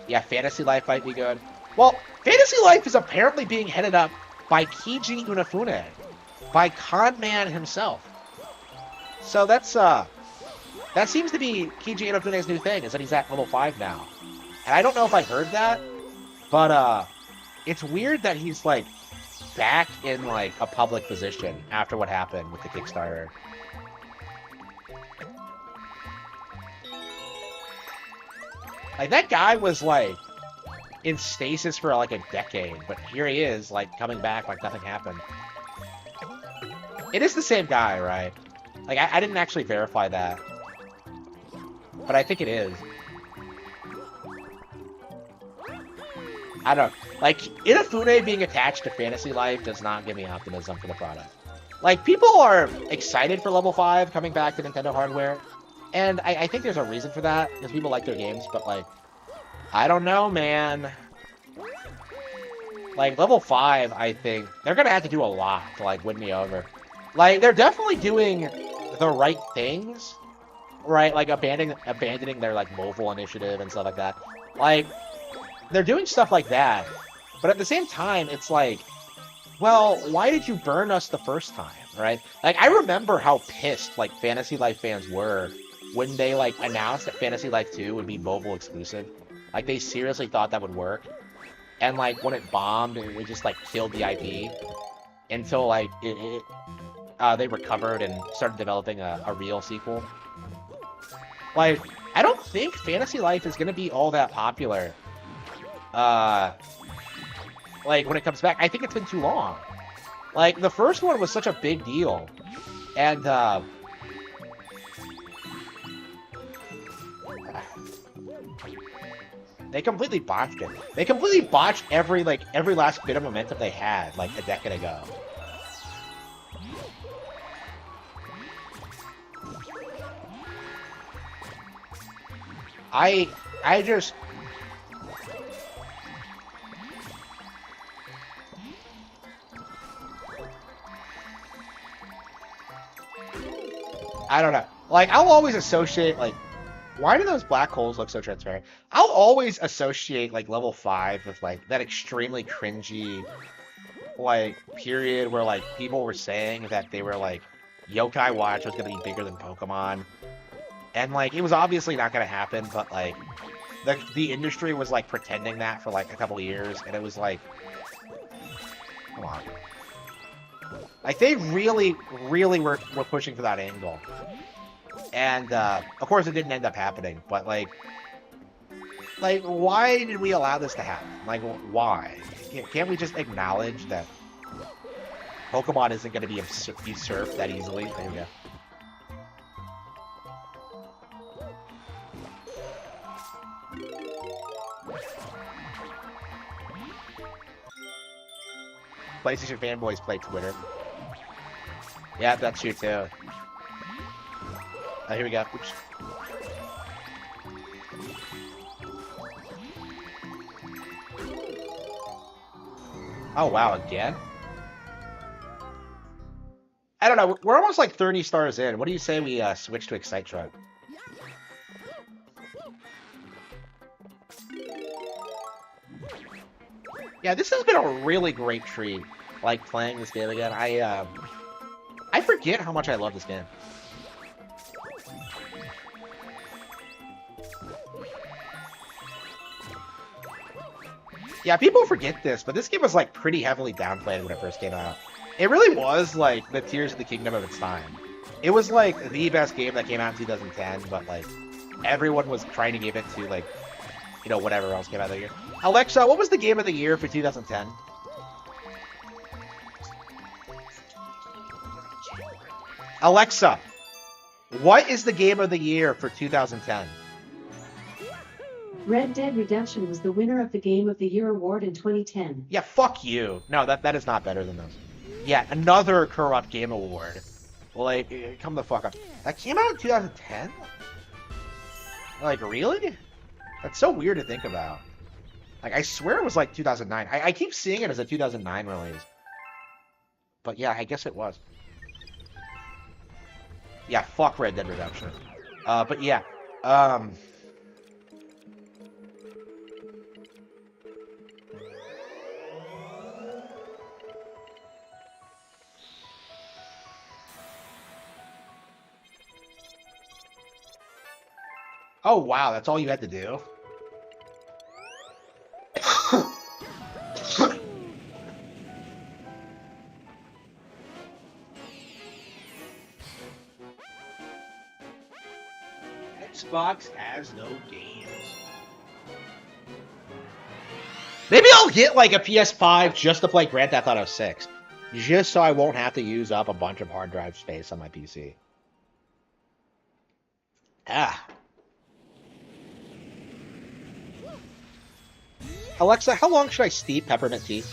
Yeah, Fantasy Life might be good. Well, Fantasy Life is apparently being headed up by Keiji Inafune, by Con Man himself. So that's that seems to be Keiji Inafune's new thing, is that he's at level 5 now. And I don't know if I heard that, but it's weird that he's like back in like a public position after what happened with the Kickstarter. Like that guy was like in stasis for like a decade, but here he is like coming back like nothing happened. It is the same guy, right? Like I didn't actually verify that, but I think it is. I don't know. Like, Inafune being attached to Fantasy Life does not give me optimism for the product. Like, people are excited for Level 5 coming back to Nintendo hardware, and I think there's a reason for that, because people like their games, but, like, I don't know, man. Like, Level 5, I think, they're gonna have to do a lot to, like, win me over. Like, they're definitely doing the right things, right? Like, abandoning their, like, mobile initiative and stuff like that. Like, they're doing stuff like that, but at the same time, it's like, well, why did you burn us the first time, right? Like, I remember how pissed, like, Fantasy Life fans were when they, like, announced that Fantasy Life 2 would be mobile exclusive. Like, they seriously thought that would work. And, like, when it bombed, it just, like, killed the IP until, like, they recovered and started developing a real sequel. Like, I don't think Fantasy Life is going to be all that popular. Like, when it comes back, I think it's been too long. Like, the first one was such a big deal. And, they completely botched it. They completely botched every last bit of momentum they had, like, a decade ago. I just... I don't know. Like, I'll always associate, like, why do those black holes look so transparent? I'll always associate, like, level 5 with, like, that extremely cringy, like, period where, like, people were saying that they were, like, Yokai Watch was going to be bigger than Pokemon. And, like, it was obviously not going to happen, but, like, the industry was, like, pretending that for, like, a couple of years, and it was, like, come on. Like, they really, really were pushing for that angle. And, of course, it didn't end up happening, but, like, why did we allow this to happen? Like, why? Can't we just acknowledge that Pokemon isn't going to be usurped that easily? There we go. PlayStation fanboys play Twitter. Yeah, that's true too. Oh, here we go. Oops. Oh, wow, again? I don't know. We're almost like 30 stars in. What do you say we switch to Excite Truck? Yeah, this has been a really great treat, like, playing this game again. I forget how much I love this game. Yeah, people forget this, but this game was, like, pretty heavily downplayed when it first came out. It really was, like, the Tears of the Kingdom of its time. It was, like, the best game that came out in 2010, but, like, everyone was trying to give it to, like, you know, whatever else came out that year. Alexa, what was the game of the year for 2010? Alexa, what is the game of the year for 2010? Red Dead Redemption was the winner of the Game of the Year award in 2010. Yeah, fuck you. No, that is not better than those. Yeah, another corrupt game award. Like, come the fuck up. That came out in 2010? Like, really? That's so weird to think about. Like, I swear it was like 2009. I keep seeing it as a 2009 release. But yeah, I guess it was. Yeah, fuck Red Dead Redemption. But yeah. Oh, wow, that's all you had to do? Xbox has no games. Maybe I'll get like a PS5 just to play Grand Theft Auto 6. Just so I won't have to use up a bunch of hard drive space on my PC. Ah. Alexa, how long should I steep peppermint tea?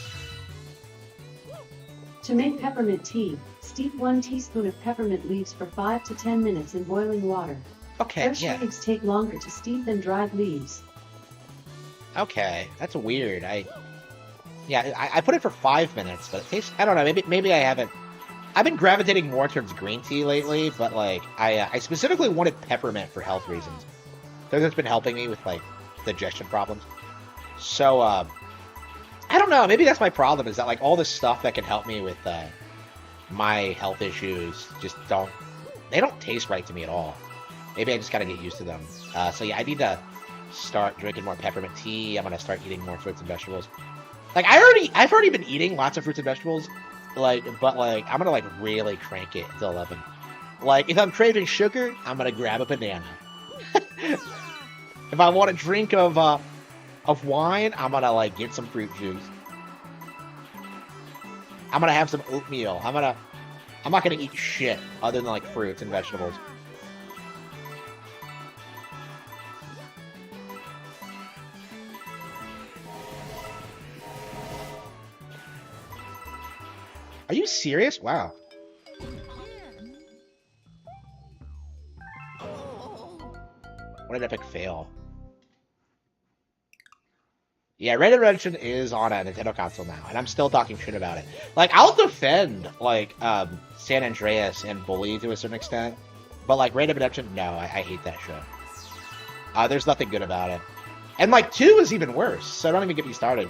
To make peppermint tea, steep 1 teaspoon of peppermint leaves for 5 to 10 minutes in boiling water. Okay, Fresh yeah. leaves take longer to steep than dried leaves. Okay, that's weird. I put it for 5 minutes, but it tastes. I don't know. Maybe I haven't. I've been gravitating more towards green tea lately, but like I specifically wanted peppermint for health reasons. Because it's been helping me with like digestion problems. So I don't know. Maybe that's my problem. Is that like all this stuff that can help me with my health issues just don't. They don't taste right to me at all. Maybe I just gotta get used to them. So yeah, I need to start drinking more peppermint tea. I'm gonna start eating more fruits and vegetables. Like I've already been eating lots of fruits and vegetables, but I'm gonna like really crank it to 11. Like if I'm craving sugar, I'm gonna grab a banana. If I want a drink of wine, I'm gonna like get some fruit juice. I'm gonna have some oatmeal. I'm not gonna eat shit other than like fruits and vegetables. Are you serious? Wow. What an epic fail. Yeah, Red Dead Redemption is on a Nintendo console now, and I'm still talking shit about it. Like, I'll defend, like, San Andreas and Bully to a certain extent, but, like, Red Dead Redemption, no, I hate that show. There's nothing good about it. And, like, 2 is even worse, so don't even get me started.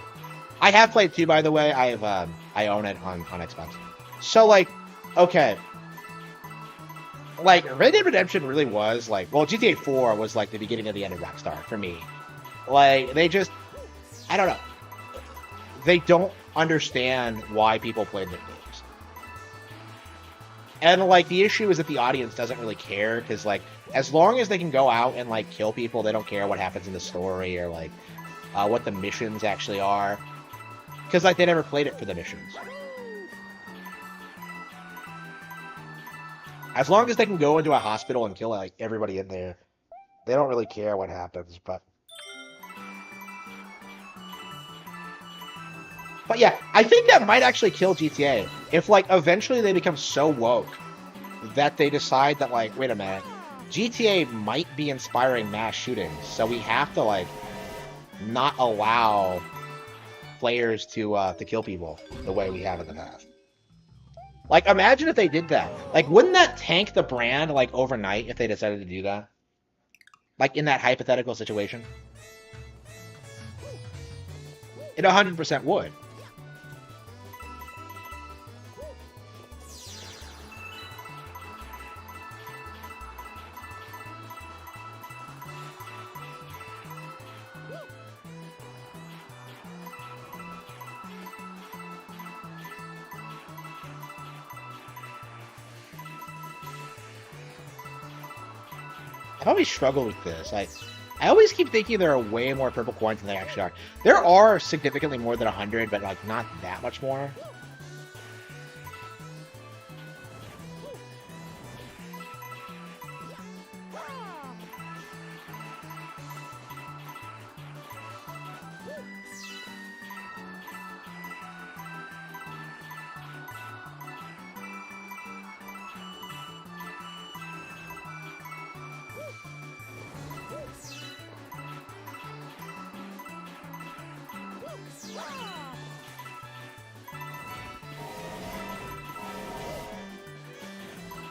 I have played 2, by the way. I own it on Xbox. So, like, okay. Like, Red Dead Redemption really was, like... Well, GTA 4 was, like, the beginning of the end of Rockstar, for me. Like, they just... I don't know. They don't understand why people play their games. And, like, the issue is that the audience doesn't really care, because, like, as long as they can go out and, like, kill people, they don't care what happens in the story, or, like, what the missions actually are. Because, like, they never played it for the missions. As long as they can go into a hospital and kill, like, everybody in there, they don't really care what happens, but... But yeah, I think that might actually kill GTA. If, like, eventually they become so woke that they decide that, like, wait a minute, GTA might be inspiring mass shootings, so we have to, like, not allow players to kill people the way we have in the past. Like, imagine if they did that. Like, wouldn't that tank the brand, like, overnight if they decided to do that? Like, in that hypothetical situation? It 100% would. I've always struggled with this. I always keep thinking there are way more purple coins than there actually are. There are significantly more than 100, but like not that much more.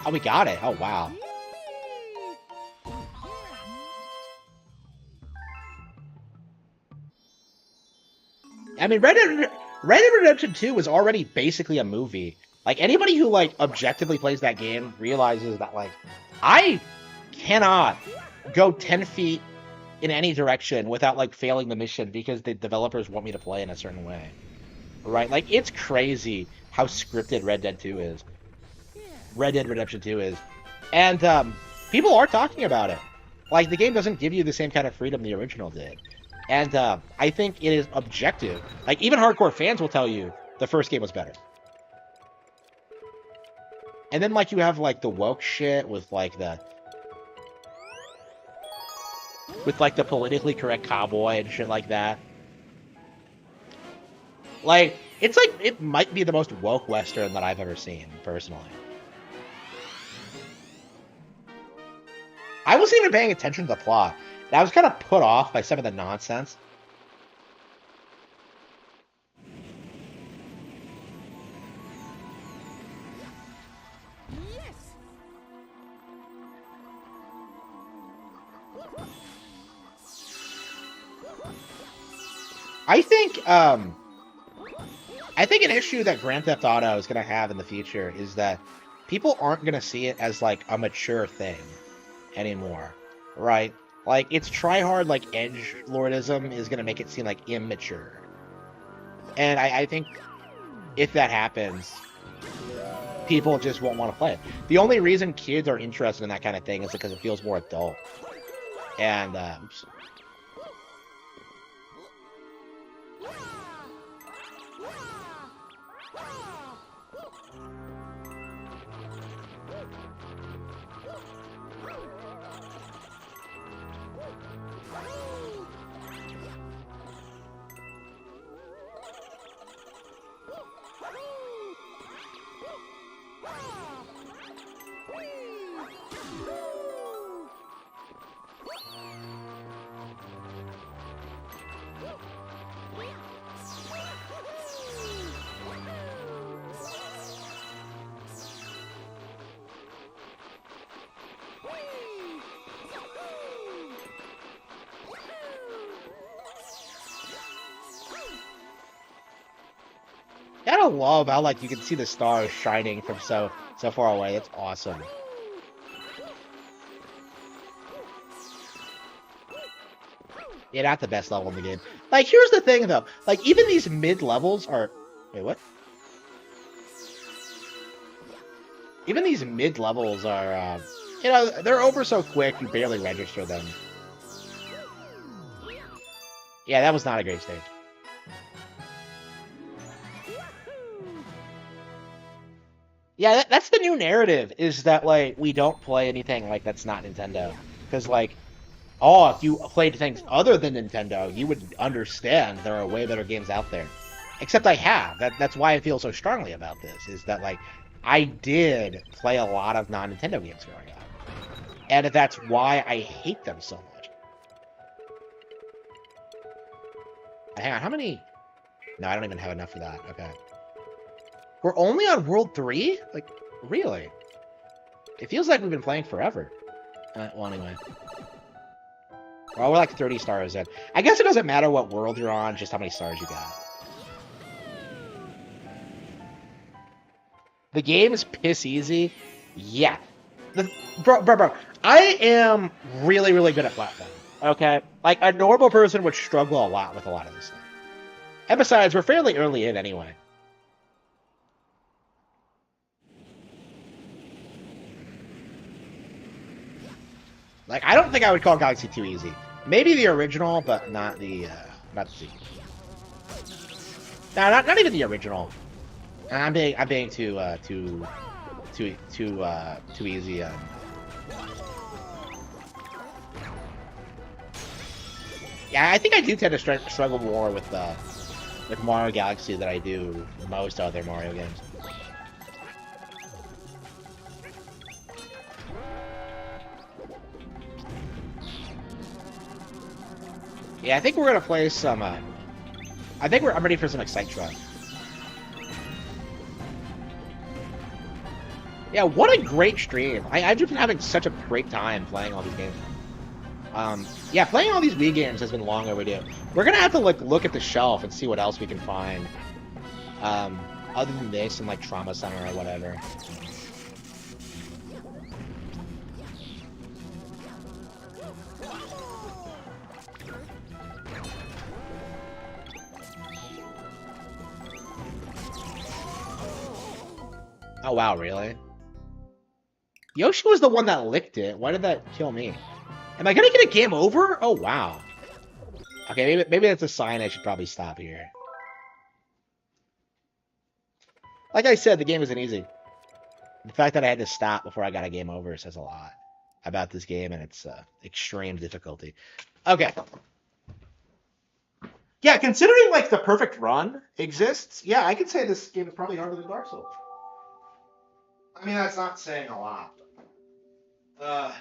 Oh, we got it. Oh, wow. I mean, Red Dead Redemption 2 was already basically a movie. Like, anybody who, like, objectively plays that game realizes that, like, I cannot go 10 feet in any direction without, like, failing the mission because the developers want me to play in a certain way. Right? Like, it's crazy how scripted Red Dead 2 is. Red Dead Redemption 2 is. And, people are talking about it. Like, the game doesn't give you the same kind of freedom the original did. And I think it is objective. Like, even hardcore fans will tell you the first game was better. And then, like, you have, like, the woke shit with, like, the politically correct cowboy and shit like that. Like, it's like, it might be the most woke Western that I've ever seen, personally. I wasn't even paying attention to the plot. And I was kind of put off by some of the nonsense. I think an issue that Grand Theft Auto is going to have in the future is that people aren't going to see it as, like, a mature thing anymore, right? Like, it's try-hard, like, edgelordism is going to make it seem, like, immature. And I think if that happens, people just won't want to play it. The only reason kids are interested in that kind of thing is because it feels more adult. And, oops. I love how, like, you can see the stars shining from so far away. It's awesome. Yeah, not the best level in the game. Like, here's the thing, though. Like, even these mid-levels are... Wait, what? Even these mid-levels are, you know, they're over so quick, you barely register them. Yeah, that was not a great stage. Yeah, that's the new narrative, is that, like, we don't play anything, like, that's not Nintendo. Because, like, oh, if you played things other than Nintendo, you would understand there are way better games out there. Except I have. That's why I feel so strongly about this, is that, like, I did play a lot of non-Nintendo games growing up. And that's why I hate them so much. Hang on, how many... No, I don't even have enough for that. Okay. We're only on World 3? Like, really? It feels like we've been playing forever. Well, anyway. Well, we're like 30 stars in. I guess it doesn't matter what world you're on, just how many stars you got. The game is piss easy. Yeah. Bro. I am really, really good at platform. Okay? Like, a normal person would struggle a lot with a lot of this stuff. And besides, we're fairly early in anyway. Like, I don't think I would call Galaxy 2 easy. Maybe the original, but not the sequel. No, not even the original. I'm being too easy. Yeah, I think I do tend to struggle more with Mario Galaxy than I do most other Mario games. Yeah, I think we're gonna play some. I'm ready for some Excitron. Yeah, what a great stream! I've just been having such a great time playing all these games. Yeah, playing all these Wii games has been long overdue. We're gonna have to look at the shelf and see what else we can find. Other than this and like Trauma Center or whatever. Oh wow, really? Yoshi was the one that licked it. Why did that kill me? Am I gonna get a game over? Oh wow. Okay, maybe that's a sign I should probably stop here. Like I said, the game isn't easy. The fact that I had to stop before I got a game over says a lot about this game and its extreme difficulty. Okay. Yeah, considering like the perfect run exists, yeah, I could say this game is probably harder than Dark Souls. I mean, that's not saying a lot. Uh,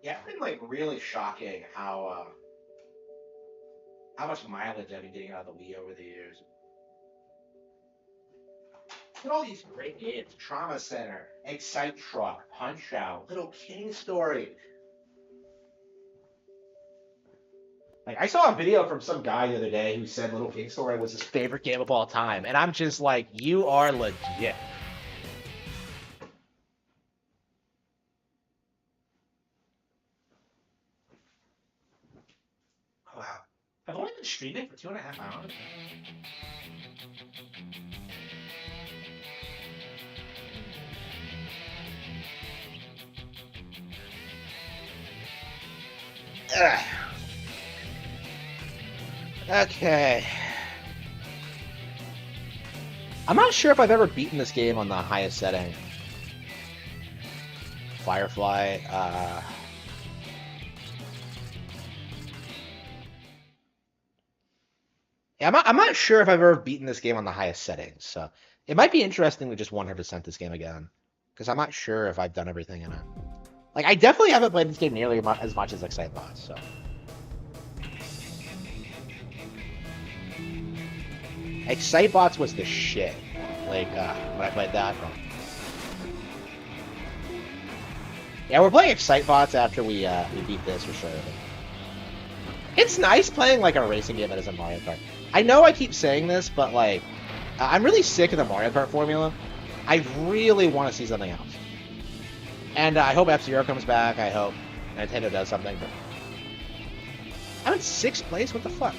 yeah, it's been like really shocking how much mileage I've been getting out of the Wii over the years. Look at all these great games: Trauma Center, Excite Truck, Punch Out, Little King Story. Like I saw a video from some guy the other day who said Little King Story was his favorite game of all time, and I'm just like, you are legit. Wow. I've only been streaming for 2.5 hours. Ugh. Okay. I'm not sure if I've ever beaten this game on the highest setting. Firefly, yeah, I'm not sure if I've ever beaten this game on the highest settings, so it might be interesting to just 100% this game again, because I'm not sure if I've done everything in it. Like, I definitely haven't played this game nearly as much as Excitebot, so. Excitebots was the shit, like, when I played that. Yeah, we're playing Excitebots after we beat this, for sure. It's nice playing, like, a racing game that isn't Mario Kart. I know I keep saying this, but, like, I'm really sick of the Mario Kart formula. I really want to see something else. And I hope F-Zero comes back. I hope Nintendo does something. But I'm in 6th place? What the fuck?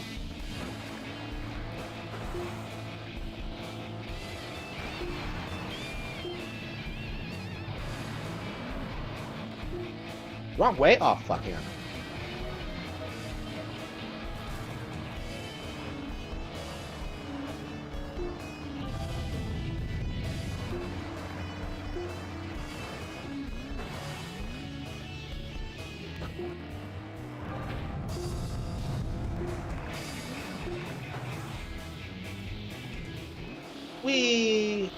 Wrong way? Oh, fuck yeah. Wee.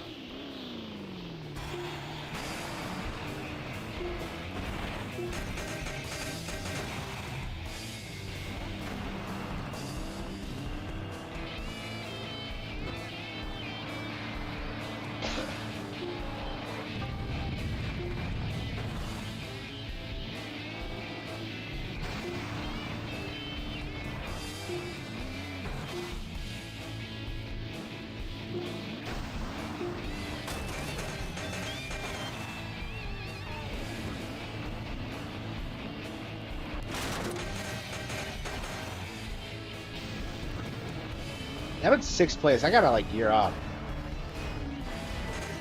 I'm in 6th place. I gotta, like, gear up.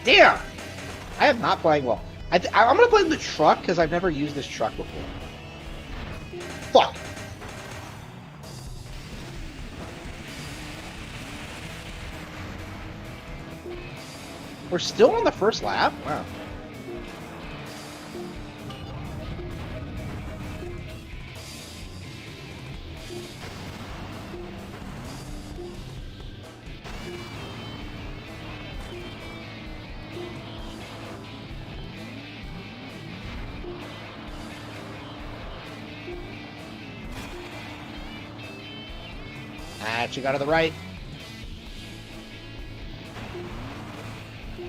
Damn! I am not playing well. I'm gonna play the truck, because I've never used this truck before. Fuck! We're still on the first lap? Wow. She got to the right.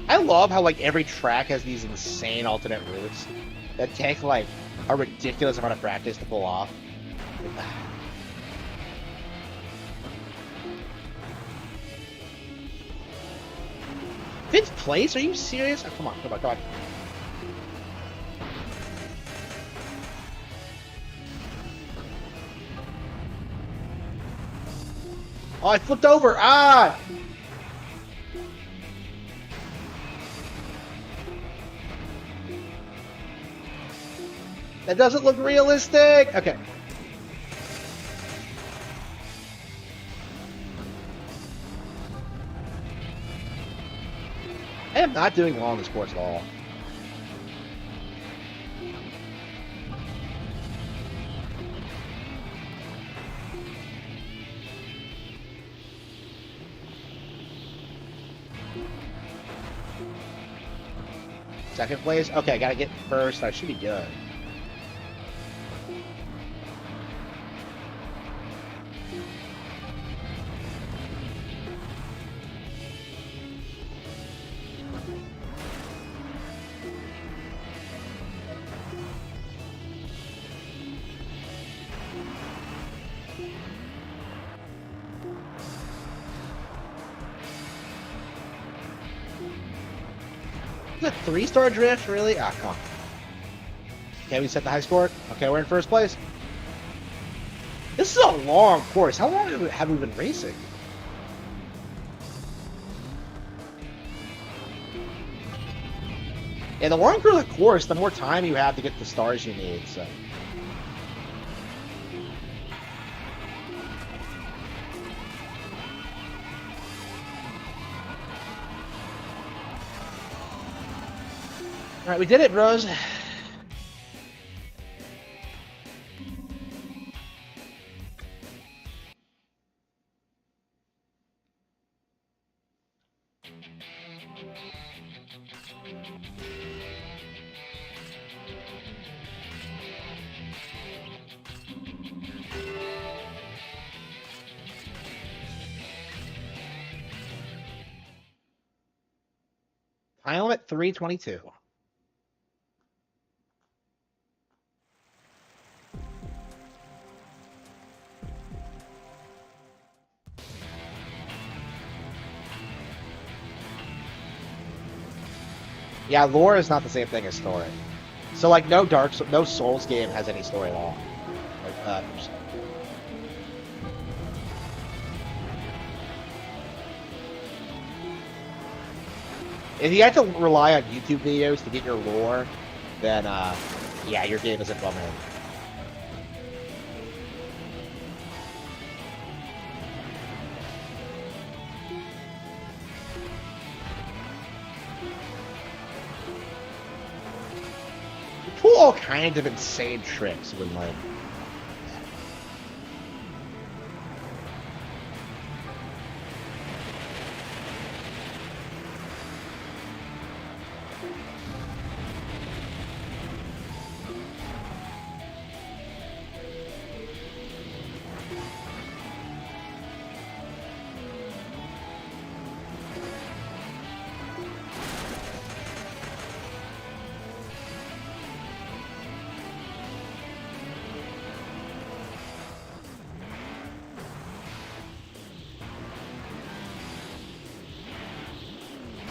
I love how, like, every track has these insane alternate routes that take, like, a ridiculous amount of practice to pull off. 5th place? Are you serious? Oh, come on, come on, come on. Oh, I flipped over. Ah! That doesn't look realistic. Okay. I am not doing well in this course at all. Second place? Okay, I gotta get first. I should be good. Is it 3-star drift, really? Ah, come on. Okay, we set the high score. Okay, we're in first place. This is a long course. How long have we been racing? Yeah, the longer the course, the more time you have to get the stars you need, so. Alright, we did it, bros. Time limit 3:22. Yeah, lore is not the same thing as story. So like no Souls game has any story at all. Like, if you have to rely on YouTube videos to get your lore, then yeah, your game isn't bumming. Pull all kinds of insane tricks when like.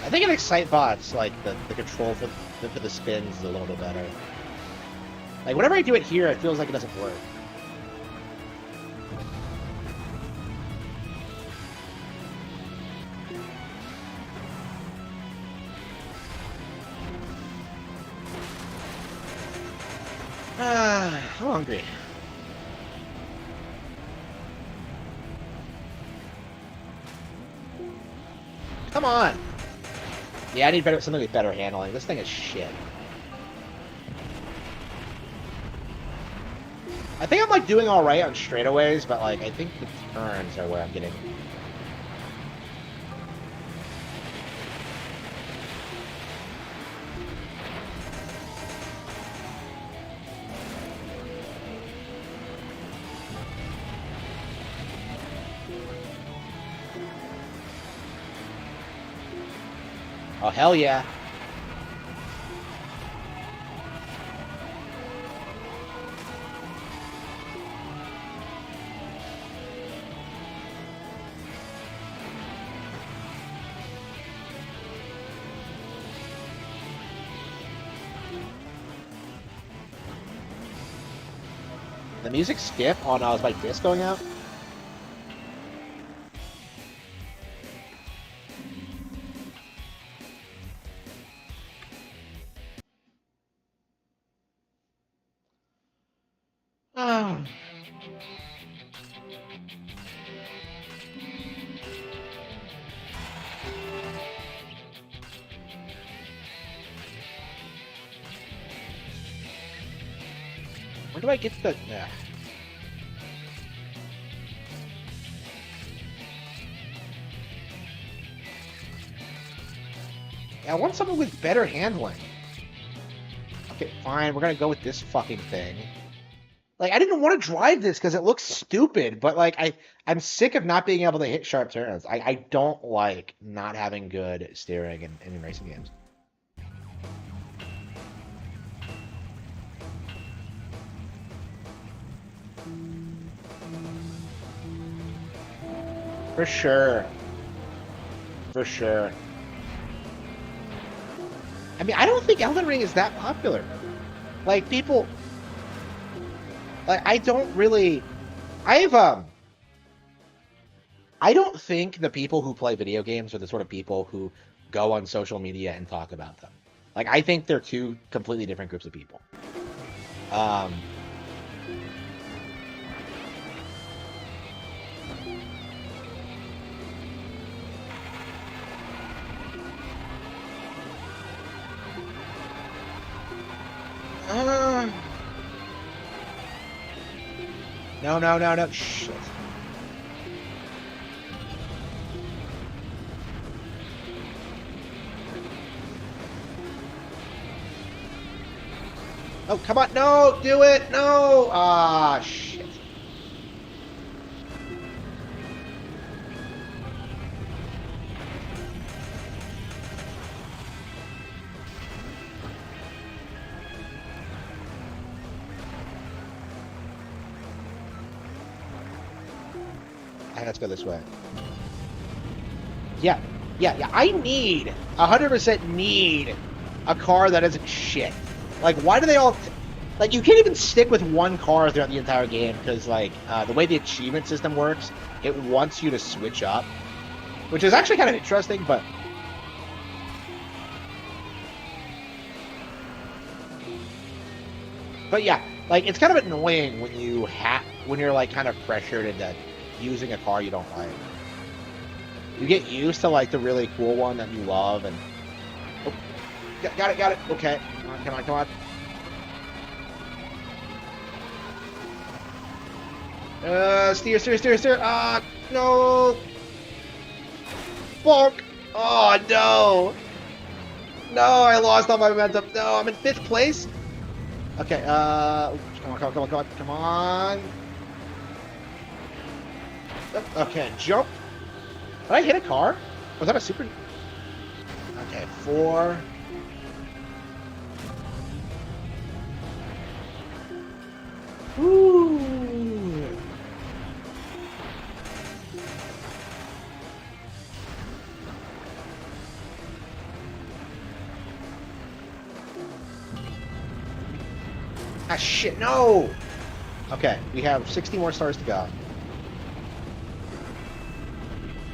I think in Excitebots, like the control for the spins is a little bit better. Like whenever I do it here, it feels like it doesn't work. I'm hungry. Come on. Yeah, I need something with better handling. This thing is shit. I think I'm like doing all right on straightaways, but like I think the turns are where I'm getting. Oh, hell yeah. The music skip on is my disc going out? Where do I get the... I want someone with better handling. Okay, fine. We're gonna go with this fucking thing. Like, I didn't want to drive this because it looks stupid, but like, I'm sick of not being able to hit sharp turns. I don't like not having good steering in racing games. For sure. For sure. I mean, I don't think Elden Ring is that popular. Like, people... Like, I don't really... I don't think the people who play video games are the sort of people who go on social media and talk about them. Like, I think they're two completely different groups of people. No. Shit. Oh, come on. No, do it. No. Ah, shit. Let's go this way. Yeah. I need 100% need a car that isn't shit. Like, why do they all... Like, you can't even stick with one car throughout the entire game because, like, the way the achievement system works, it wants you to switch up, which is actually kind of interesting, but... But yeah, like, it's kind of annoying when you're, like, kind of pressured into using a car you don't like. You get used to, like, the really cool one that you love, and... Oh, got it. Okay. Come on. Steer. Ah, no. Bonk. Oh, no. No, I lost all my momentum. No, I'm in 5th place. Okay, come on. Okay, jump. Did I hit a car? Was that a super... Okay, 4. Ooh. Ah, shit, no! Okay, we have 60 more stars to go.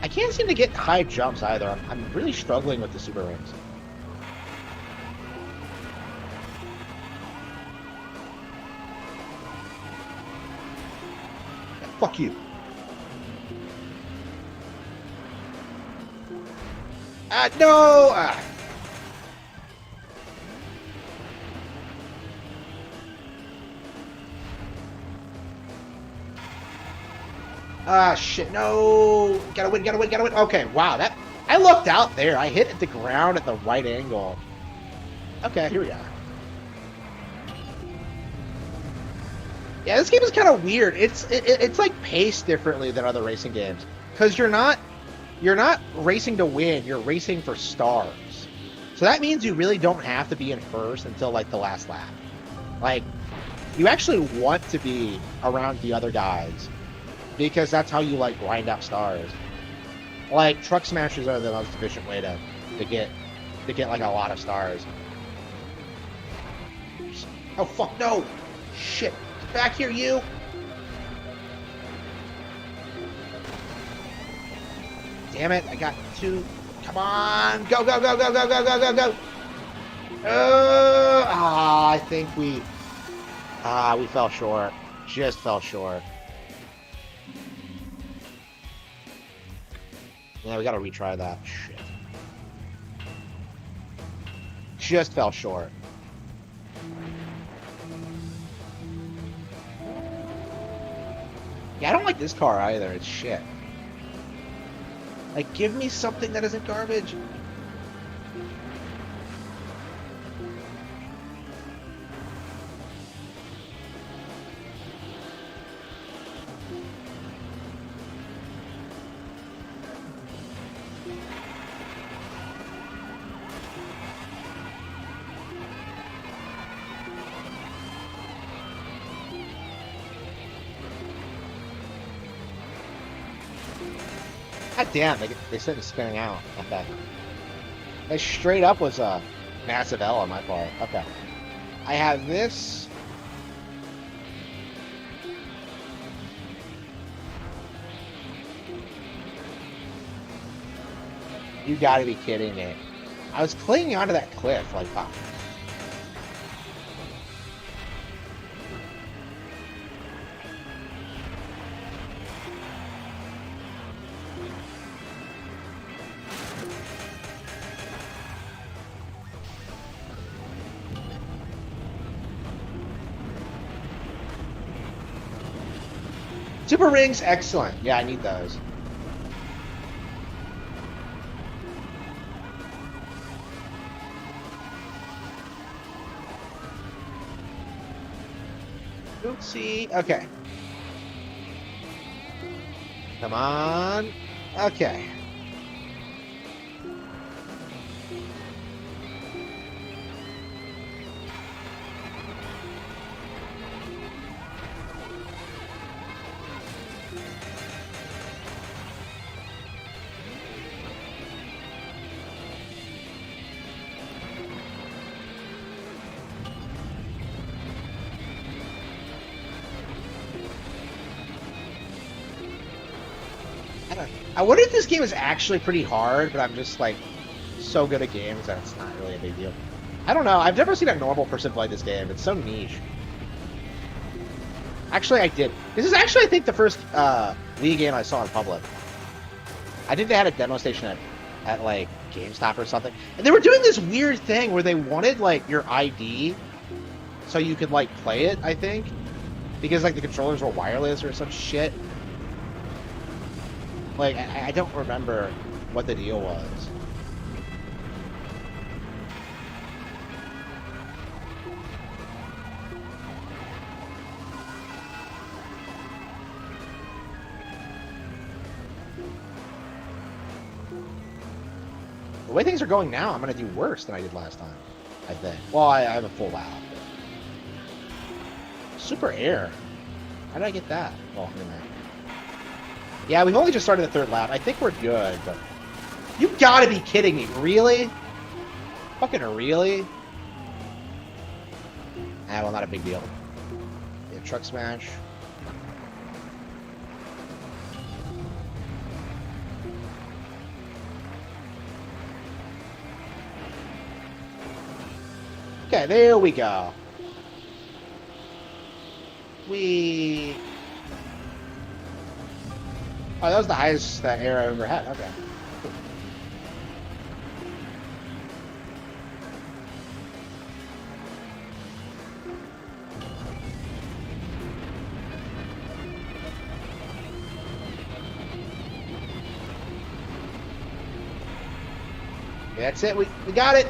I can't seem to get high jumps either. I'm really struggling with the super rings. Yeah, fuck you. Ah, no! Ah. Ah, shit, no! Gotta win! Okay, wow, I lucked out there. I hit the ground at the right angle. Okay, here we are. Yeah, this game is kind of weird. It's like paced differently than other racing games. Because you're not racing to win, you're racing for stars. So that means you really don't have to be in first until, like, the last lap. Like, you actually want to be around the other guys. Because that's how you, like, grind out stars. Like, truck smashers are the most efficient way to get like a lot of stars. Oh fuck, no! Shit! Get back here, you! Damn it! I got 2. Come on! Go! I think we fell short. Just fell short. Yeah, we gotta retry that. Shit. Just fell short. Yeah, I don't like this car either. It's shit. Like, give me something that isn't garbage. God damn, they started spinning out. Okay. That straight up was a massive L on my part. Okay. I have this. You gotta be kidding me. I was clinging onto that cliff like, oh. Super rings, excellent. Yeah, I need those. Oopsie. Okay. Come on. Okay. I wonder if this game is actually pretty hard, but I'm just like so good at games that it's not really a big deal. I don't know. I've never seen a normal person play this game. It's so niche. Actually, I did. This is actually, I think, the first Wii game I saw in public. I think they had a demo station at like GameStop or something, and they were doing this weird thing where they wanted like your ID so you could like play it. I think because like the controllers were wireless or some shit. Like, I don't remember what the deal was. The way things are going now, I'm going to do worse than I did last time, I think. Well, I have a full lap. Super air. How did I get that? Well, anyway. Yeah, we've only just started the third lap. I think we're good, but... You gotta be kidding me. Really? Fucking really? Ah, well, not a big deal. Yeah, truck smash. Okay, there we go. Oh, that was the highest air I ever had. Okay. Cool. That's it. We got it.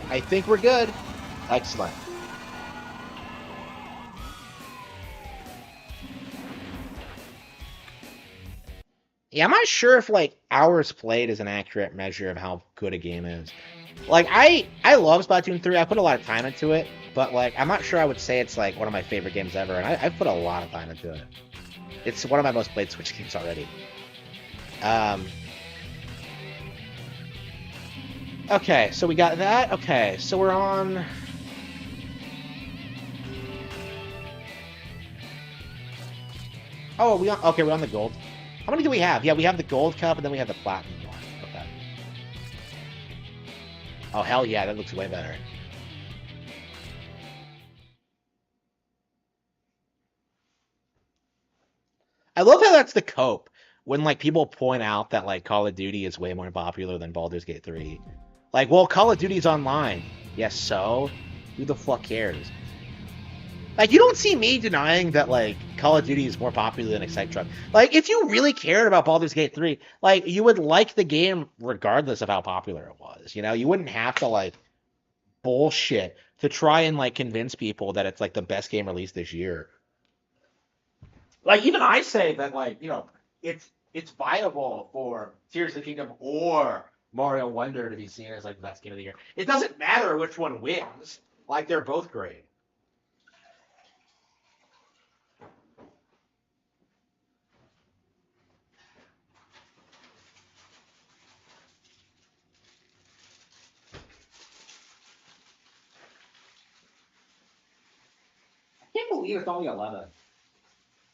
I think we're good. Excellent. Yeah, I'm not sure if like hours played is an accurate measure of how good a game is. Like I love Splatoon 3. I put a lot of time into it, but like I'm not sure I would say it's like one of my favorite games ever, and I've put a lot of time into it. It's one of my most played Switch games already. Okay, so we got that. Okay, so we're on. Oh, okay, we're on the gold. How many do we have? Yeah, we have the gold cup, and then we have the platinum one. Okay. Oh, hell yeah, that looks way better. I love how that's the cope. when like people point out that like Call of Duty is way more popular than Baldur's Gate 3. Like, well, Call of Duty's online. Yes, so who the fuck cares? Like, you don't see me denying that like Call of Duty is more popular than Excite Truck. Like, if you really cared about Baldur's Gate 3, like you would like the game regardless of how popular it was. You know, you wouldn't have to like bullshit to try and like convince people that it's like the best game released this year. Like even I say that like, you know, it's viable for Tears of the Kingdom or Mario Wonder to be seen as like the best game of the year. It doesn't matter which one wins. Like they're both great. I can't believe it's only 11.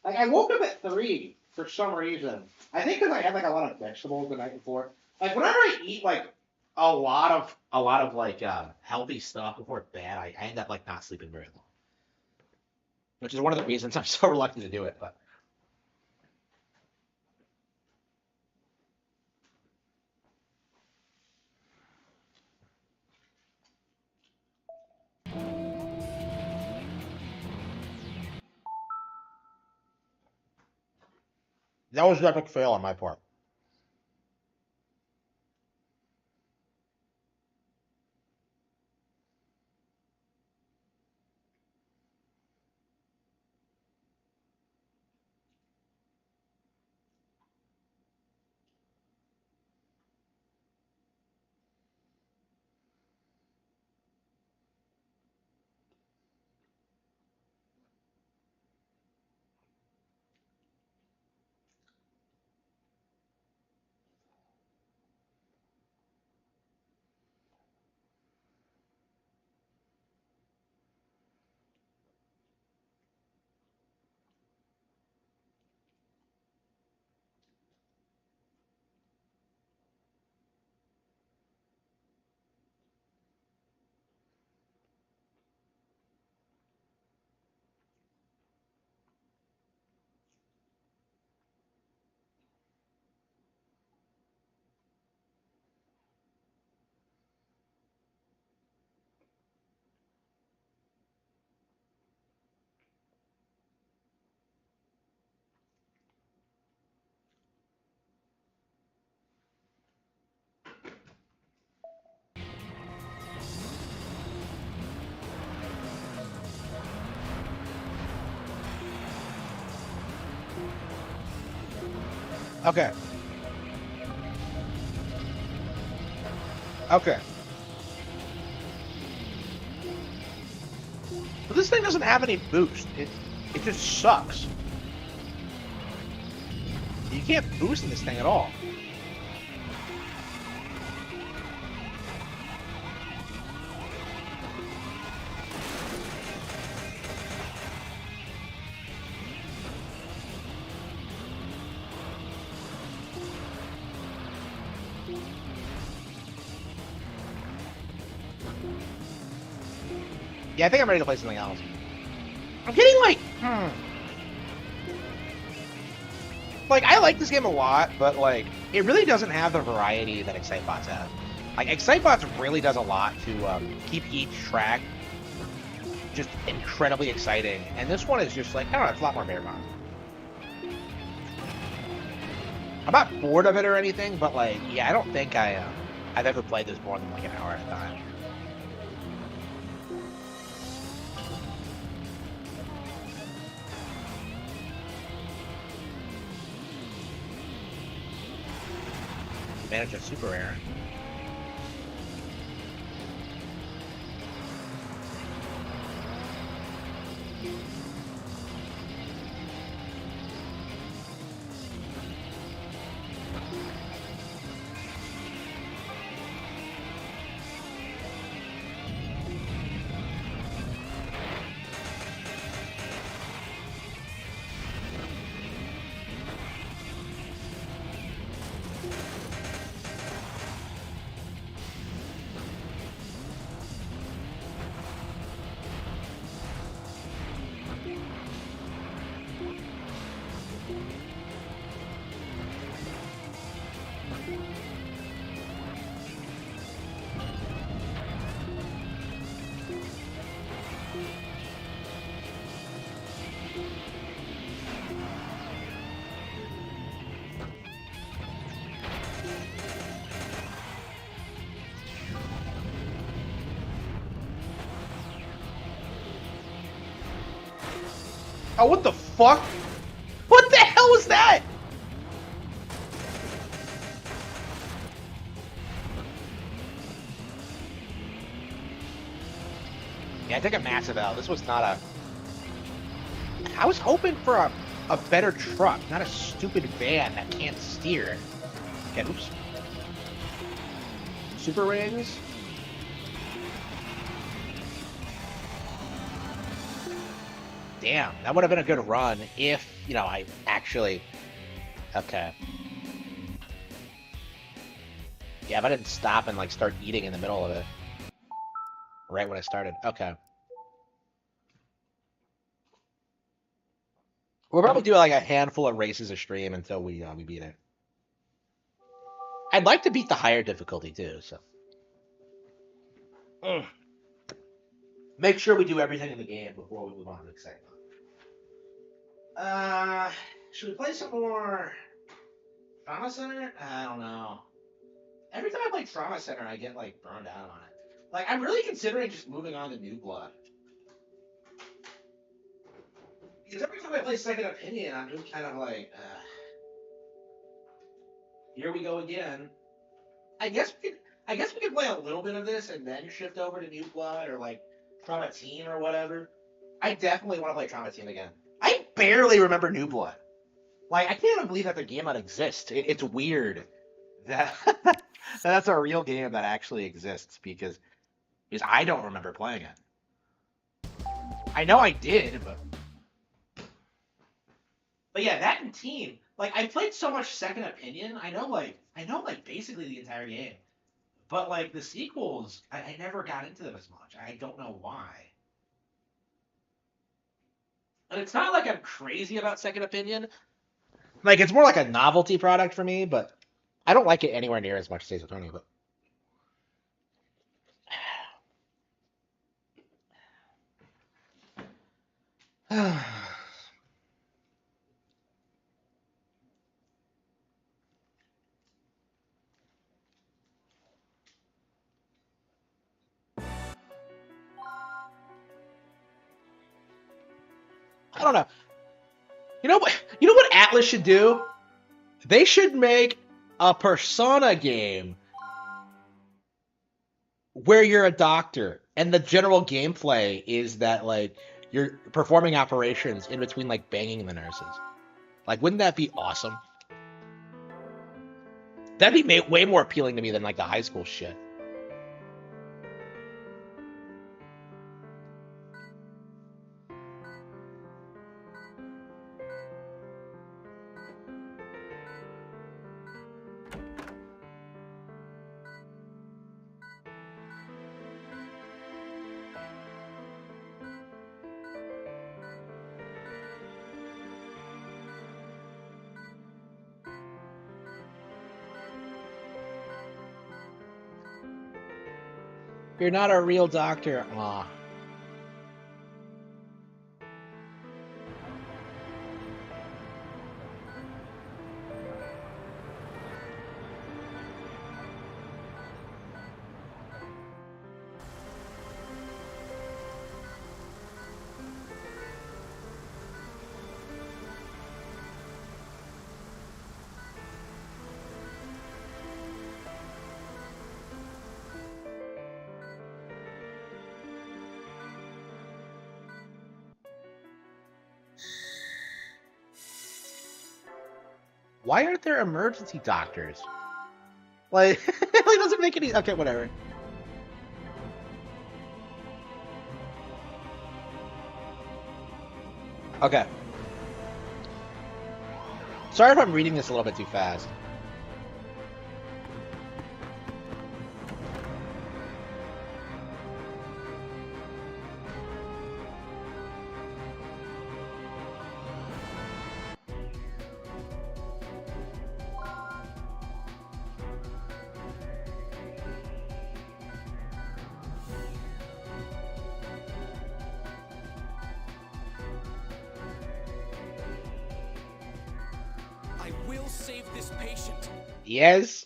Like I woke up at 3 for some reason. I think because I had like a lot of vegetables the night before. Like whenever I eat like a lot of like healthy stuff before bed, I end up like not sleeping very long. Which is one of the reasons I'm so reluctant to do it. But that was an epic fail on my part. Okay. Okay. But this thing doesn't have any boost. It just sucks. You can't boost in this thing at all. Yeah, I think I'm ready to play something else. I'm getting like I like this game a lot, but like it really doesn't have the variety that Excitebots have. Like Excitebots really does a lot to keep each track just incredibly exciting, and this one is just like I don't know, it's a lot more bare bones. I'm not bored of it or anything, but like yeah, I don't think I've ever played this more than like an hour at a time. Manage a super rare. Oh, what the fuck? What the hell was that? Yeah, I took a massive L. This was not a... I was hoping for a better truck, not a stupid van that can't steer. Okay, oops. Super rings. Damn, that would have been a good run if, you know, I actually... Okay. Yeah, if I didn't stop and, like, start eating in the middle of it. Right when I started. Okay. We'll probably do, like, a handful of races a stream until we beat it. I'd like to beat the higher difficulty, too, so... Make sure we do everything in the game before we move on to the exciting one. Should we play some more Trauma Center? I don't know. Every time I play Trauma Center, I get, like, burned out on it. Like, I'm really considering just moving on to New Blood. Because every time I play Second Opinion, I'm just kind of like, here we go again. I guess we could play a little bit of this and then shift over to New Blood or, like, Trauma Team or whatever. I definitely want to play Trauma Team again. I barely remember New Blood. Like, I can't even believe that the game that exists. It's weird that that's a real game that actually exists because I don't remember playing it. I know I did, but yeah, that and Team. Like, I played so much Second Opinion. I know basically the entire game. But like the sequels, I never got into them as much. I don't know why. And it's not like I'm crazy about Second Opinion. Like, it's more like a novelty product for me, but I don't like it anywhere near as much as Ace Attorney, but I don't know. You know what? You know what Atlas should do? They should make a Persona game where you're a doctor and the general gameplay is that like you're performing operations in between like banging the nurses. Like, wouldn't that be awesome? That'd be way more appealing to me than like the high school shit. You're not a real doctor. Aw. Why aren't there emergency doctors? Like, it doesn't make any... Okay, whatever. Okay. Sorry if I'm reading this a little bit too fast. I will save this patient. Yes.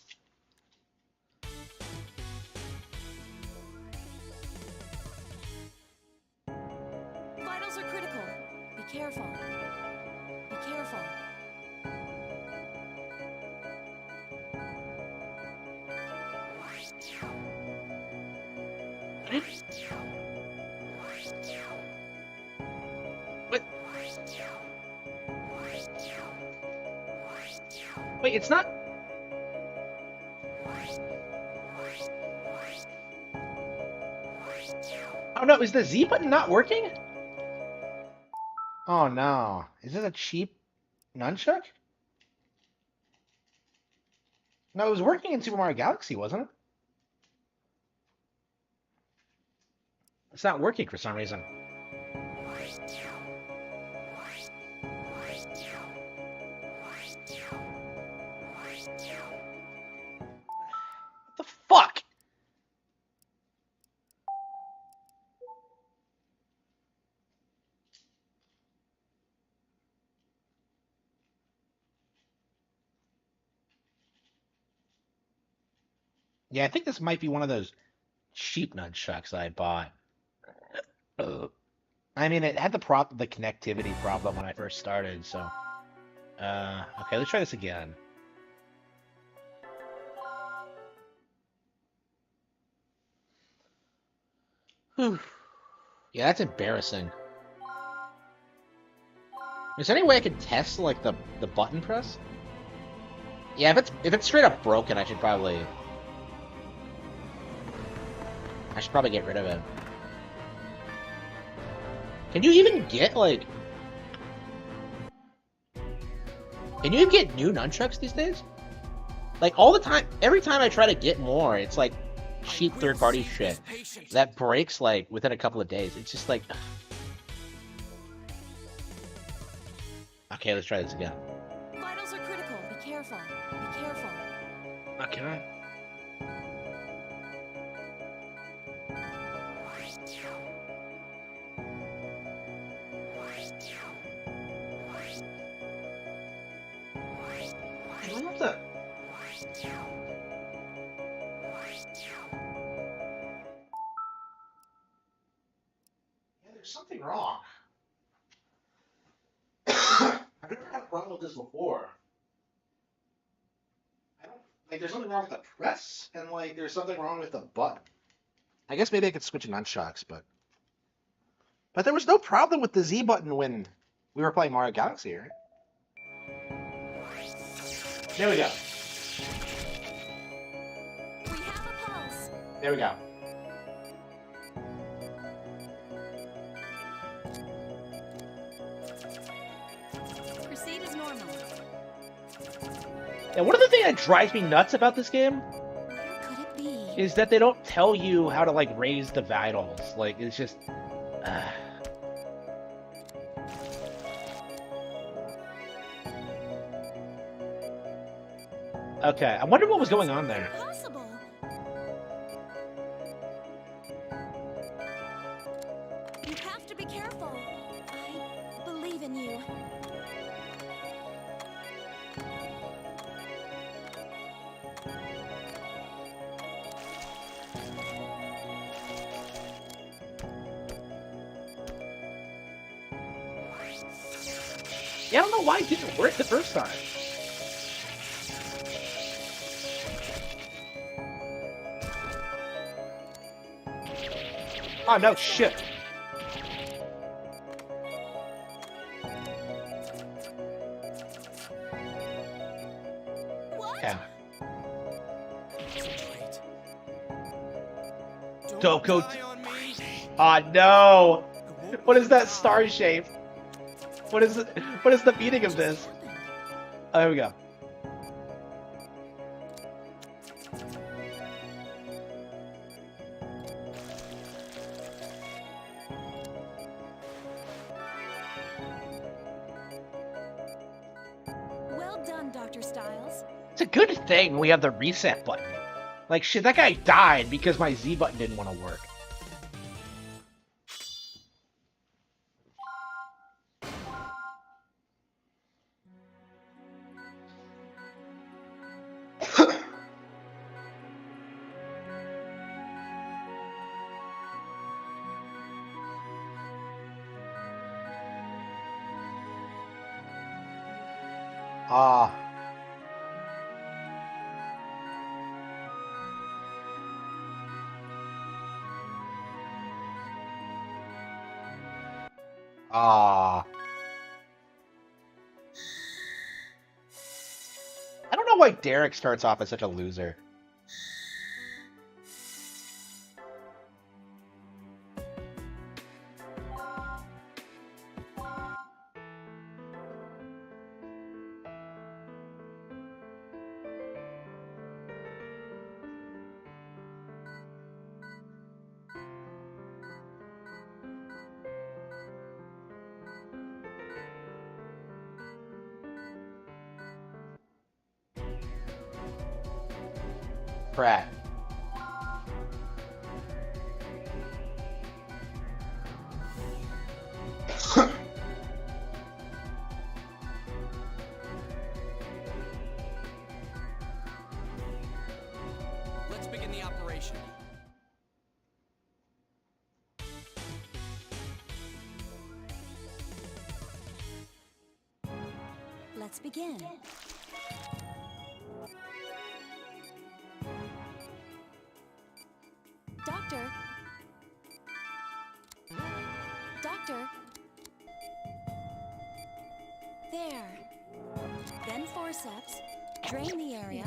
Vitals are critical. Be careful. Be careful. What? Wait, it's not. Oh no, is the Z button not working? Oh no. Is this a cheap nunchuck? No, it was working in Super Mario Galaxy, wasn't it? It's not working for some reason. What the fuck? Yeah, I think this might be one of those cheap nunchucks I bought. I mean, it had the connectivity problem when I first started, so. Okay, let's try this again. Whew. Yeah, that's embarrassing. Is there any way I can test like the button press? Yeah, if it's straight up broken, I should probably get rid of it. Can you even get like? Can you even get new nunchucks these days? Like all the time, every time I try to get more, it's like cheap third-party shit that breaks like within a couple of days. It's just like. Okay, let's try this again. Vitals are critical. Be careful. Be careful. Okay. I love that. Yeah, there's something wrong. I've never had a problem with this before. I don't like. There's something wrong with the press, and like there's something wrong with the button. I guess maybe I could switch nunchucks, but there was no problem with the Z button when we were playing Mario Galaxy, right? There we go. We have a pulse. There we go. Proceed as normal. And one of the things that drives me nuts about this game Where could it be? is that they don't tell you how to like raise the vitals. Like it's just. Okay, I wonder what was going on there. Impossible. You have to be careful. I believe in you. Yeah, I don't know why it didn't work the first time. Oh no, shit. What? Yeah. Concentrate. Don't go. Die on me. Oh no! I won't What is that let star shape? What is it? What is the meaning of this? Oh, there we go. Well done, Dr. Styles. It's a good thing we have the reset button. Like shit, that guy died because my Z button didn't want to work. Ah. Ah. I don't know why Derek starts off as such a loser. Pratt. Let's begin the operation. Let's begin. Doctor. Doctor. There. Then forceps. Drain the area.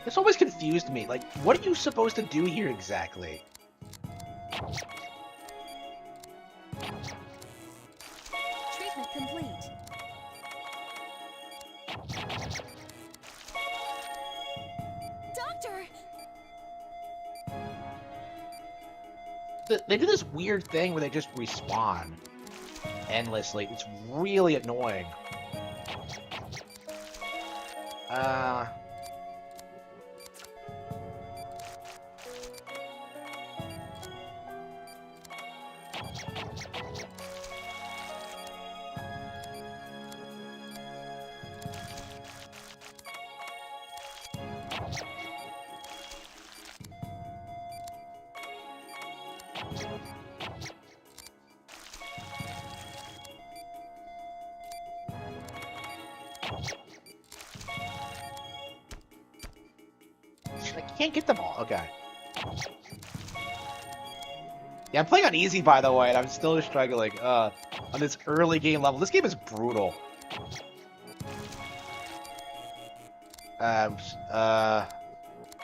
This always confused me. Like, what are you supposed to do here exactly? Treatment complete. Doctor! They do this weird thing where they just respawn endlessly. It's really annoying. I can't get them all. Okay. Yeah, I'm playing on easy, by the way, and I'm still struggling on this early game level. This game is brutal. Yeah,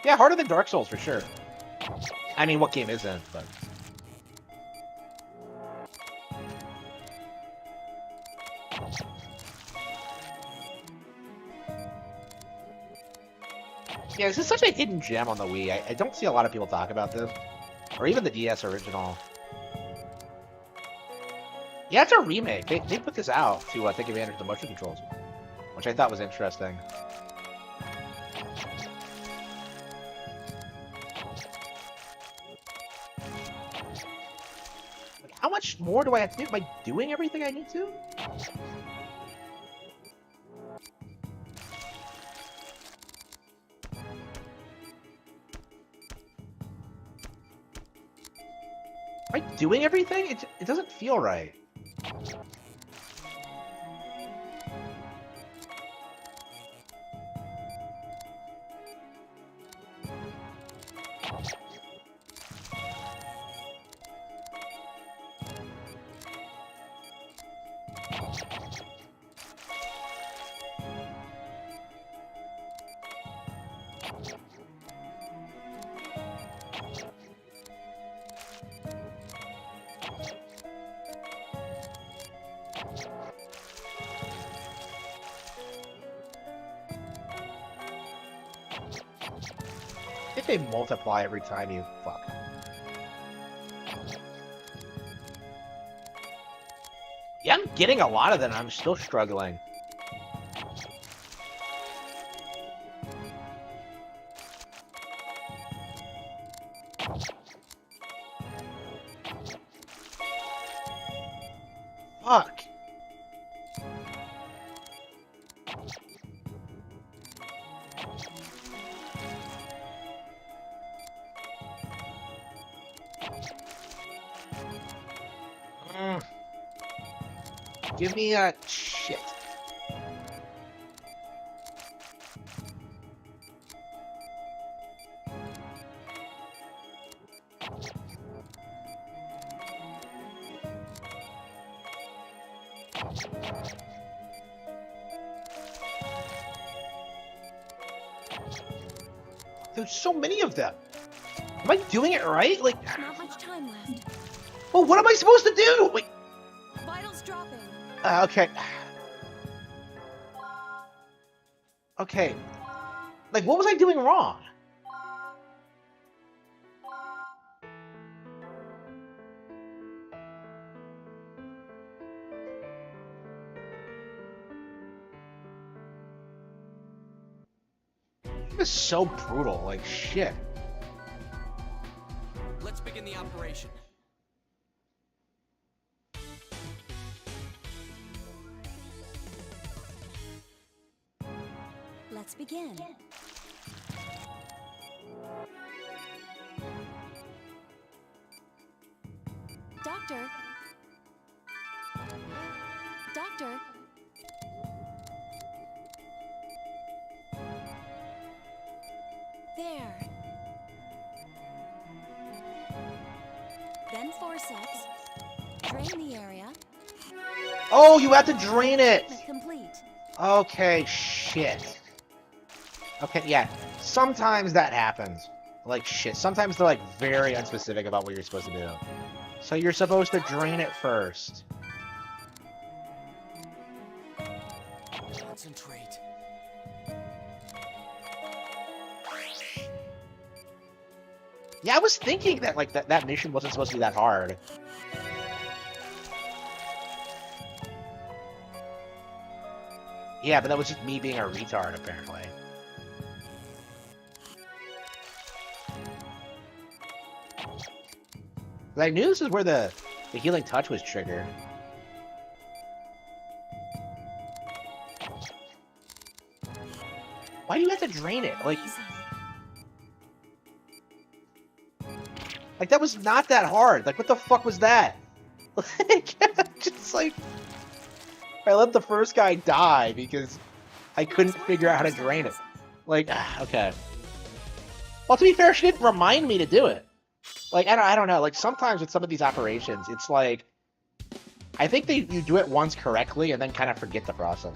harder than Dark Souls for sure. I mean, what game isn't? But yeah, this is such a hidden gem on the Wii. I don't see a lot of people talk about this, or even the DS original. Yeah, it's a remake. They put this out to take advantage of the motion controls, which I thought was interesting. How much more do I have to do? Am I doing everything I need to? Am I doing everything? It doesn't feel right. I think they multiply every time you fuck. Yeah, I'm getting a lot of them. I'm still struggling. Fuck. Give me a shit. There's so many of them. Am I doing it right? Like, Not much time left. well, what am I supposed to do? Like, Vitals dropping. okay. Okay. Like, what was I doing wrong? This is so brutal. Like, shit. Let's begin the operation. Let's begin. Doctor. Doctor. There. Then forceps. Drain the area. Oh, you have to drain it. Complete. Okay, shit. Okay, yeah. Sometimes that happens. Like, shit. Sometimes they're, like, very unspecific about what you're supposed to do. So you're supposed to drain it first. Concentrate. Yeah, I was thinking that, like, that mission wasn't supposed to be that hard. Yeah, but that was just me being a retard, apparently. I knew this is where the healing touch was triggered. Why do you have to drain it? Like that was not that hard. Like, what the fuck was that? Like, just like... I let the first guy die because I couldn't figure out how to drain it. Like, okay. Well, to be fair, she didn't remind me to do it. Like, I don't know. Like, sometimes with some of these operations, it's like... I think you do it once correctly and then kind of forget the process.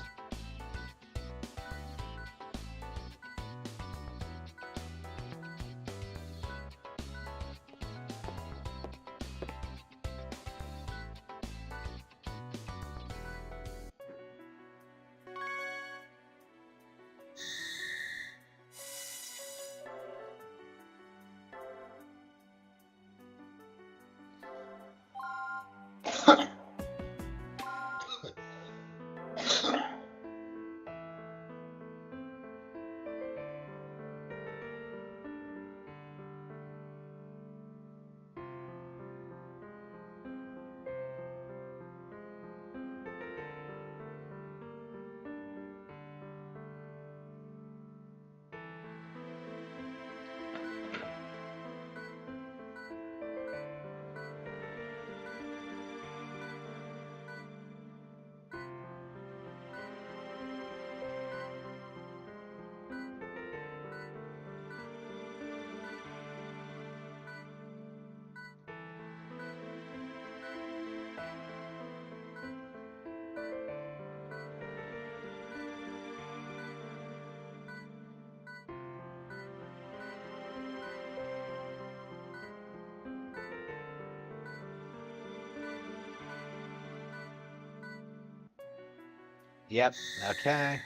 Yep, okay.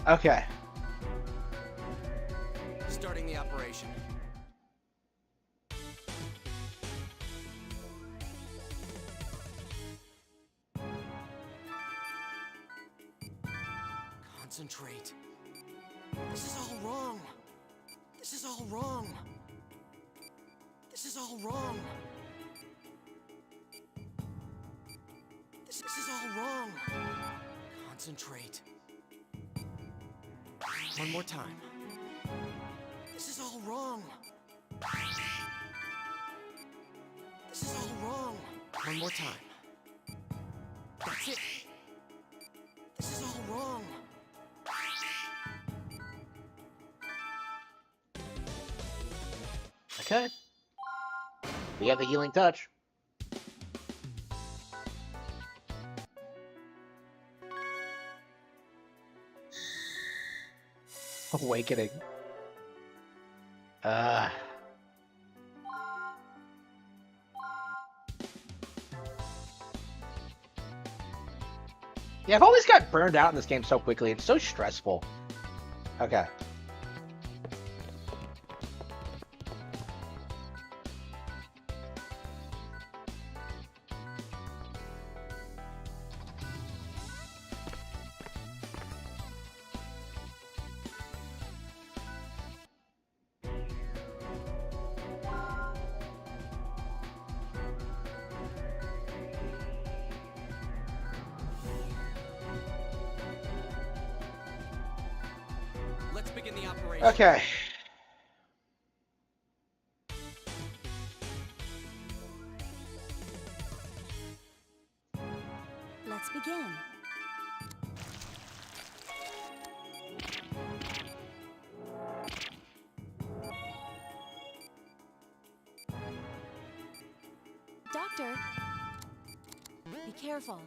Okay. Starting the operation. Concentrate. This is all wrong. This is all wrong. This is all wrong. This is all wrong. Concentrate. One more time. This is all wrong. This is all wrong. One more time. That's it. This is all wrong. Okay. We have the healing touch. Awakening. Yeah, I've always got burned out in this game so quickly. It's so stressful. Okay. Let's begin the operation. Okay. Let's begin. Doctor, be careful.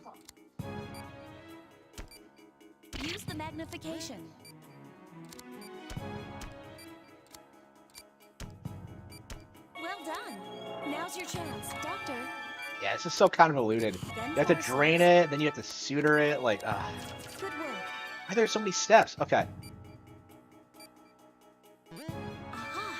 Use the magnification. Well done. Now's your chance, Doctor. Yeah, this is so convoluted. Then You have to forceps. drain it, then you have to suture it. Like, Good work. why are there so many steps? Okay. Aha.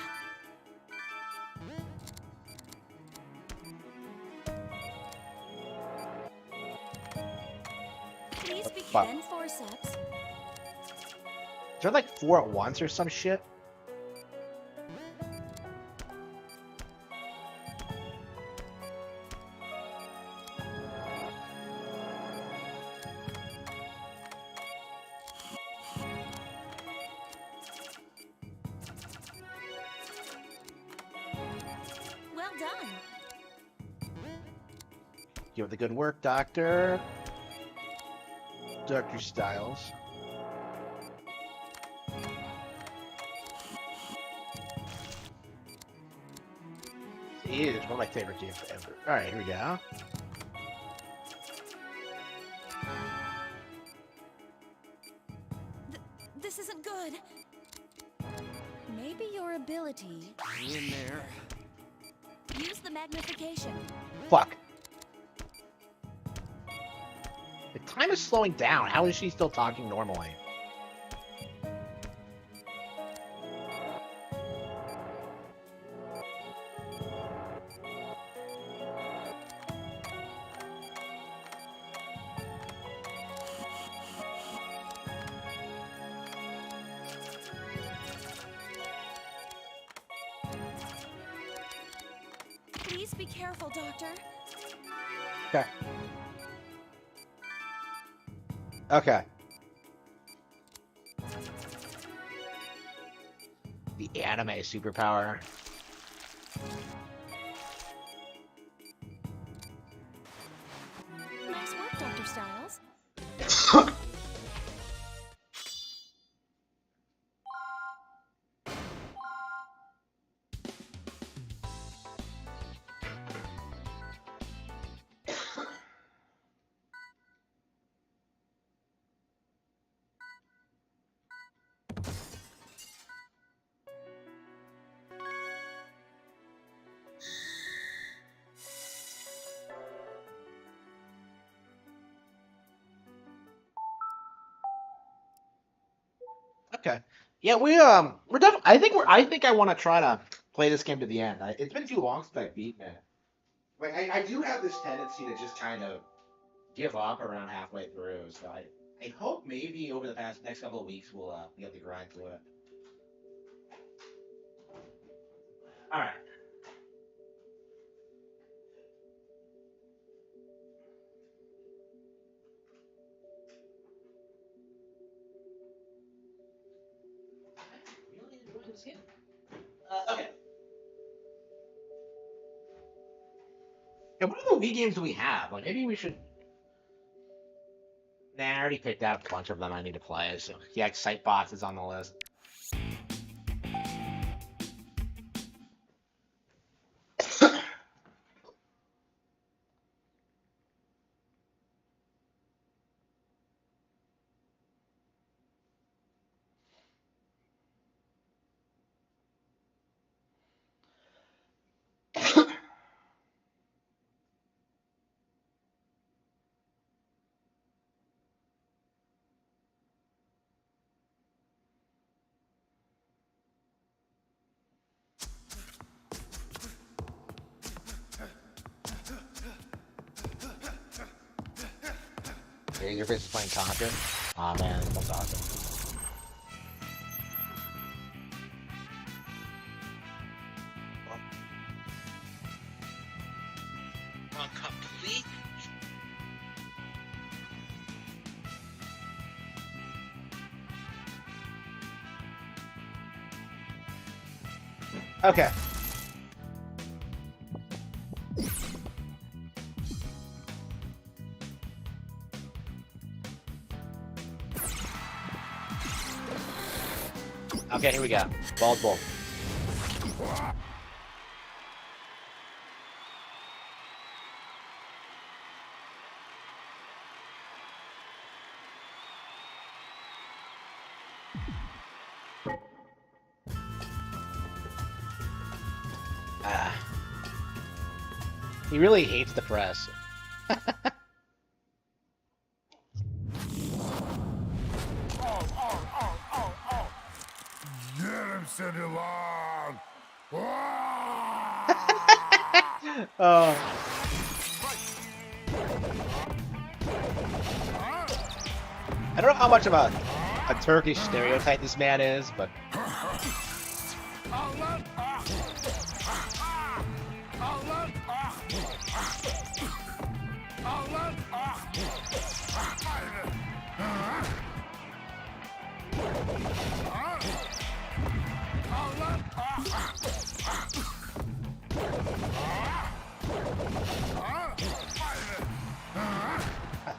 Please fuck? begin forceps. Is there like 4 at once or some shit? Well done. Give it the good work, Doctor. Dr. Styles. It is one of my favorite games ever. Alright, here we go. This isn't good. Maybe your ability. Hang in there. Use the magnification. Fuck. The time is slowing down. How is she still talking normally? Please be careful, Doctor. Okay. Okay. The anime superpower. Nice work, Dr. Styles. Okay. Yeah, we're definitely. I think I want to try to play this game to the end. It's been too long since I've beaten it. Like I do have this tendency to just kind of give up around halfway through. So I hope maybe over the past next couple of weeks we'll be able to grind through it. All right. Really enjoying this game. Okay. Yeah, what other Wii games do we have? Like maybe we should. Nah, I already picked out a bunch of them I need to play. So yeah, Excitebots is on the list. Your face is playing Contra. Aw man, that's awesome. On complete. Okay. Okay, here we go. Bald Bull. He really hates the press. Get him, Cindy Long! Oh. I don't know how much of a Turkish stereotype this man is, but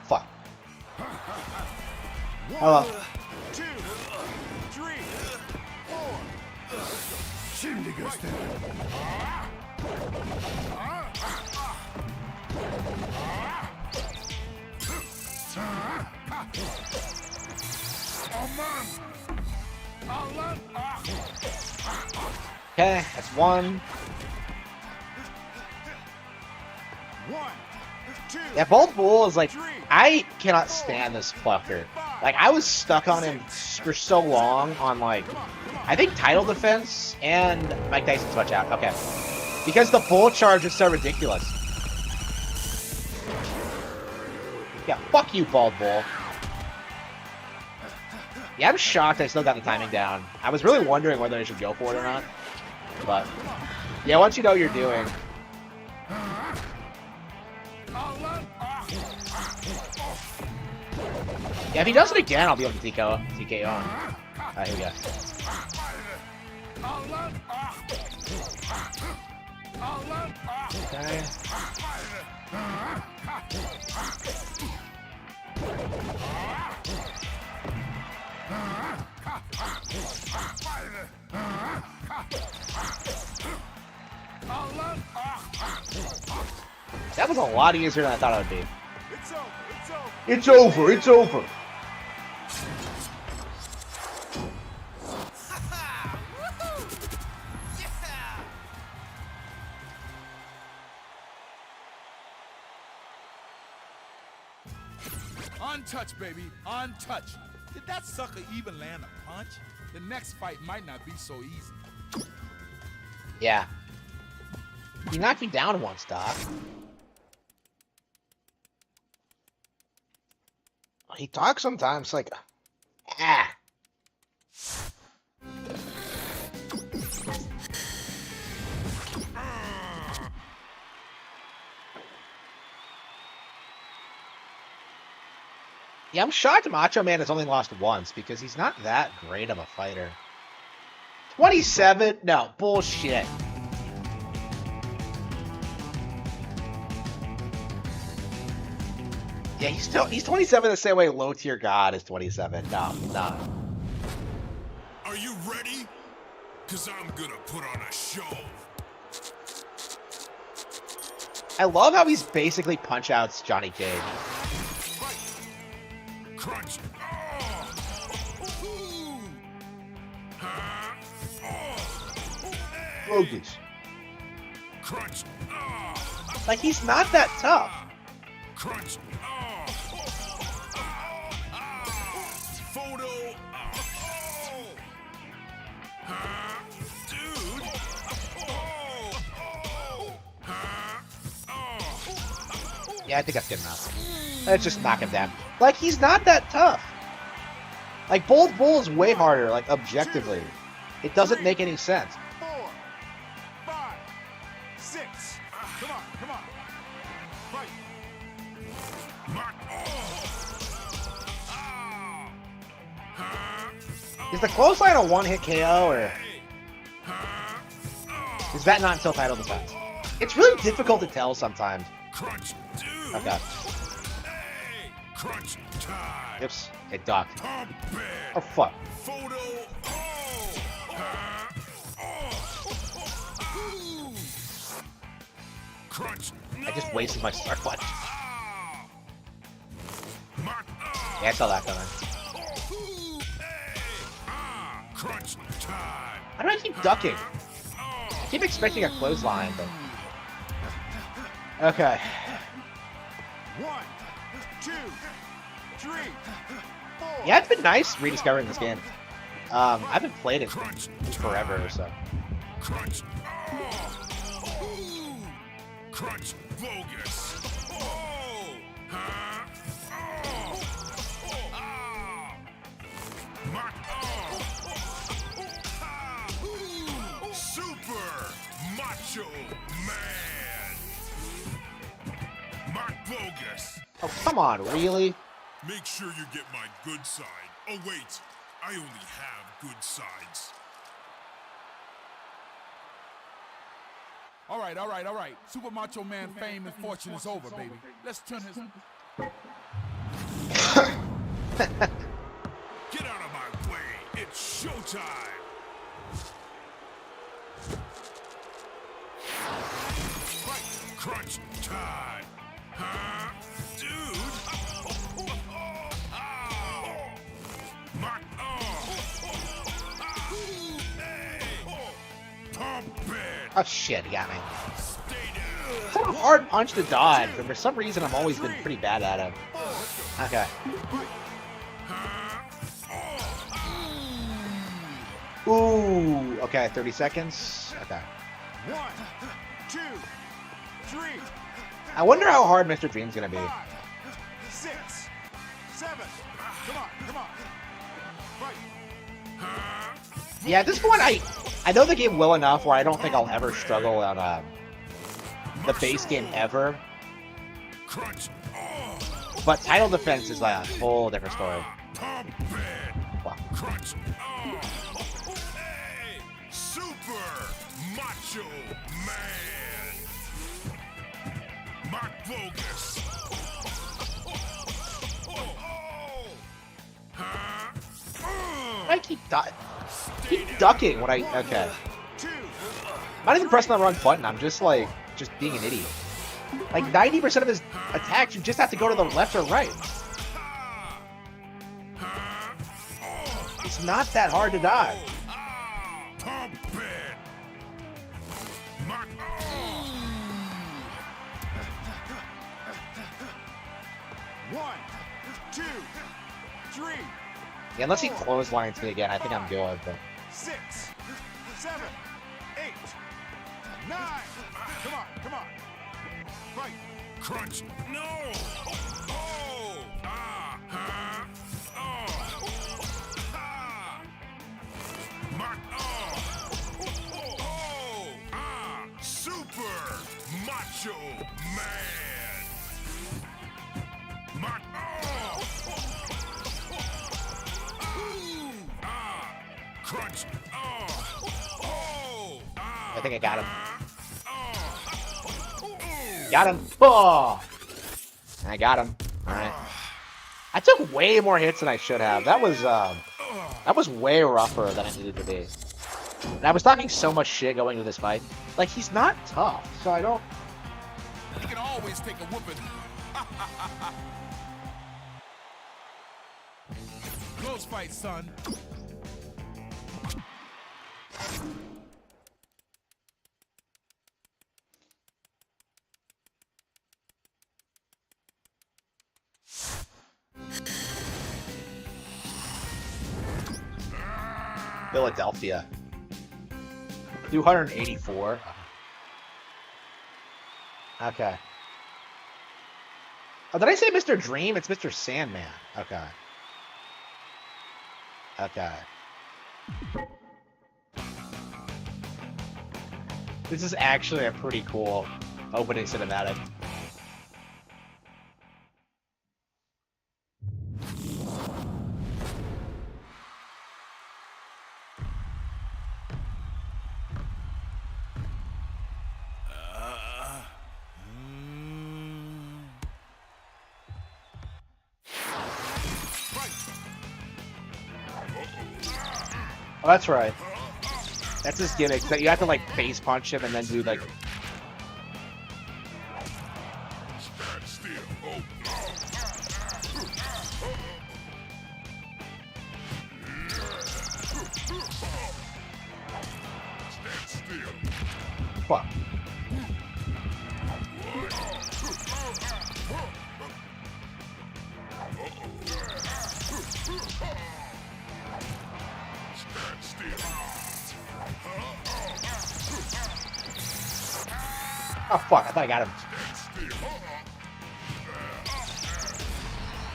fuck. Hello. 2, 3, 4. Şimdi göster. Okay, that's one. 1, 2. Yeah, Bald Bull is like, I cannot stand this fucker. Like, I was stuck on him for so long on, like, I think Title Defense and Mike Tyson's Watch Out. Okay. Because the bull charge is so ridiculous. Yeah, fuck you, Bald Bull. Yeah, I'm shocked I still got the timing down. I was really wondering whether I should go for it or not. But, yeah, once you know what you're doing. Yeah, if he does it again, I'll be able to TKO on. Alright, here we go. Okay. That was a lot easier than I thought it would be. It's over. It's over. Untouched, baby. Untouched. Did that sucker even land a punch? the next fight might not be so easy. Yeah. He knocked me down once, Doc. He talks sometimes like, ah. Yeah, I'm shocked Macho Man has only lost once because he's not that great of a fighter. 27? No, bullshit. Yeah, he's 27 the same way Low Tier God is 27. No, no. Are you ready? Cause I'm gonna put on a show. I love how he's basically punch outs Johnny Cage. Fight. Crunch. Bogus. Crunch. Like, he's not that tough. Crunch. Photo. Dude. Yeah, I think that's good enough. Let's just knock him down. Like, he's not that tough. Like, Bold Bull is way harder, like, objectively. It doesn't make any sense. 4, 5, 6. Come on, come on. Fight. Is the clothesline a one-hit KO, or is that not until title defense? It's really difficult to tell sometimes. Crunch. Dude. Okay. Hey. Crunch time. Oops. It ducked. Pump it. Oh, fuck. Photo. Crunch. I just wasted my star punch. Yeah, Yeah, I saw that coming. Crunch time. How do I keep ducking? I keep expecting a clothesline, but... Okay. 1, 2, 3, 4. Yeah, it's been nice rediscovering this game. I haven't played it forever, so... Crunch. Crunch bogus. Super Macho Man. Mark bogus. Oh, come on, really? Make sure you get my good side. Oh wait, I only have good sides. All right. Super Macho Man fame and fortune is over, baby. Let's turn his... Get out of my way. It's showtime. Fight. Crunch time. Huh? Dude. Mark. Pump it. Oh, shit, he got me. Stay down. It's not a hard punch to dodge, but for some reason I've always been pretty bad at it. Okay. Ooh, okay, 30 seconds. Okay. 1, 2, 3, I wonder how hard Mr. Dream's gonna be. 5, 6, 7. Come on. Fight. Yeah, at this point, I know the game well enough where I don't think I'll ever struggle on the base game ever. Crunch. But title defense is like a whole different story. Pump it. Wow. Crunch. Hey, Super Macho Man. Mark Bogus. I keep ducking when I... Okay. 2. I'm not even pressing the wrong button. I'm just like, just being an idiot. Like 90% of his attacks, you just have to go to the left or right. It's not that hard to dodge. Pump it. Mark. 1, 2, 3, Yeah, unless he clotheslines me again, I think I'm good. But 6, 7, 8, 9. Come on. Right. Crunch. No. Oh. Ah. Huh. Oh. Ah. Mark. Oh. Oh. Ah. Super Macho Man. Mark. Oh. Ooh. Ah. Crunch. Oh. Oh. Ah. I think I got him. Oh. Got him. Oh, I got him. All right. I took way more hits than I should have. That was way rougher than it needed to be. And I was talking so much shit going into this fight. Like, he's not tough, so I don't. You can always take a whooping. Close fight, son. Philadelphia. 284. Okay. Oh, did I say Mr. Dream? It's Mr. Sandman. Okay. Okay. This is actually a pretty cool opening cinematic. Oh, that's right. That's his gimmick. That you have to like face punch him and then do like. Stand still. Oh. Stand still. Fuck. Stand still. Oh fuck! I thought I got him. Stand still.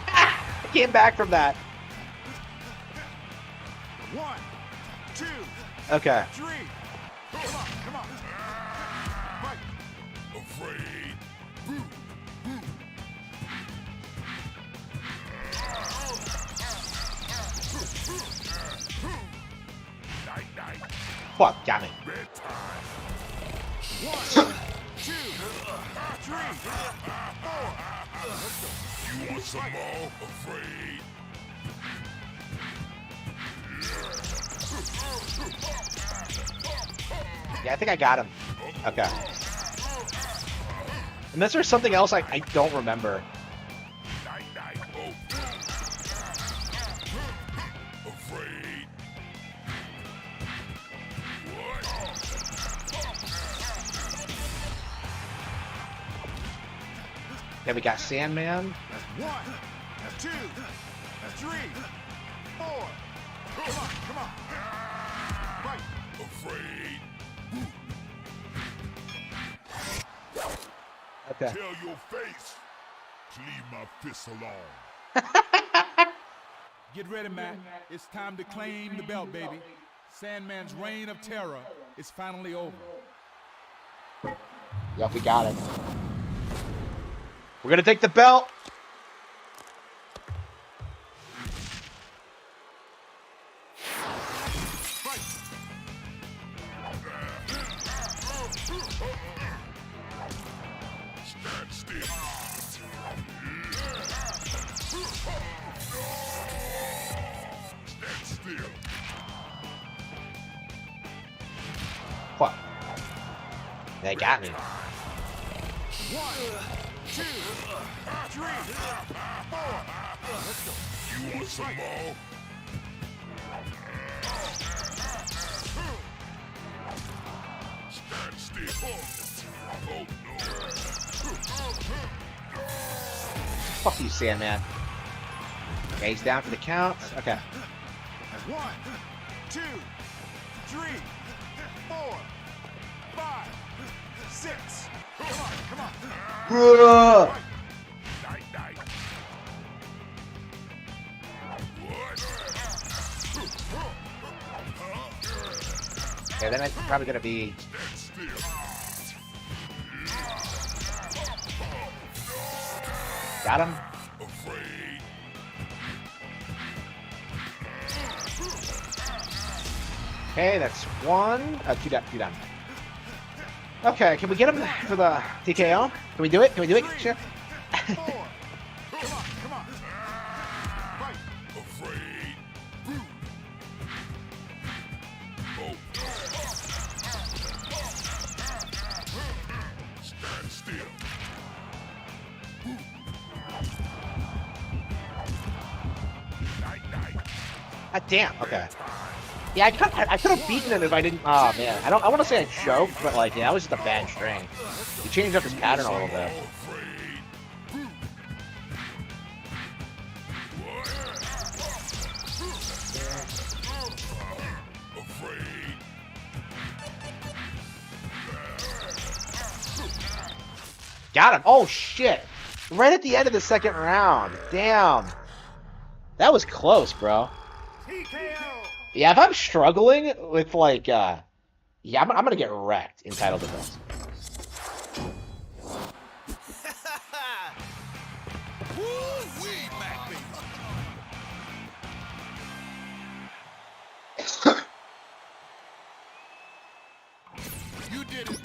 I came back from that. 1, 2, Okay. 3. Come on. Right. Afraid. Night, night. Fuck, got me. Bedtime. 1, 2, 3, 4. You want some more? Afraid. Yeah, I think I got him. Okay. Unless there's something else I don't remember. Night, night. Oh. Afraid. What? Yeah, we got Sandman. 1, 2, 3, 4. Come on. Right. Afraid. Okay. Tell your face to leave my fists alone. Get ready, Matt. It's time to claim the belt, baby. Sandman's reign of terror is finally over. Yep, we got it. We're gonna take the belt. Stand still. Stand still. Fuck. They got me. 1, 2, 3, 4. You want some more? Stand still. Oh no. Fuck you, Sandman. Okay, he's down for the count. Okay. 1, 2, 3, 4, 5, 6. Come on. Night, night. Okay, then it's probably gonna be. Got him. Okay, that's one. Two down. Two down. Okay, can we get him for the TKO? Can we do it? Can we do it? Sure. 4. Come on. Fight. Stand still. Night, night. God damn. Okay. Yeah, I could have beaten him if I didn't. Oh man, I want to say I choked, but like, yeah, that was just a bad string. He changed up his pattern a little bit. Got him. Oh shit! Right at the end of the second round. Damn. That was close, bro. TKO. Yeah, if I'm struggling with like, yeah, I'm gonna get wrecked in title defense. Woo-wee, Mac baby. You did it.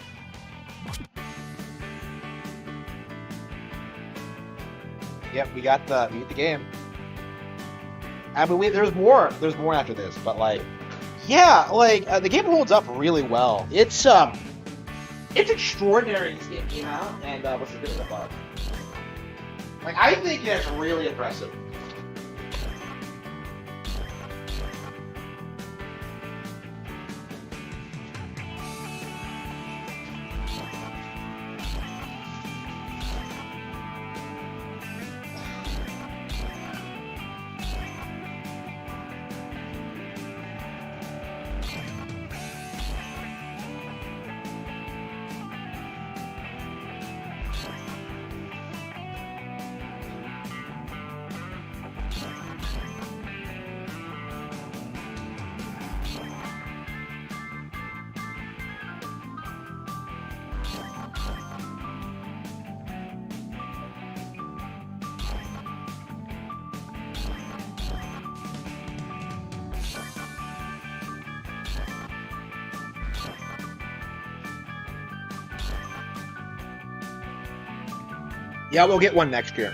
Yep, we got the game. I mean, there's more after this, but like, yeah, like the game holds up really well. It's extraordinary this game came out, and what's the difference about? Like, I think it's really impressive. Yeah, we'll get one next year.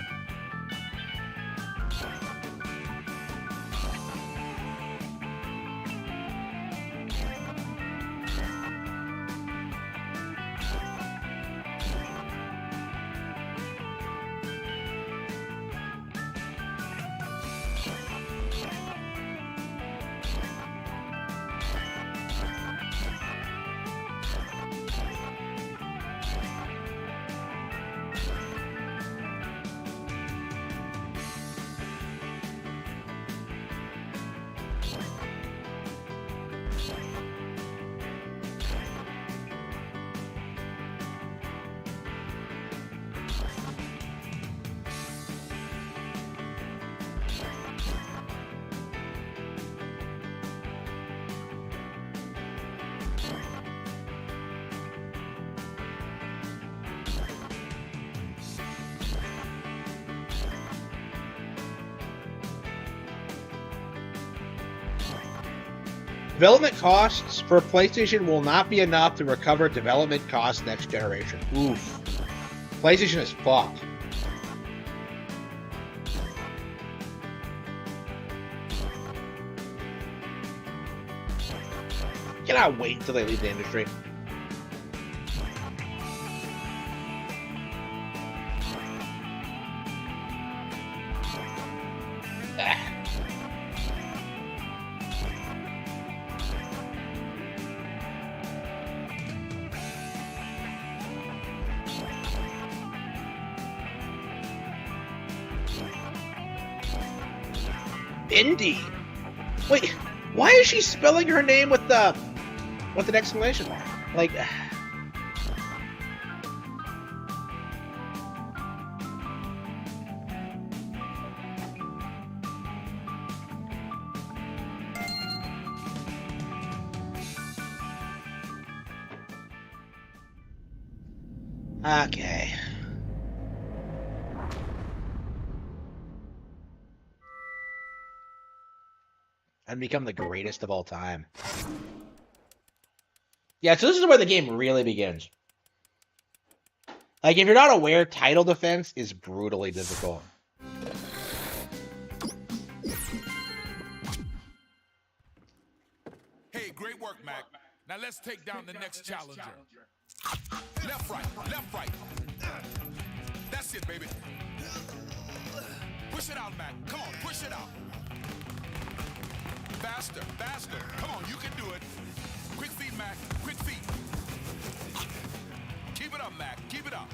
Development costs for PlayStation will not be enough to recover development costs next generation. Oof. PlayStation is fucked. Cannot wait until they leave the industry. Indy. Wait, why is she spelling her name with an exclamation mark? Like, okay. And become the greatest of all time. Yeah, so this is where the game really begins. Like, if you're not aware, title defense is brutally difficult. Hey, great work, Mac. Now let's take down the next challenger. Left, right, left, right. That's it, baby. Push it out, Mac. Come on, push it out. Faster, faster. Come on, you can do it. Quick feet, Mac. Quick feet. Keep it up, Mac. Keep it up.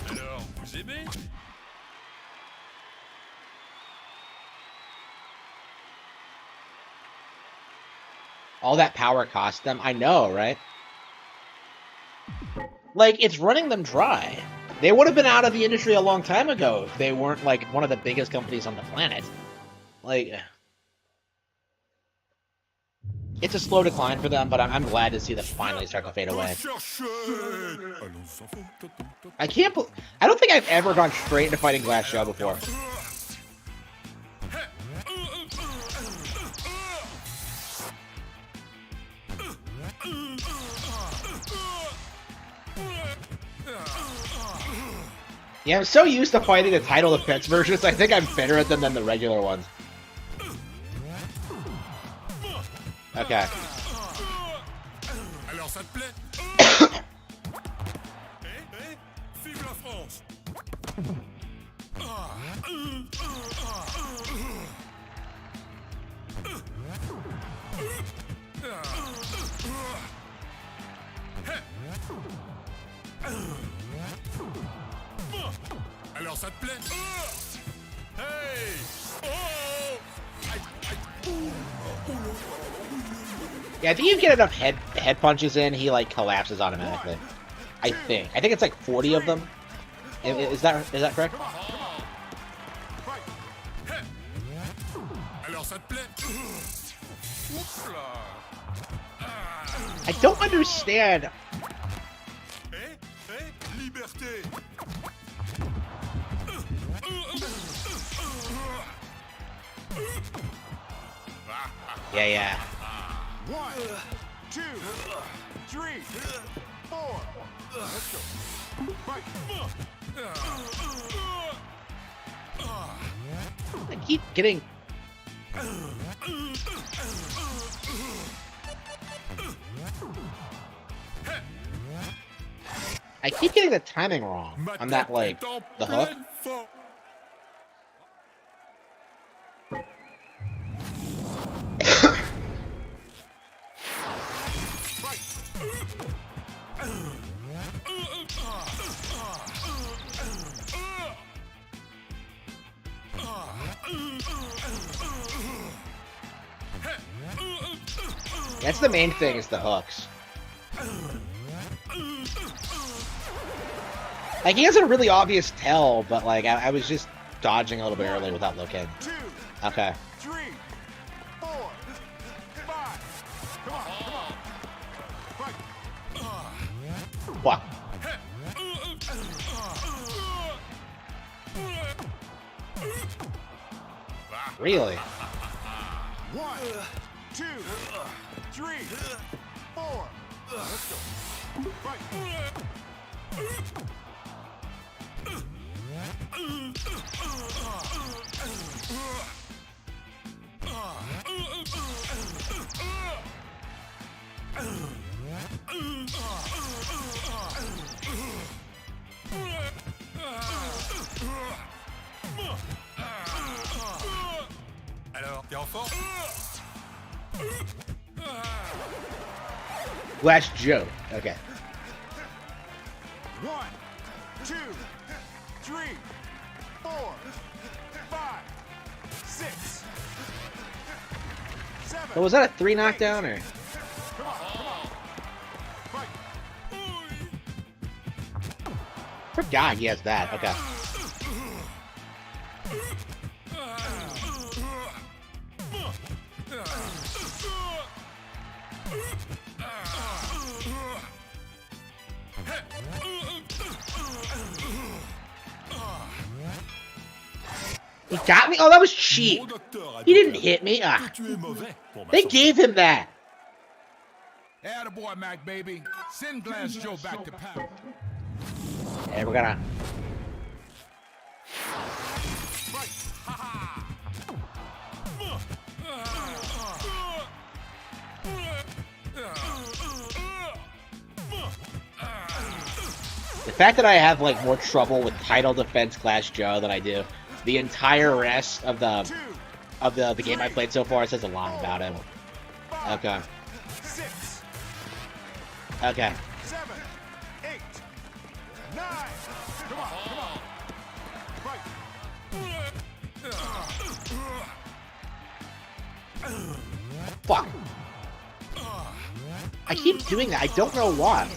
Alors, vous aimez? All that power cost them. I know, right? Like, it's running them dry. They would have been out of the industry a long time ago if they weren't, like, one of the biggest companies on the planet. Like, it's a slow decline for them, but I'm glad to see them finally start to fade away. I don't think I've ever gone straight into fighting Glass Shell before. Yeah, I'm so used to fighting the title defense versions, I think I'm better at them than the regular ones. Okay. Alors, ça te plaît? Vive la France! Alors, ça te plaît? Hey! Oh! Yeah, I think if you get enough head punches in, he like collapses automatically. I think it's like 40 of them. Is that correct? Alors, ça te plaît? Oups là! I don't understand. Liberté! Yeah. 1, 2, 3, 4. Let's go. Fight. I keep getting. I keep getting the timing wrong on that, like, the hook. That's the main thing, is the hooks. Like, he has a really obvious tell, but like I was just dodging a little bit early without looking. 2, Okay. 3, 4, 5. Come on. Fight. What? Really? 1, 2, 3, 4. Let's go. Fight. Alors, t'es Alpha. Glass Joe. Okay. 1, 2, 3, 4, 5, 6, 7. So was that a 3 knockdown or? Come on. Fight. Forgot he has that. Okay. He got me? Oh, that was cheap. He didn't hit me. Ah. They gave him that. Attaboy, Mac, baby. Send Glass Joe back to pound. And we're gonna. The fact that I have like more trouble with title defense Glass Joe than I do the entire rest of the game I played so far says a lot about him. Okay. 6, Okay. 7, 8, 9. Come on. Fight. Fuck. I keep doing that. I don't know why.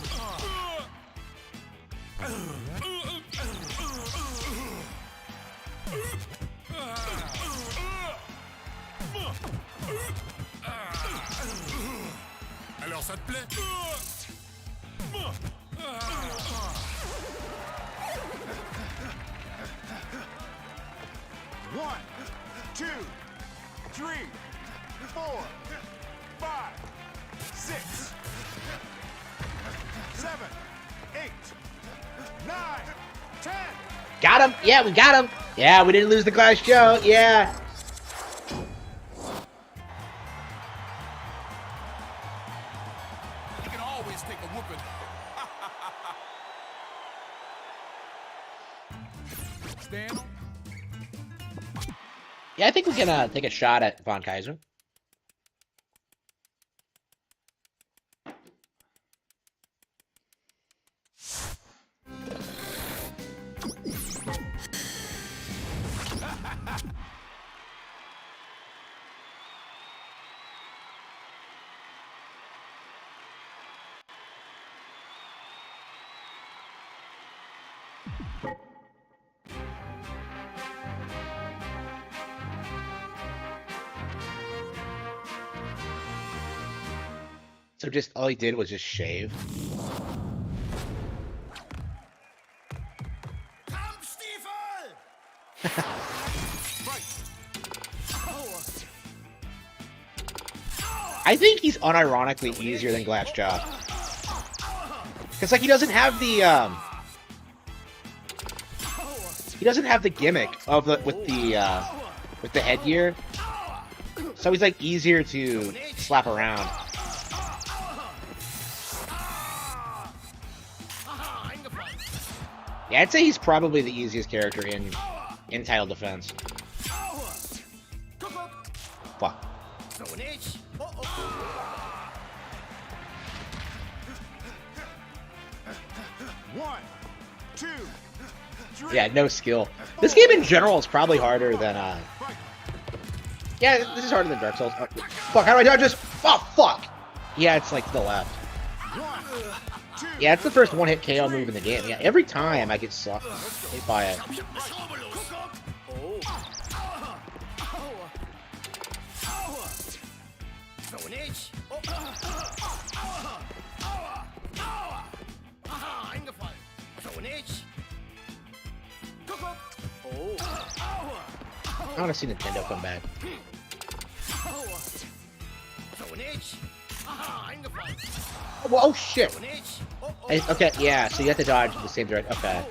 Alors ça te plaît? 1, 2, 3, 4, 5, 6, 7, 8, 9, 10. Got him. Yeah, we got him. Yeah, we didn't lose the Glass Joe. Yeah. You can always take a whooping. Stand. Yeah, I think we can take a shot at Von Kaiser. So just all he did was just shave. I think he's unironically easier than Glass Joe. Cause like he doesn't have the gimmick of with the headgear. So he's like easier to slap around. Yeah, I'd say he's probably the easiest character in title defense. Fuck. 1, 2, 3. Yeah, no skill. This game in general is probably harder than yeah, this is harder than Dark Souls. Oh, fuck, how do I dodge this? Oh, fuck! Yeah, it's like to the left. 1, 2. Yeah, it's the first one-hit KO move in the game. Yeah, every time I get hit by it. I want to see Nintendo come back. Oh, oh shit! Okay, yeah, so you have to dodge in the same direction. Okay.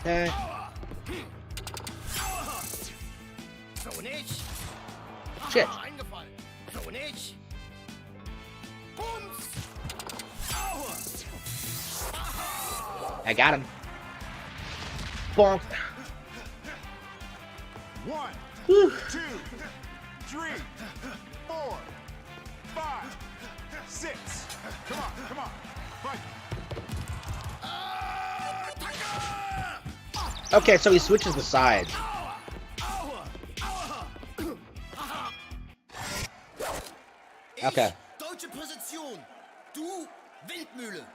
Okay. Shit. I got him. Bonk. 1, Whew. 2, 3, 4, 5, 6. Come on. Fight. Okay, so he switches the sides. Okay. Deutsche Position. Du Windmühle.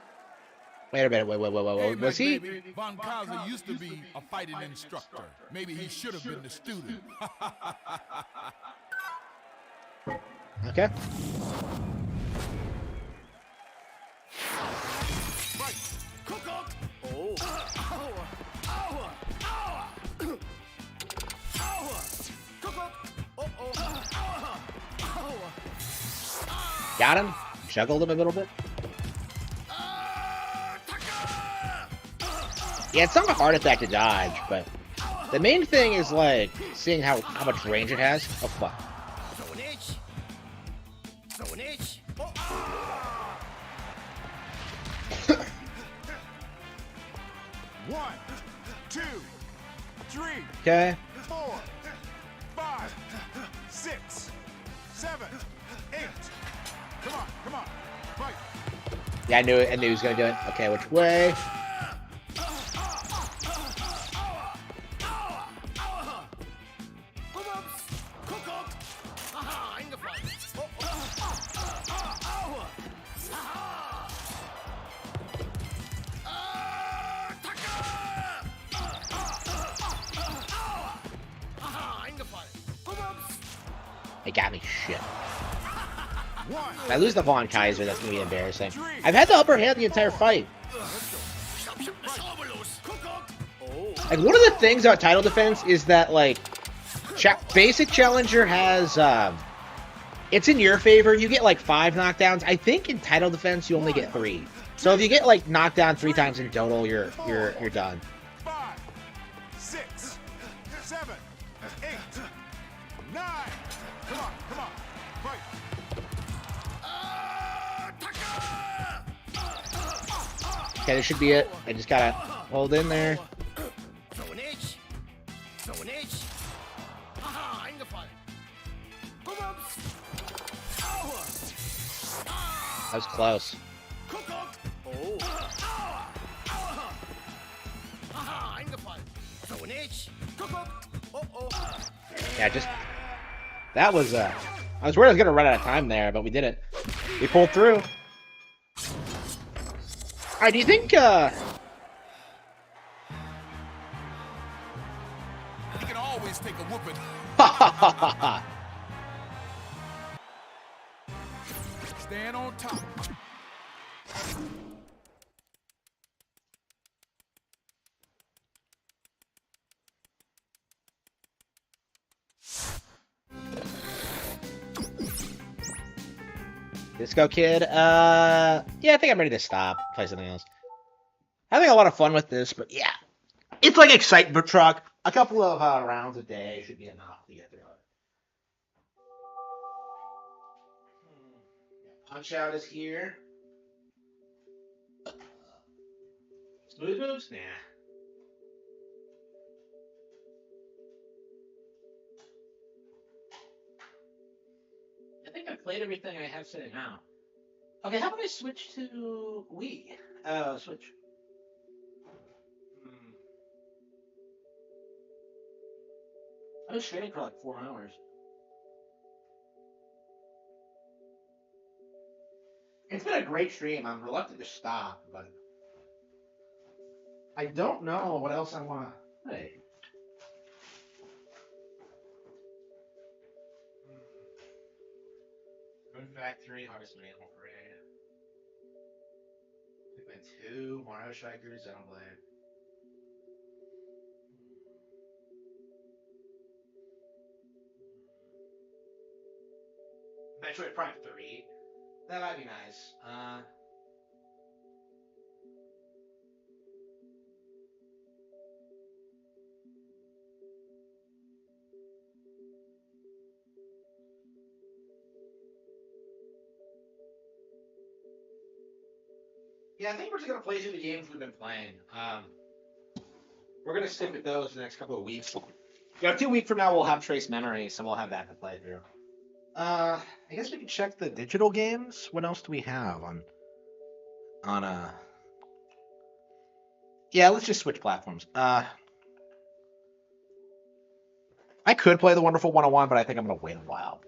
Wait a minute. Wait. Hey, Was he? baby, Von Kaiser used to be a fighting instructor. Maybe he should have been the student. Okay. Fight. Kuckuck. Oh. Kuckuck. Got him. Juggled him a little bit. Yeah, it's not a heart attack to dodge, but the main thing is like seeing how much range it has. Oh fuck. So nicht. So nicht. 1, 2, 3, Okay. 4, 5, 6, 7, 8. Come on. Fight. Yeah, I knew it. I knew he was gonna do it. Okay, which way? Kuckuck. Aha, eingefallen. Aha, eingefallen. It got me. Shit. 1, If I lose the Von Kaiser, that's gonna be embarrassing. I've had the upper hand the entire fight. Ich hab eine Schraube los. Kuckuck. Like, one of the things about title defense is that, like, basic challenger has, it's in your favor. You get, like, 5 knockdowns. I think in title defense, you only get 3. So if you get, like, knocked down 3 times in total, you're done. 5, 6, 7, 8, 9. Come on. Fight. Okay, this should be it. I just gotta hold in there. So nicht. So nicht. Aha, eingefallen. That was close. Kuckuck. Aha, eingefallen. So nicht. Kuckuck. Yeah, just... That was, I was worried I was gonna run out of time there, but we did it. We pulled through. Alright, do you think, He can always take a whooping. Stand on top. Disco Kid, yeah, I think I'm ready to stop. Play something else. Having a lot of fun with this, but yeah. It's like excitement truck. A couple of rounds a day should be enough to get through it. Punch Out is here. Smooth moves? Nah. I think I've played everything I have sitting now. Okay, how about I switch to Wii? Switch. I was streaming for like 4 hours. It's been a great stream. I'm reluctant to stop, but I don't know what else I want to play. Moon Factory, Harvest Animal Parade. Pikmin 2, Mario Strikers, Xenoblade. Metroid Prime 3. That might be nice. Yeah, I think we're just gonna play through the games we've been playing. We're gonna stick with those for the next couple of weeks. You know, 2 weeks from now we'll have Trace Memory, so we'll have that to play through. I guess we can check the digital games. What else do we have on? Yeah, let's just switch platforms. I could play the Wonderful 101, but I think I'm gonna wait a while.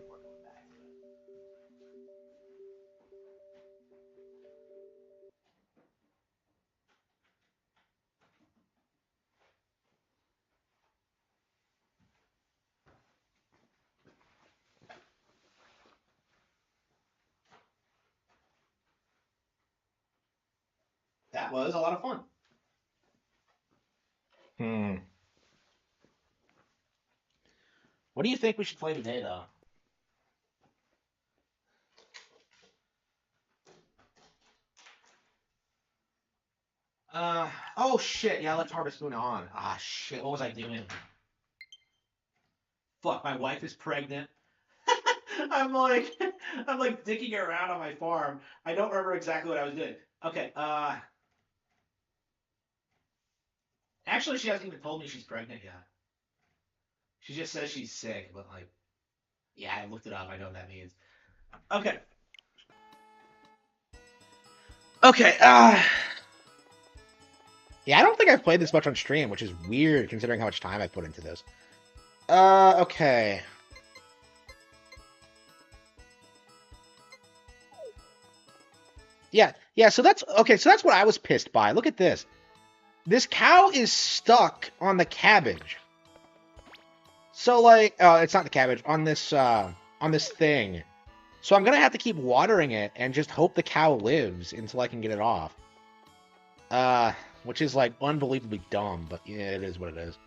That was a lot of fun. What do you think we should play today, though? Oh shit, yeah, let's Harvest Moon on. Ah, shit, what was I doing? Fuck, my wife is pregnant. I'm like, I'm like dicking around on my farm. I don't remember exactly what I was doing. Okay, actually, she hasn't even told me she's pregnant yet. She just says she's sick, but like, yeah, I looked it up. I know what that means. Okay. Okay, yeah, I don't think I've played this much on stream, which is weird considering how much time I've put into this. Okay. Yeah, so that's okay, so that's what I was pissed by. Look at this. This cow is stuck on the cabbage. So like, it's not the cabbage, on this thing. So I'm gonna have to keep watering it and just hope the cow lives until I can get it off. Which is like unbelievably dumb, but yeah, it is what it is.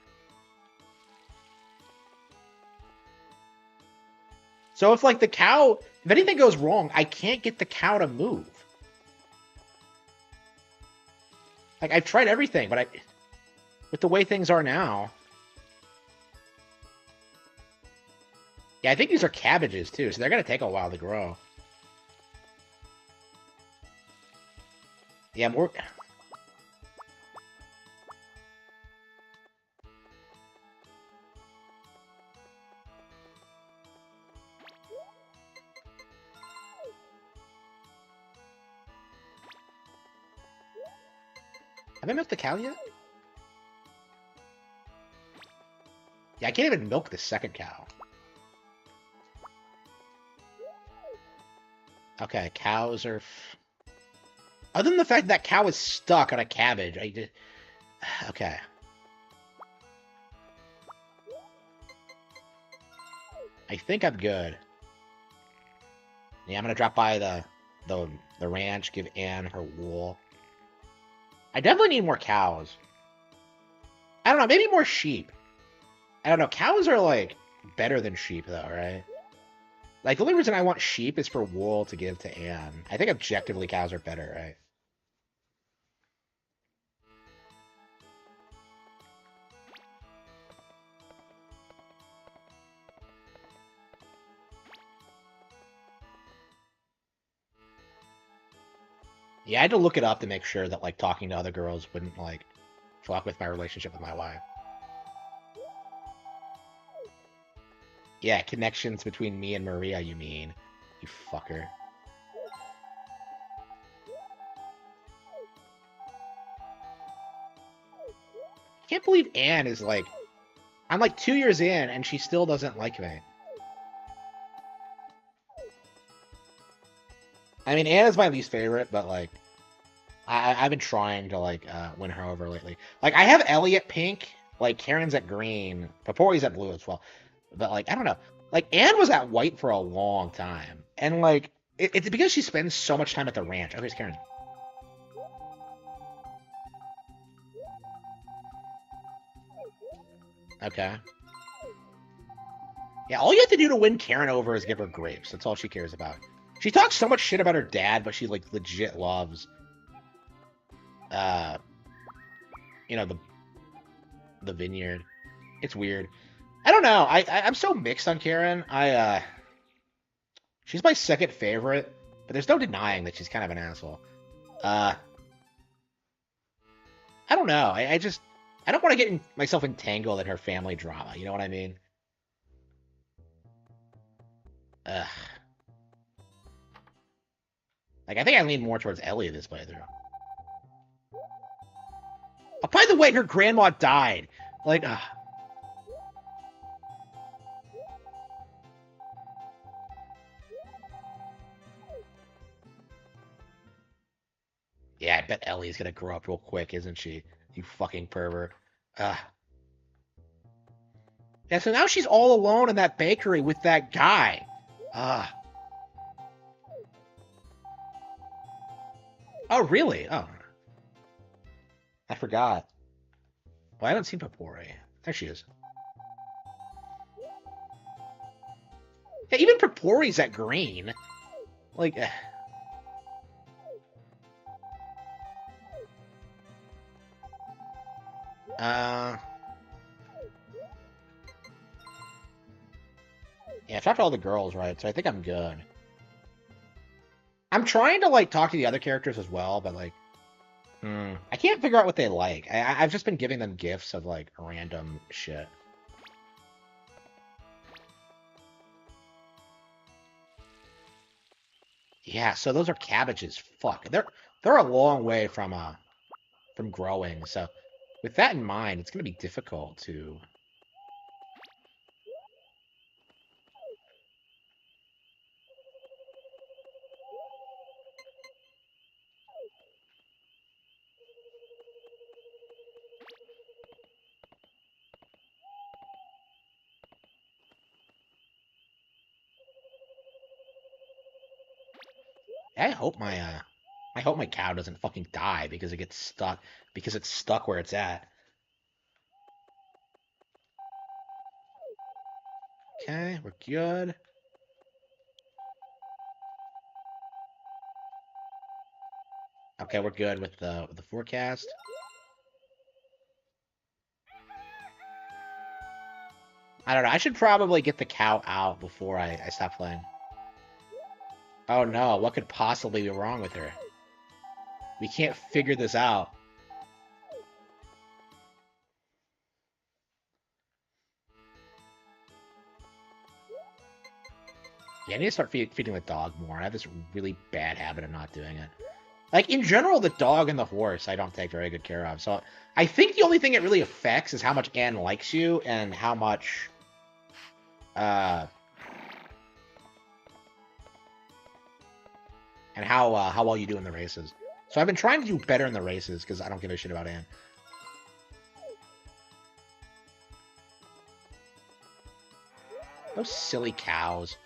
So if like the cow, if anything goes wrong, I can't get the cow to move. Like I've tried everything, but with the way things are now. Yeah, I think these are cabbages too, so they're gonna take a while to grow. Yeah, more. Have I milked the cow yet? Yeah, I can't even milk the second cow. Okay, cows are... Other than the fact that cow is stuck on a cabbage, I did... Okay. I think I'm good. Yeah, I'm gonna drop by the ranch, give Anne her wool. I definitely need more cows. I don't know, maybe more sheep. I don't know, cows are, like, better than sheep, though, right? Like, the only reason I want sheep is for wool to give to Anne. I think objectively cows are better, right? Yeah, I had to look it up to make sure that, like, talking to other girls wouldn't, like, fuck with my relationship with my wife. Yeah, connections between me and Maria, you mean. You fucker. I can't believe Anne is, like... I'm, like, 2 years in, and she still doesn't like me. I mean, Anne is my least favorite, but, like... I've been trying to, like, win her over lately. Like, I have Elliot pink, like, Karen's at green, Papori's at blue as well. But, like, I don't know. Like, Anne was at white for a long time. And, like, it's because she spends so much time at the ranch. Oh, here's Karen. Okay. Yeah, all you have to do to win Karen over is give her grapes. That's all she cares about. She talks so much shit about her dad, but she, like, legit loves... you know, the vineyard. It's weird. I don't know. I'm so mixed on Karen. She's my second favorite, but there's no denying that she's kind of an asshole. I don't know. I just I don't want to get myself entangled in her family drama. You know what I mean? Ugh. Like, I think I lean more towards Ellie this playthrough. Oh, by the way, her grandma died. Like, yeah, I bet Ellie's gonna grow up real quick, isn't she? You fucking pervert. Ugh. Yeah, so now she's all alone in that bakery with that guy. Ugh. Oh, really? Oh. I forgot. Well, I haven't seen Papori. There she is. Yeah, even Papori's that green. Like, yeah, I've talked to all the girls, right? So I think I'm good. I'm trying to, like, talk to the other characters as well, but, like, I can't figure out what they like. I've just been giving them gifts of, like, random shit. Yeah, so those are cabbages. Fuck. They're a long way from growing, so with that in mind, it's gonna be difficult to... I hope my cow doesn't fucking die because it gets stuck because it's stuck where it's at. Okay, we're good. Okay, we're good with the forecast. I don't know. I should probably get the cow out before I stop playing. Oh no, what could possibly be wrong with her? We can't figure this out. Yeah, I need to start feeding the dog more. I have this really bad habit of not doing it. Like, in general, the dog and the horse I don't take very good care of. So I think the only thing it really affects is how much Anne likes you and how much... and how well you do in the races. So I've been trying to do better in the races because I don't give a shit about Anne. Those silly cows.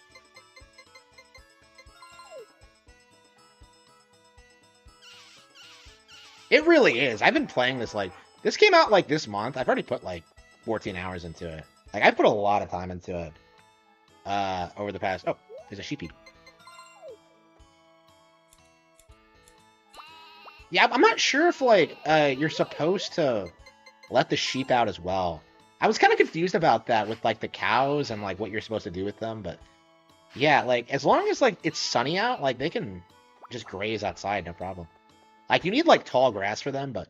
It really is. I've been playing this, like... This came out, like, this month. I've already put, like, 14 hours into it. Like, I put a lot of time into it. Over the past... Oh, there's a sheepy. Yeah, I'm not sure if, like, you're supposed to let the sheep out as well. I was kind of confused about that with, like, the cows and, like, what you're supposed to do with them, but... Yeah, like, as long as, like, it's sunny out, like, they can just graze outside, no problem. Like, you need, like, tall grass for them, but,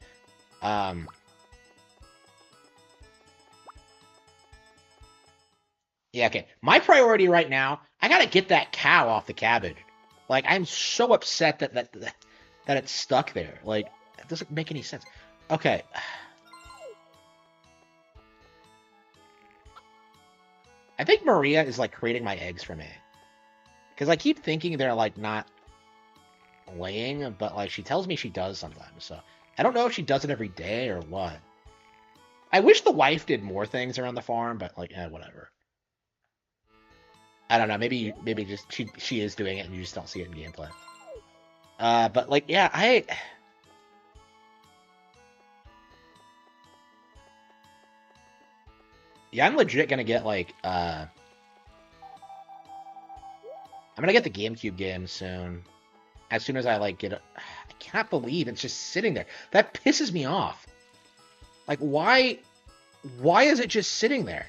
yeah, okay. My priority right now, I gotta get that cow off the cabbage. Like, I'm so upset that it's stuck there. Like, it doesn't make any sense. Okay. I think Maria is, like, creating my eggs for me. Because I keep thinking they're, like, not laying, but, like, she tells me she does sometimes, so... I don't know if she does it every day or what. I wish the wife did more things around the farm, but, like, whatever. I don't know, maybe just she is doing it and you just don't see it in gameplay. But, like, yeah, Yeah, I'm legit gonna get, like, I'm gonna get the GameCube game soon. As soon as I, like, get it. I cannot believe it's just sitting there. That pisses me off. Like, why is it just sitting there?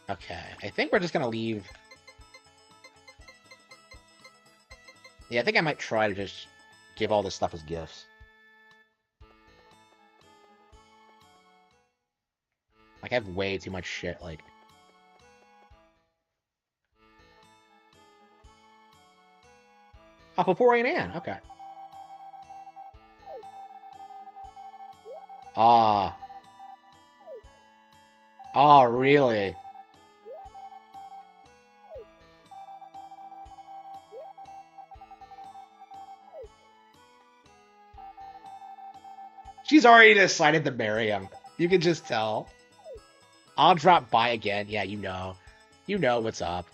Okay, I think we're just gonna leave. Yeah, I think I might try to just give all this stuff as gifts. Like, I have way too much shit, like... Oh, Popori and Ann, okay. Ah. Oh, really? She's already decided to marry him. You can just tell. I'll drop by again. Yeah, you know. You know what's up.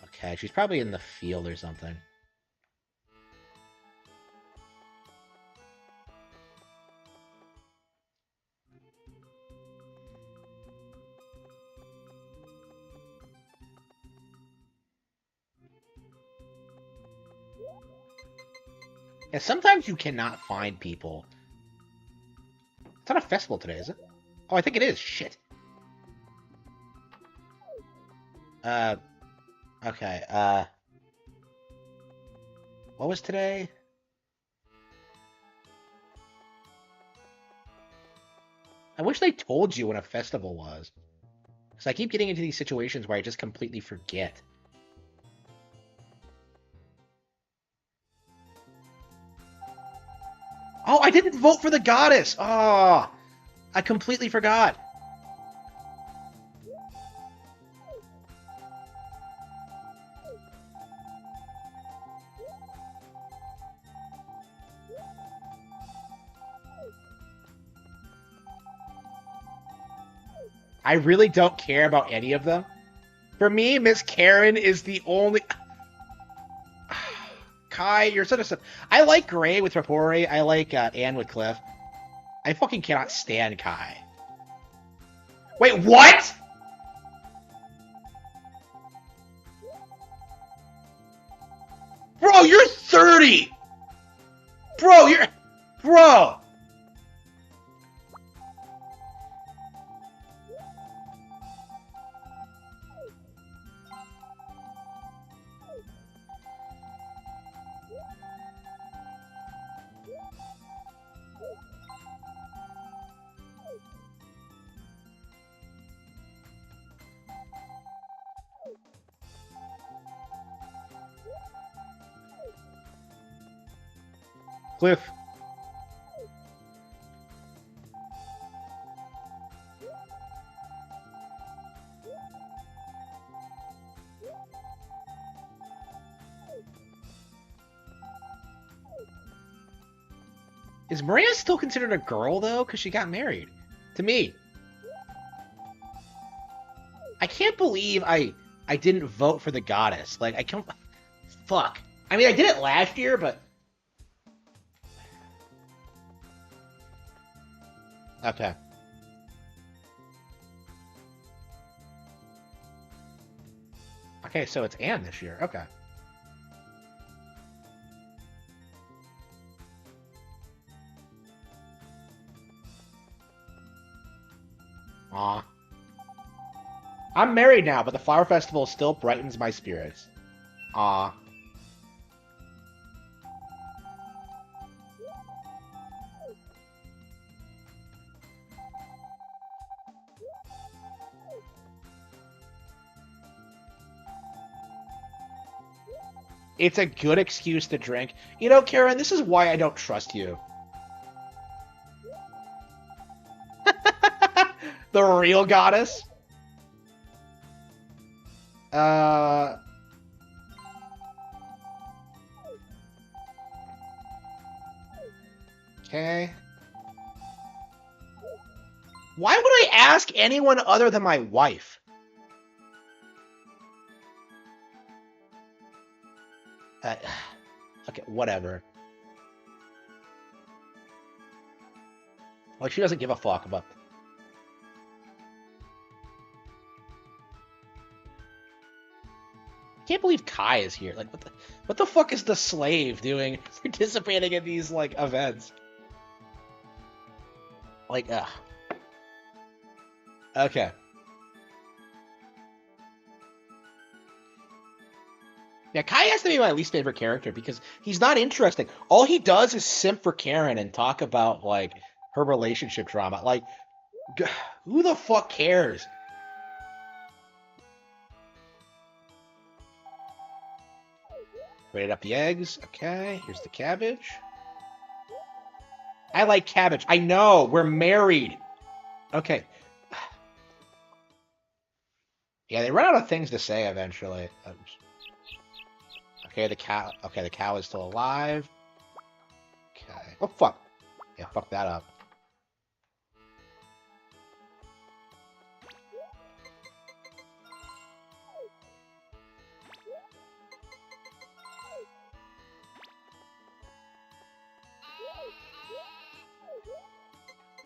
Okay, she's probably in the field or something. Yeah, sometimes you cannot find people. It's not a festival today, is it? Oh, I think it is. Shit. Okay, what was today? I wish they told you when a festival was. Because I keep getting into these situations where I just completely forget. Oh, I didn't vote for the goddess! Oh, I completely forgot. I really don't care about any of them. For me, Miss Karen is the only... Kai, you're such a... I like Gray with Rapori. I like Anne with Cliff. I fucking cannot stand Kai. Wait, what?! Bro, you're 30! Bro, you're... Bro! Cliff. Is Maria still considered a girl, though? Because she got married. To me. I can't believe I didn't vote for the goddess. Like, I can't... Fuck. I mean, I did it last year, but... Okay. Okay, so it's Anne this year. Okay. Aw. I'm married now, but the Flower Festival still brightens my spirits. Aw. It's a good excuse to drink. You know, Karen, this is why I don't trust you. The real goddess? Okay. Why would I ask anyone other than my wife? Okay, whatever. Like, she doesn't give a fuck about... can't believe Kai is here. Like, what the fuck is the slave doing participating in these, like, events? Like, ugh. Okay. Yeah, Kai has to be my least favorite character because he's not interesting. All he does is simp for Karen and talk about, like, her relationship drama. Like, who the fuck cares? Rated up the eggs. Okay, here's the cabbage. I like cabbage. I know, we're married. Okay. Yeah, they run out of things to say eventually. Okay, the cow. Okay, the cow is still alive. Okay. Oh fuck. Yeah, fuck that up.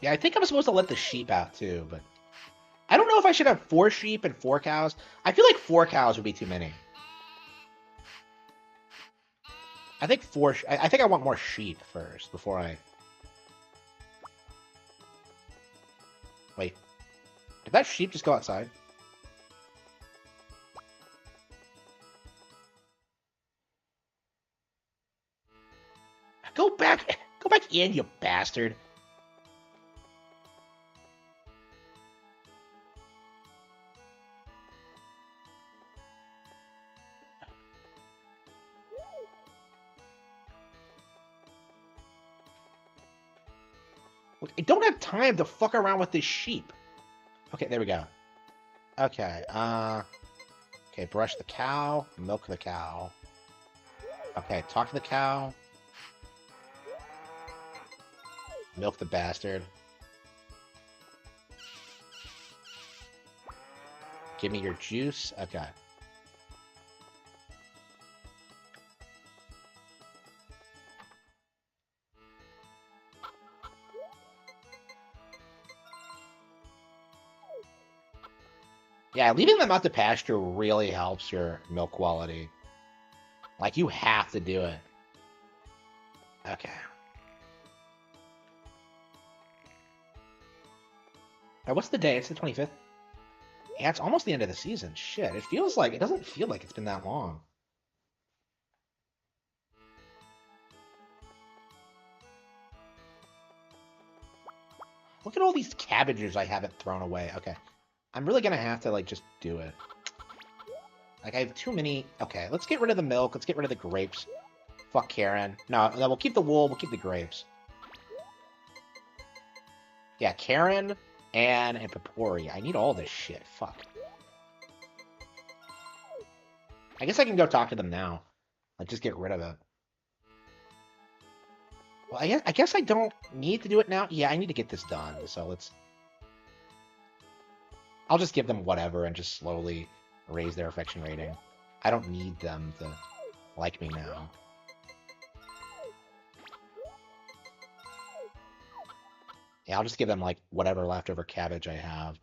Yeah, I think I'm supposed to let the sheep out too, but I don't know if I should have 4 sheep and 4 cows. I feel like 4 cows would be too many. I think I think I want more sheep first before I. Wait, did that sheep just go outside? Go back in, you bastard. Look, I don't have time to fuck around with this sheep. Okay, there we go. Okay, okay, brush the cow, milk the cow. Okay, talk to the cow. Milk the bastard. Give me your juice. Okay. Yeah, leaving them out to pasture really helps your milk quality. Like, you have to do it. Okay. What's the day? It's the 25th? Yeah, it's almost the end of the season. Shit, it doesn't feel like it's been that long. Look at all these cabbages I haven't thrown away. Okay. I'm really gonna have to, like, just do it. Like, I have too many... Okay, let's get rid of the milk. Let's get rid of the grapes. Fuck Karen. No, we'll keep the wool. We'll keep the grapes. Yeah, Karen, Anne, and Papori. I need all this shit. Fuck. I guess I can go talk to them now. Like, just get rid of it. Well, I guess I don't need to do it now. Yeah, I need to get this done. So let's... I'll just give them whatever and just slowly raise their affection rating. I don't need them to like me now. Yeah, I'll just give them, like, whatever leftover cabbage I have.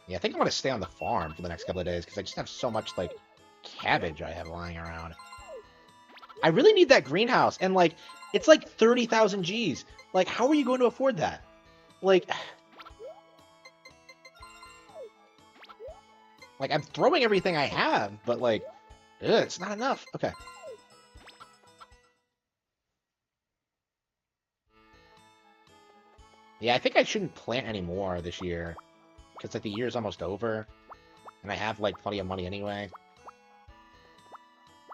Yeah, I think I'm going to stay on the farm for the next couple of days because I just have so much, like, cabbage I have lying around. I really need that greenhouse, and, like, it's like 30,000 Gs. Like, how are you going to afford that? Like, I'm throwing everything I have, but, like, it's not enough. Okay. Yeah, I think I shouldn't plant anymore this year. Because, like, the year's almost over. And I have, like, plenty of money anyway.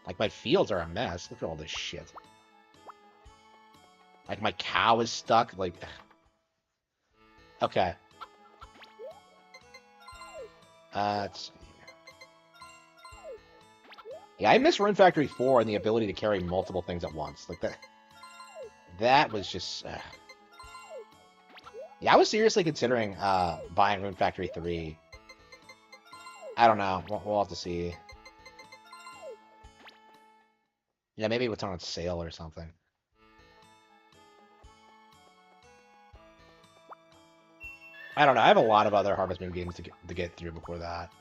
Like, my fields are a mess. Look at all this shit. Like, my cow is stuck. Like, okay. Let's see. Yeah, I miss Rune Factory 4 and the ability to carry multiple things at once. Like, that was just... Yeah, I was seriously considering buying Rune Factory 3. I don't know. We'll have to see. Yeah, maybe it's on sale or something. I don't know. I have a lot of other Harvest Moon games to get through before that.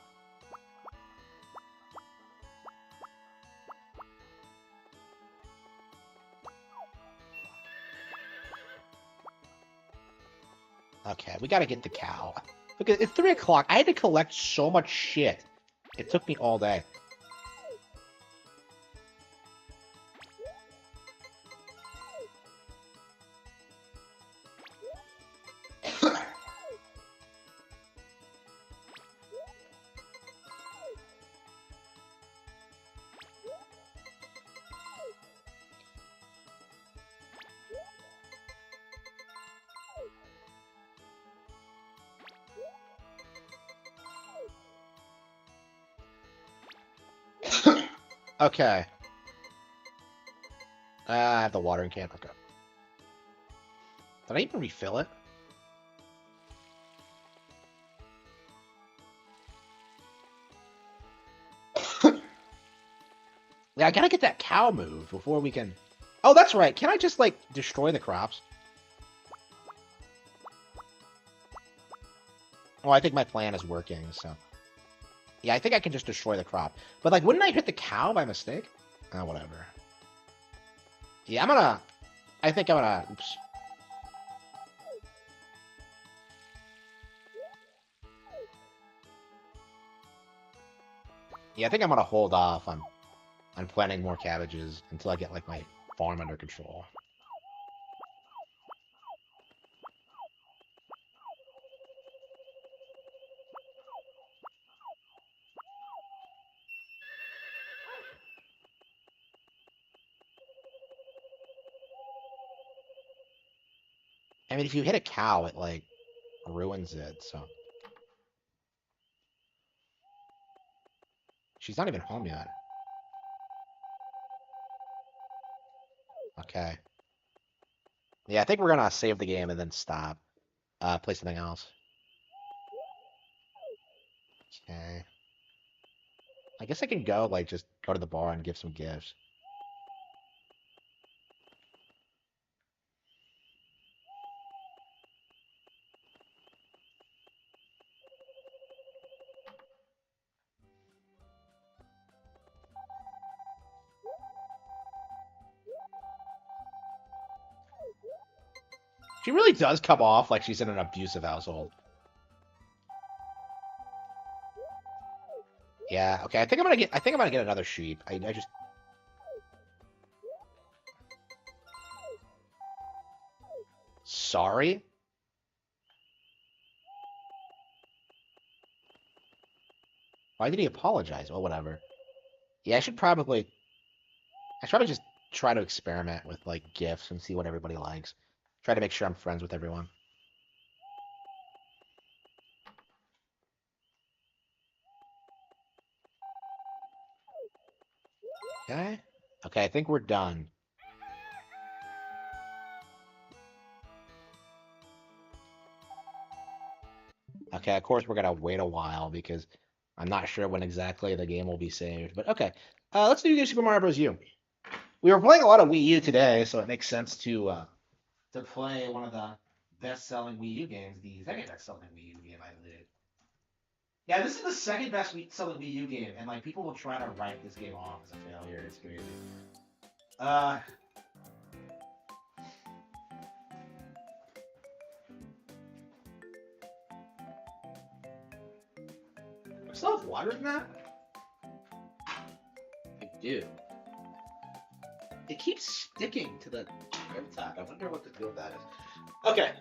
Okay, we gotta get the cow. Look, it's 3 o'clock. I had to collect so much shit. It took me all day. Okay. I have the watering can. Okay. Did I even refill it? Yeah, I gotta get that cow moved before we can... Oh, that's right. Can I just, like, destroy the crops? Oh, I think my plan is working, so... Yeah, I think I can just destroy the crop. But, like, wouldn't I hit the cow by mistake? Oh, whatever. Yeah, I'm gonna... I think I'm gonna... Oops. Yeah, I think I'm gonna hold off on planting more cabbages until I get, like, my farm under control. I mean, if you hit a cow, it, like, ruins it, so... She's not even home yet. Okay. Yeah, I think we're gonna save the game and then stop. Play something else. Okay. I guess I can go, like, just go to the bar and give some gifts. She really does come off like she's in an abusive household. Yeah, okay, I think I'm gonna get another sheep. I just... Sorry? Why did he apologize? Well, whatever. Yeah, I should probably just try to experiment with, like, gifts and see what everybody likes. Try to make sure I'm friends with everyone. Okay. Okay, I think we're done. Okay, of course we're gonna wait a while because I'm not sure when exactly the game will be saved. But okay, let's do Super Mario Bros. U. We were playing a lot of Wii U today, so it makes sense to play one of the best-selling Wii U games, the second best-selling Wii U game, I believe. Yeah, this is the second best-selling Wii U game, and like people will try to write this game off as a failure. It's crazy. Uh, I still have water in that? I do. It keeps sticking to the top. I wonder what the deal with that is. Okay.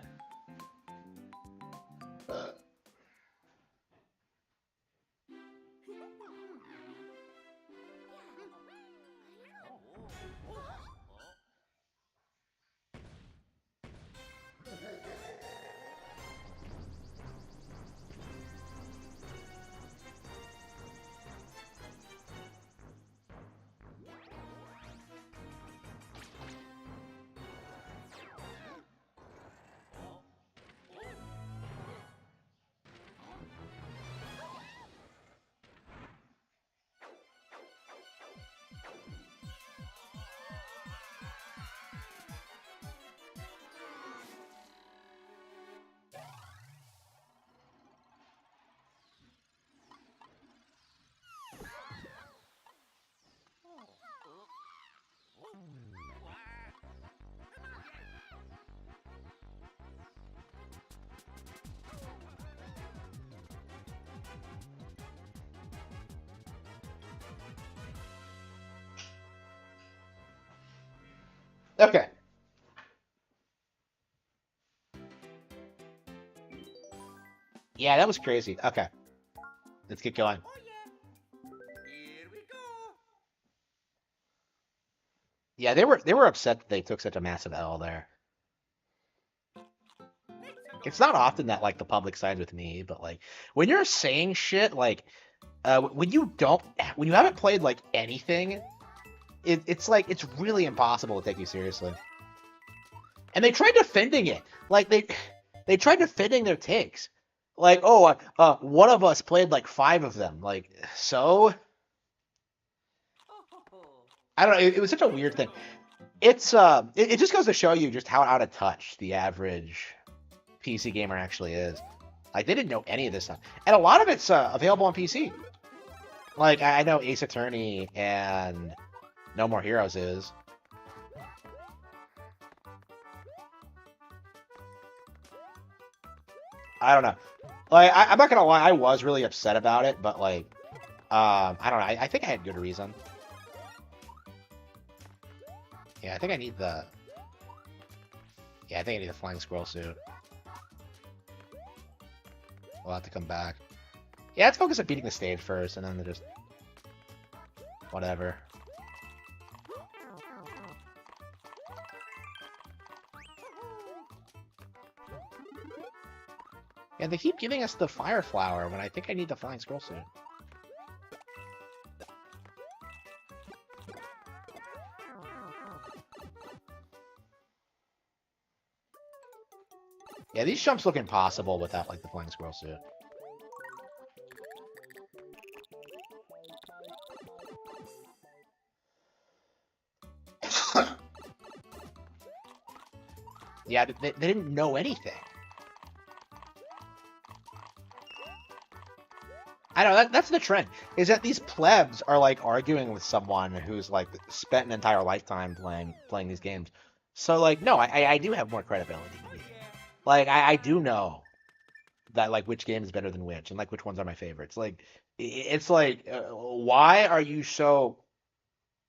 Okay. Yeah, that was crazy. Okay. Let's get going. Oh yeah. Here we go. Yeah, they were upset that they took such a massive L there. It's not often that like the public sides with me, but like when you're saying shit like when you haven't played like anything, it's like it's really impossible to take you seriously. And they tried defending it. Like they tried defending their takes. Like, oh, one of us played like 5 of them. Like, so Oh. I don't know. It was such a weird thing. It just goes to show you just how out of touch the average PC gamer actually is. Like they didn't know any of this stuff, and a lot of it's available on PC. Like I know Ace Attorney and No More Heroes is. I don't know. Like I'm not gonna lie, I was really upset about it, but like, I don't know. I think I had good reason. Yeah, I think I need the. Yeah, I think I need the flying squirrel suit. We'll have to come back. Yeah, let's focus on beating the stage first, and then just whatever. Yeah, they keep giving us the fire flower when I think I need the flying squirrel suit. Yeah, these jumps look impossible without like the flying squirrel suit. Yeah, they didn't know anything. I don't know, that's the trend, is that these plebs are like arguing with someone who's like spent an entire lifetime playing these games. So like, no, I do have more credibility. Like, I do know that like which game is better than which, and like which ones are my favorites. Like, it's like, why are you so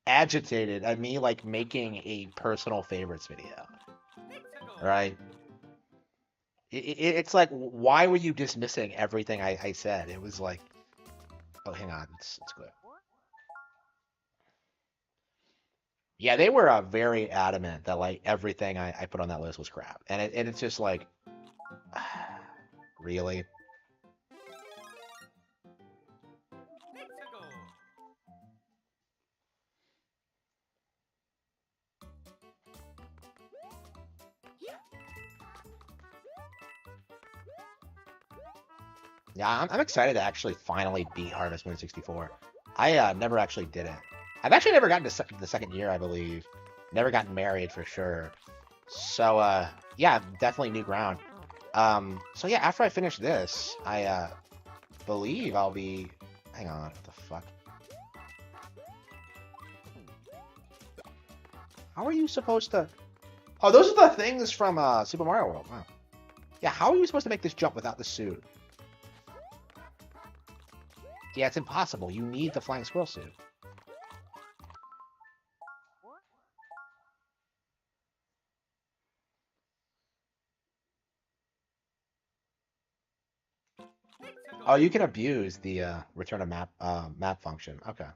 agitated at me like making a personal favorites video, right? It's like, why were you dismissing everything I said? It was like, oh, hang on, it's clear. Yeah, they were very adamant that like everything I put on that list was crap, and it's just like, really? Yeah, I'm excited to actually finally beat Harvest Moon 64. I never actually did it. I've actually never gotten to the second year, I believe. Never gotten married for sure. So yeah, definitely new ground. So yeah, after I finish this, I believe I'll be. Hang on, what the fuck? How are you supposed to? Oh, those are the things from Super Mario World. Wow. Yeah, how are you supposed to make this jump without the suit? Yeah, it's impossible. You need the flying squirrel suit. Oh, you can abuse the return a map function. Okay.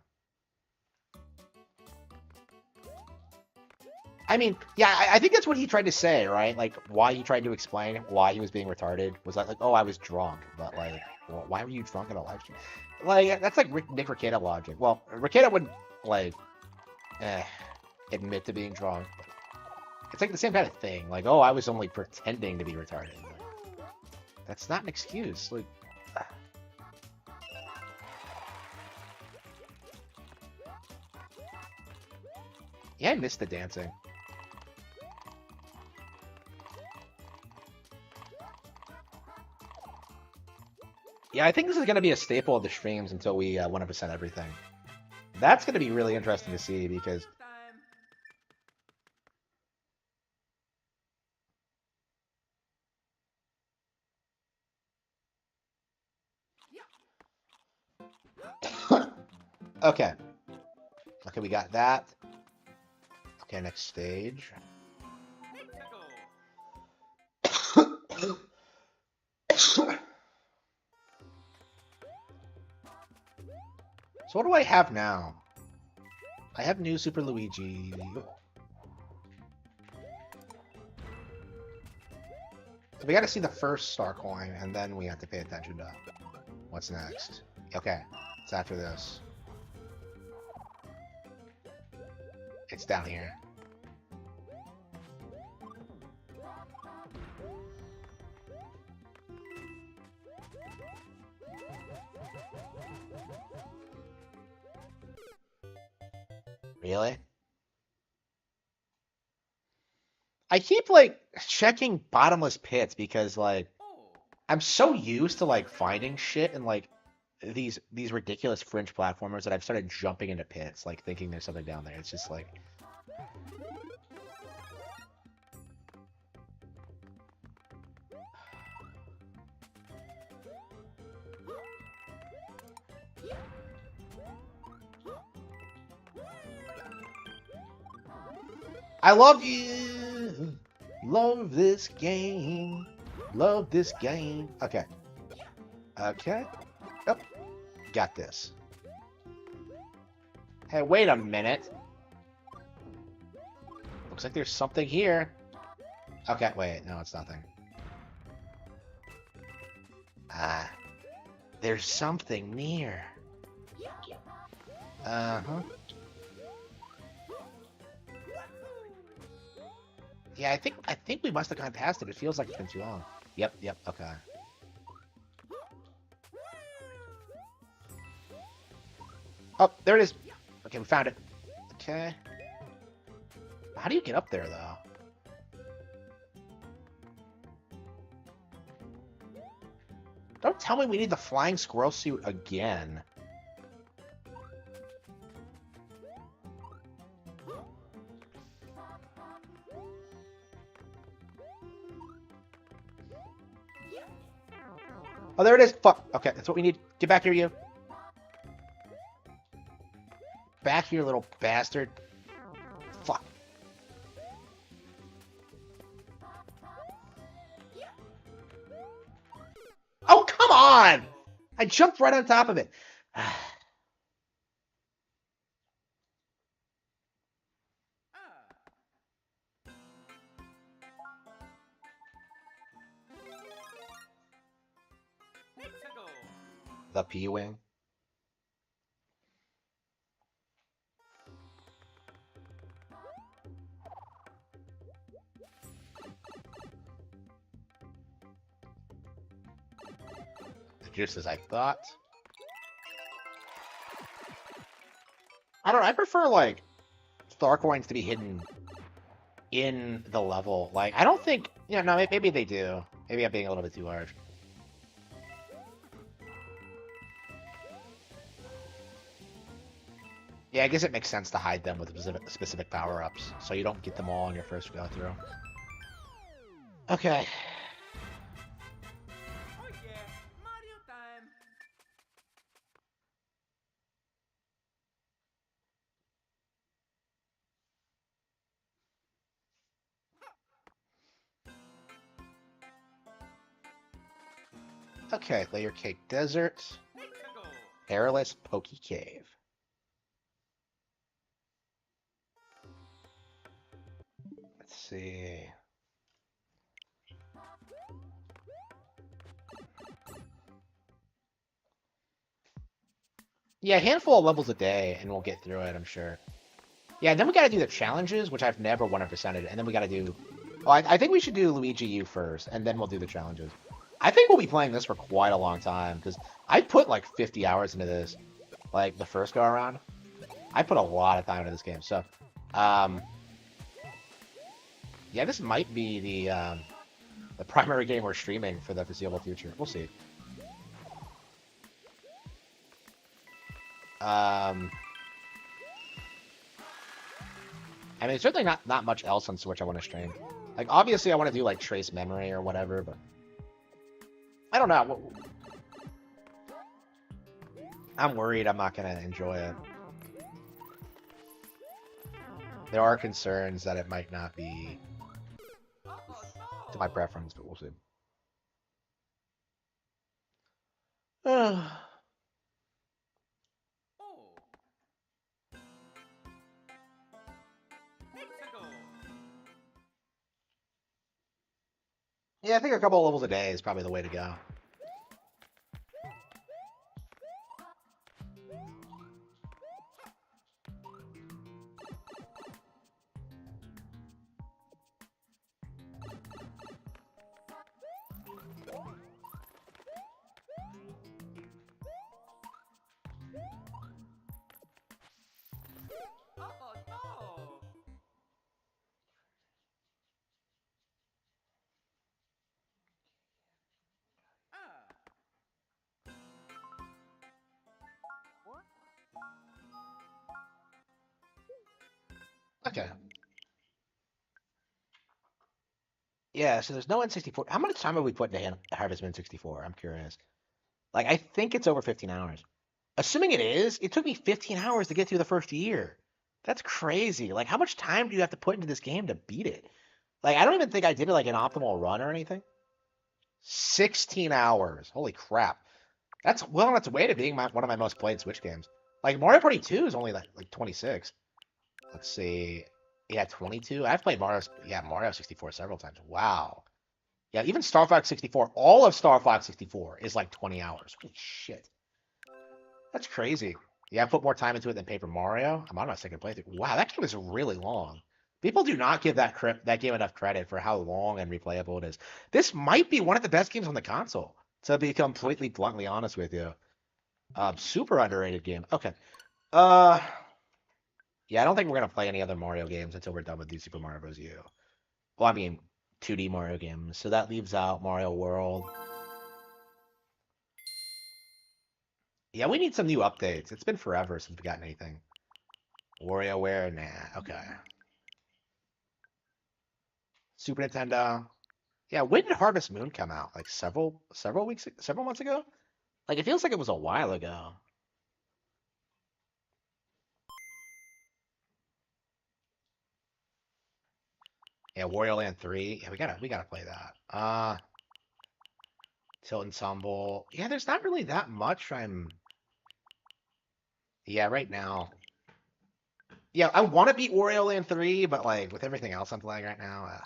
I mean, yeah, I think that's what he tried to say, right? Like, why he tried to explain why he was being retarded was like, oh, I was drunk, but like, well, why were you drunk at a live stream? Like, that's like Nick Rekieta logic. Well, Rekieta would like admit to being drunk. But it's like the same kind of thing. Like, oh, I was only pretending to be retarded. Like, that's not an excuse. Like. Yeah, I missed the dancing. Yeah, I think this is going to be a staple of the streams until we 100% everything. That's going to be really interesting to see because... Okay. Okay, we got that. Okay, next stage. So what do I have now? I have new Super Luigi. So we got to see the first star coin, and then we have to pay attention to what's next. Okay, it's after this. It's down here. Really? I keep like checking bottomless pits because like I'm so used to like finding shit and like these ridiculous fringe platformers that I've started jumping into pits, like thinking there's something down there. It's just like I love you. Love this game. Love this game. Okay. Okay. Oh, got this. Hey, wait a minute. Looks like there's something here. Okay, wait. No, it's nothing. Ah. There's something near. Uh-huh. Yeah, I think we must have gone past it. It feels like it's been too long. Yep, okay. Oh, there it is. Okay, we found it. Okay. How do you get up there, though? Don't tell me we need the flying squirrel suit again. Oh, there it is. Fuck. Okay, that's what we need. Get back here, you. Back here, little bastard. Fuck. Oh, come on! I jumped right on top of it. The P-Wing. Just as I thought. I don't know, I prefer, like, star coins to be hidden in the level. Like, I don't think... Yeah, no, maybe they do. Maybe I'm being a little bit too harsh. Yeah, I guess it makes sense to hide them with specific power-ups, so you don't get them all on your first go-through. Okay. Oh yeah, Mario time. Okay, Layer Cake Desert. Perilous Pokey Cave. Let's see. Yeah, a handful of levels a day, and we'll get through it, I'm sure. Yeah, then we gotta do the challenges, which I've never 100%ed, and then we gotta do... Oh, I think we should do Luigi U first, and then we'll do the challenges. I think we'll be playing this for quite a long time, because I put like 50 hours into this, like the first go around. I put a lot of time into this game, so yeah, this might be the primary game we're streaming for the foreseeable future. We'll see. I mean, certainly not much else on Switch I want to stream. Like, obviously I want to do like Trace Memory or whatever, but I don't know. I'm worried I'm not going to enjoy it. There are concerns that it might not be to my preference, but we'll see. Yeah, I think a couple of levels a day is probably the way to go. Okay. Yeah, so there's no N64. How much time have we put into Harvest Moon 64? I'm curious. Like, I think it's over 15 hours. Assuming it is, it took me 15 hours to get through the first year. That's crazy. Like, how much time do you have to put into this game to beat it? Like, I don't even think I did it like an optimal run or anything. 16 hours. Holy crap. That's well on its way to being one of my most played Switch games. Like, Mario Party 2 is only like 26. Let's see. Yeah, 22. I've played Mario 64 several times. Wow. Yeah, even Star Fox 64, all of Star Fox 64 is like 20 hours. Holy shit. That's crazy. Yeah, I put more time into it than Paper Mario. I'm on my second playthrough. Wow, that game is really long. People do not give that game enough credit for how long and replayable it is. This might be one of the best games on the console, to be completely bluntly honest with you. Super underrated game. Okay. Uh, yeah, I don't think we're gonna play any other Mario games until we're done with the Super Mario Bros. U. Well, I mean, 2D Mario games. So that leaves out Mario World. Yeah, we need some new updates. It's been forever since we got anything. WarioWare, nah. Okay. Super Nintendo. Yeah, when did Harvest Moon come out? Like several months ago? Like it feels like it was a while ago. Yeah, Wario Land 3. Yeah, we gotta play that. Tilt Ensemble. Yeah, there's not really that much yeah, right now. Yeah, I want to beat Wario Land 3, but like with everything else I'm playing right now,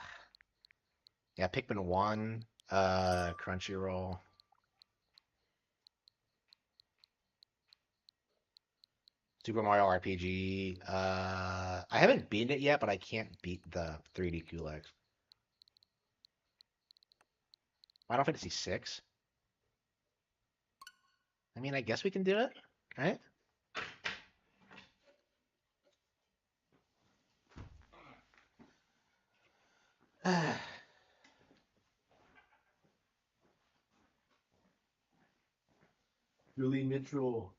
yeah, Pikmin 1, Crunchyroll. Super Mario RPG. I haven't beaten it yet, but I can't beat the 3D Kulex. Final Fantasy 6. I mean, I guess we can do it, right? Julie Mitchell.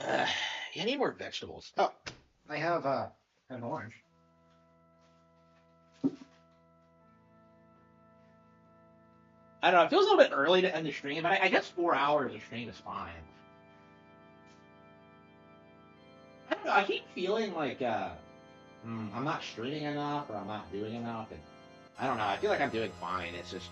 I need more vegetables. Oh, I have an orange. I don't know. It feels a little bit early to end the stream, but I guess 4 hours of stream is fine. I don't know. I keep feeling like I'm not streaming enough or I'm not doing enough, and I don't know. I feel like I'm doing fine. It's just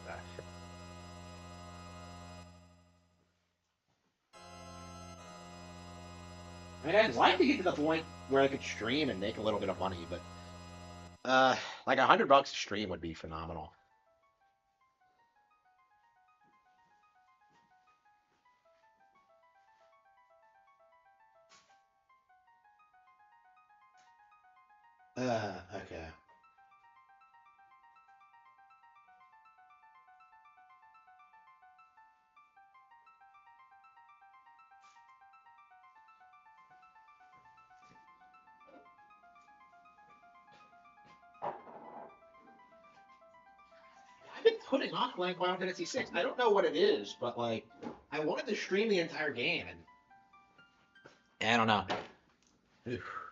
I mean, I'd like to get to the point where I could stream and make a little bit of money, but like $100 a stream would be phenomenal. Okay. I've been putting off playing Final Fantasy 6. I don't know what it is, but like, I wanted to stream the entire game, and I don't know. Oof.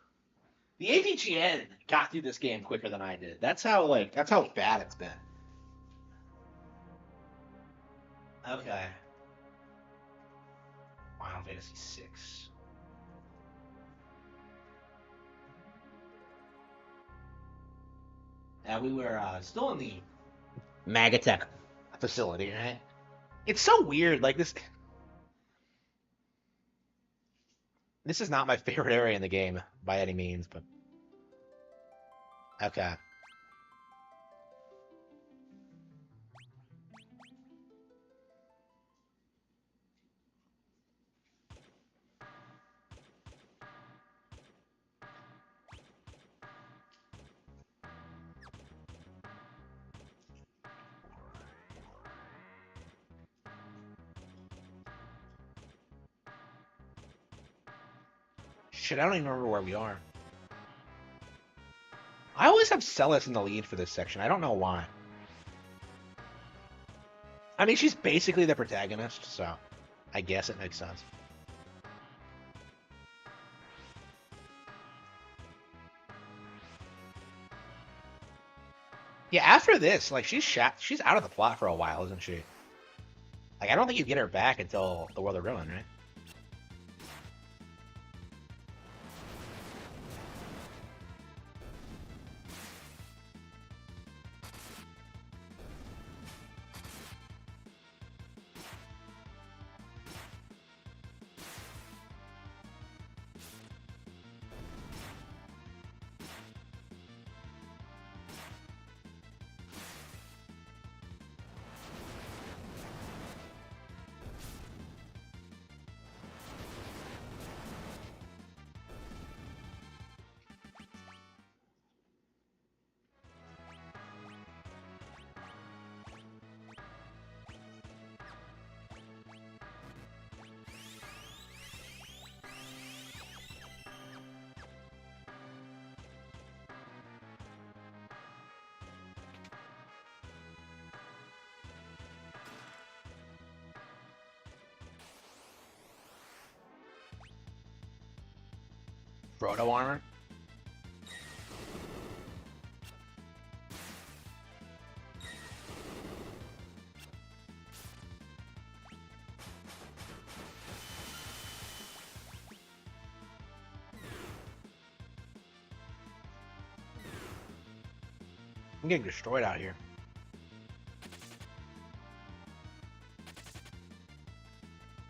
The AVGN got through this game quicker than I did. That's how bad it's been. Okay. Fantasy 6. We were still in the Magatech facility, right? It's so weird. Like this is not my favorite area in the game by any means, but okay. Shit, I don't even remember where we are. I always have Celis in the lead for this section. I don't know why. I mean, she's basically the protagonist, so I guess it makes sense. Yeah, after this, like she's out of the plot for a while, isn't she? Like I don't think you get her back until the World of Ruin, right? Proto armor. I'm getting destroyed out here.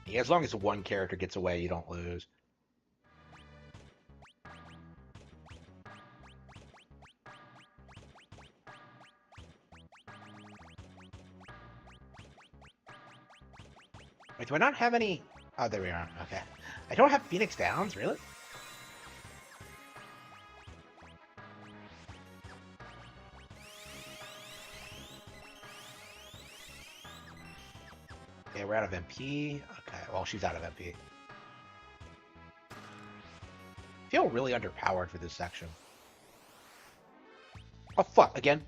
Yeah, as long as one character gets away, you don't lose. Wait, do I not have any? Oh, there we are. Okay. I don't have Phoenix Downs, really? Okay, we're out of MP. Okay, well, she's out of MP. I feel really underpowered for this section. Oh, fuck, again?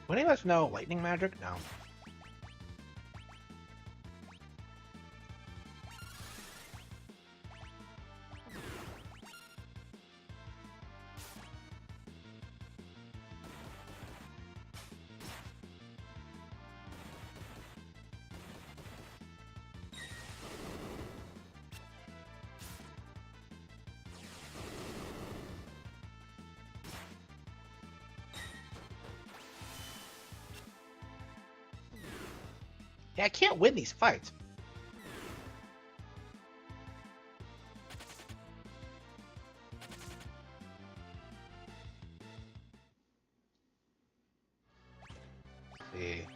Would any of us know lightning magic? No. Yeah, I can't win these fights. Let's see.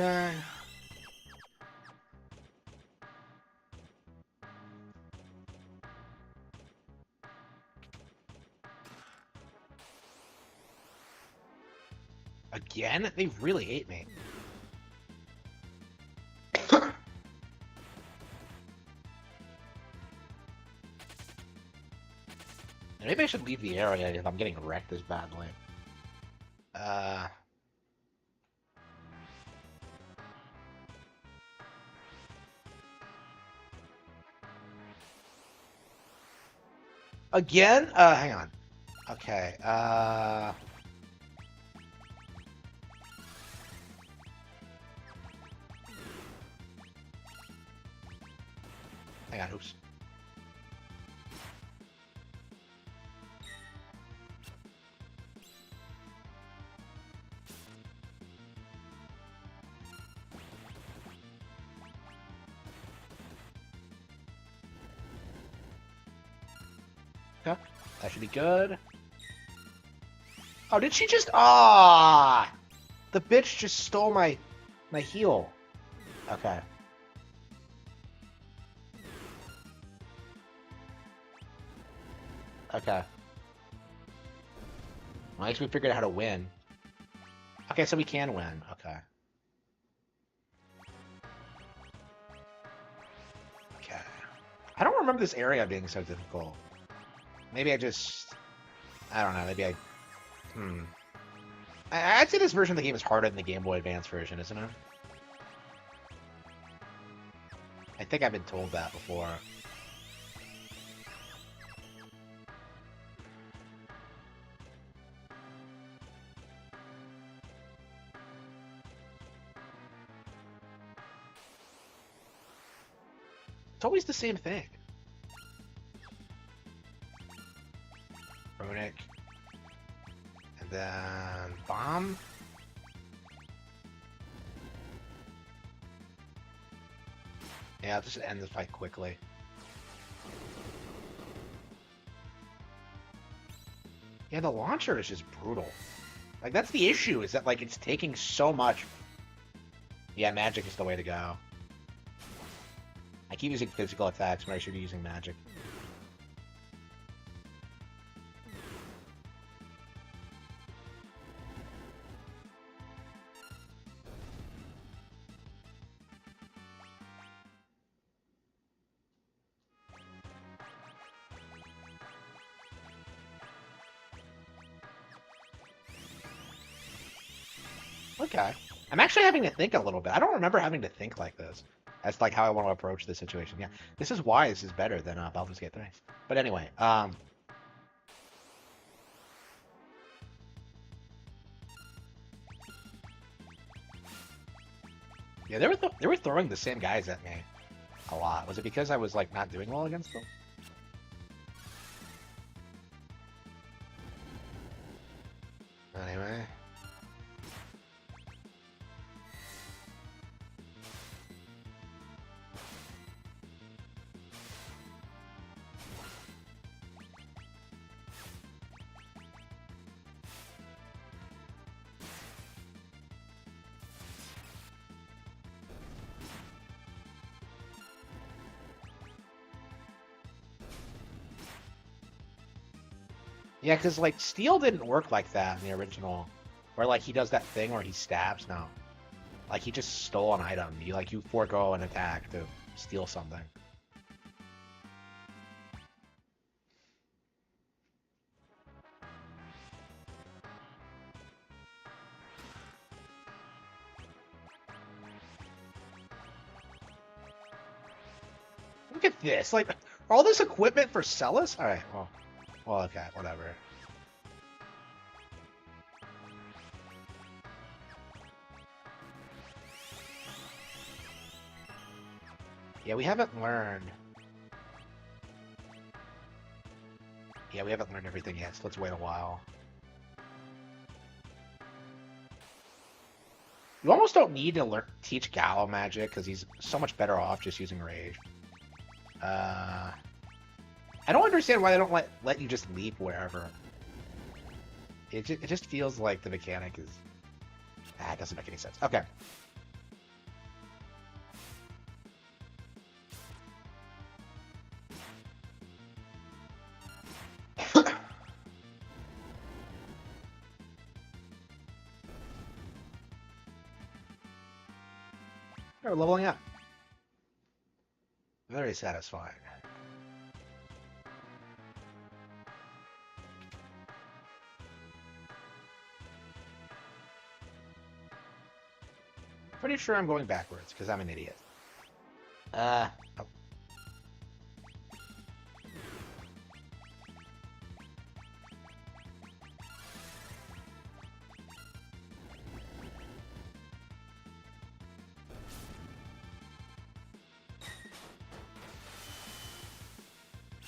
Okay. Again? They really hate me. Maybe I should leave the area if I'm getting wrecked this badly. Again? Hang on. Okay, hang on, oops. Okay, that should be good. Oh, did she just... Ah! The bitch just stole my heal. Okay. Okay. Well, at least we figured out how to win. Okay, so we can win. Okay. Okay. I don't remember this area being so difficult. Maybe I just... I don't know, maybe I... I'd say this version of the game is harder than the Game Boy Advance version, isn't it? I think I've been told that before. It's always the same thing. Runic. And then... Bomb? Yeah, I'll just end this fight quickly. Yeah, the launcher is just brutal. Like, that's the issue, is that, like, it's taking so much. Yeah, magic is the way to go. I keep using physical attacks when I should be using magic. Okay. I'm actually having to think a little bit. I don't remember having to think like this. That's like how I want to approach the situation. Yeah. This is why this is better than Baldur's Gate 3. But anyway, yeah, they were throwing the same guys at me a lot. Was it because I was like not doing well against them? Anyway. Yeah, because, like, steel didn't work like that in the original. Where, like, he does that thing where he stabs. No. Like, he just stole an item. You forego an attack to steal something. Look at this. Like, all this equipment for Celis? Alright, well, okay, whatever. Yeah, we haven't learned. Yeah, we haven't learned everything yet, so let's wait a while. You almost don't need to teach Gallo magic, because he's so much better off just using Rage. I don't understand why they don't let you just leap wherever. It just feels like the mechanic is... it doesn't make any sense. Okay. We're leveling up. Very satisfying. Pretty sure I'm going backwards because I'm an idiot. Oh.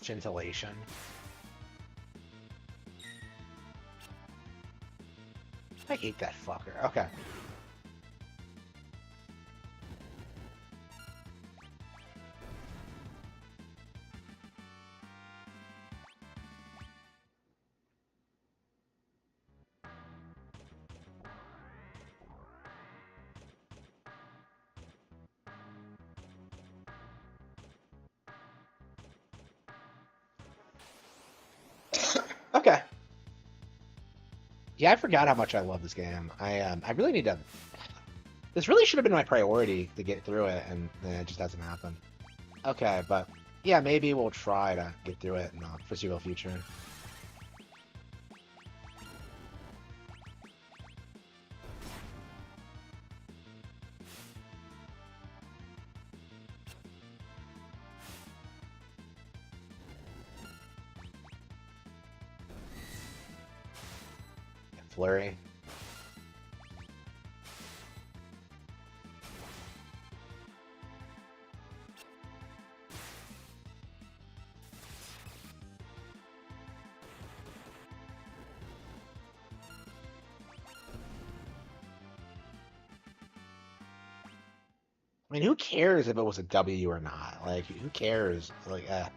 Scintillation. I hate that fucker. Okay. Okay. Yeah, I forgot how much I love this game. I really need to. This really should have been my priority to get through it, and it just doesn't happen. Okay, but yeah, maybe we'll try to get through it in the foreseeable future. Flurry. I mean, who cares if it was a W or not? Like, who cares? Like I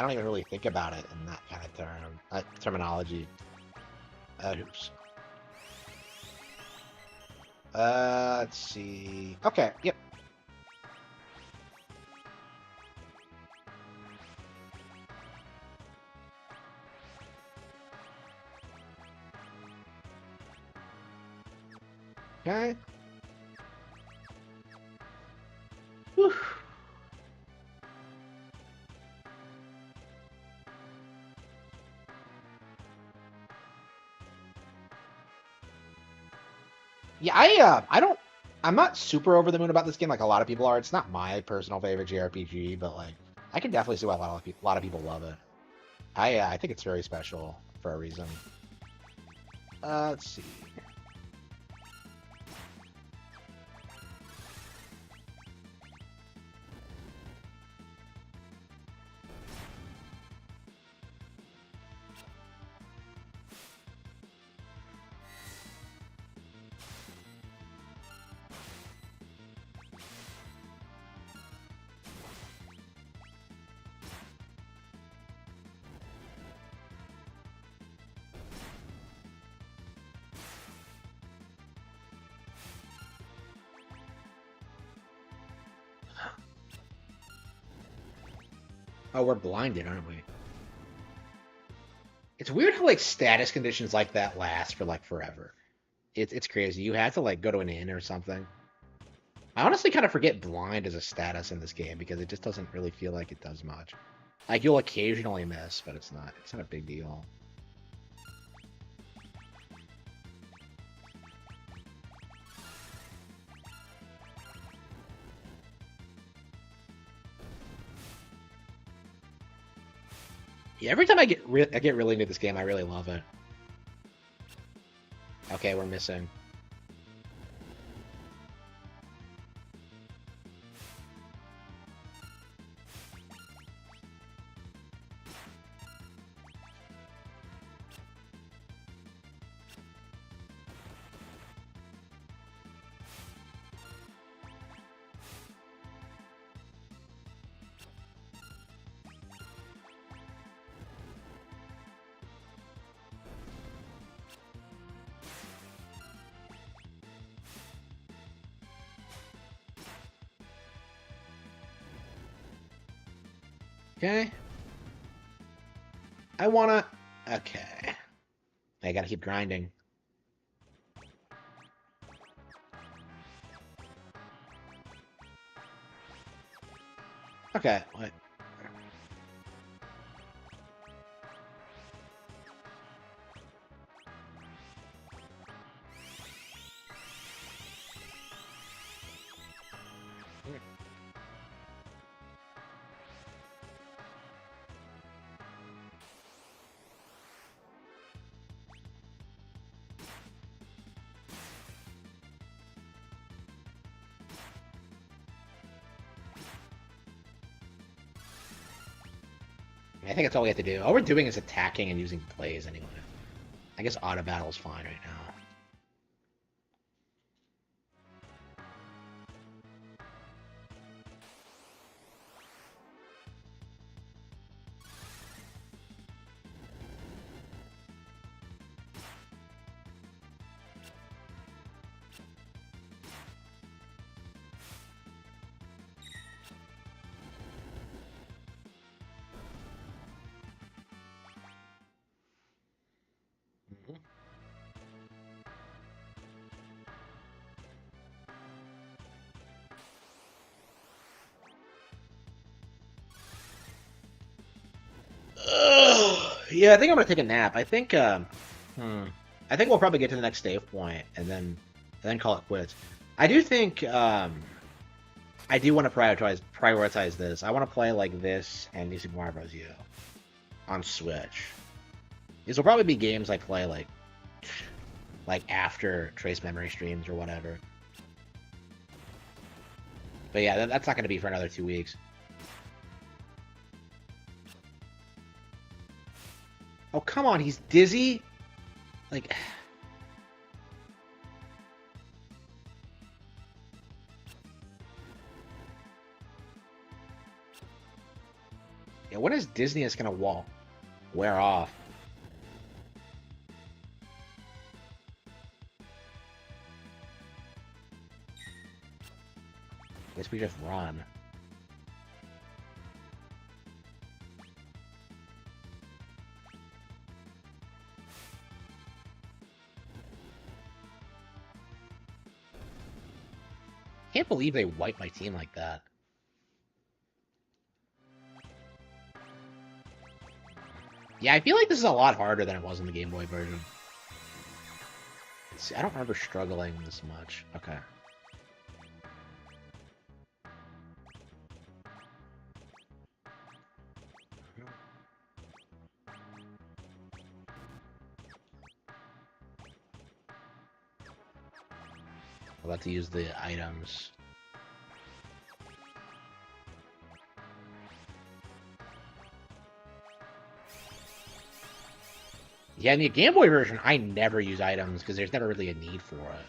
don't even really think about it in that kind of terminology. Oops. Let's see. Okay, yep. Okay. Whew. Yeah, I'm not super over the moon about this game like a lot of people are. It's not my personal favorite JRPG, but like I can definitely see why a lot of people love it. I think it's very special for a reason. Let's see. Oh, we're blinded, aren't we? It's weird how like status conditions like that last for like forever. It's crazy. You have to like go to an inn or something. I honestly kind of forget blind as a status in this game because it just doesn't really feel like it does much. Like you'll occasionally miss, but it's not a big deal. Yeah, every time I get really into this game, I really love it. Okay, we're missing. Okay. I wanna... Okay. I gotta keep grinding. Okay, wait. I think that's all we have to do. All we're doing is attacking and using plays anyway. I guess auto battle's fine right now. Ugh. Yeah, I think I'm gonna take a nap. I think we'll probably get to the next save point and then call it quits. I do think I do want to prioritize this. I want to play like this and New Super Mario Bros. U on Switch. These will probably be games I play like after Trace Memory streams or whatever. But yeah, that's not going to be for another 2 weeks. Oh, come on, he's dizzy? Like... Yeah, when is Disney gonna wear off? Guess we just run. Can't believe they wiped my team like that. Yeah, I feel like this is a lot harder than it was in the Game Boy version. See, I don't remember struggling this much. Okay. I'm about to use the items. Yeah, in the Game Boy version, I never use items because there's never really a need for it.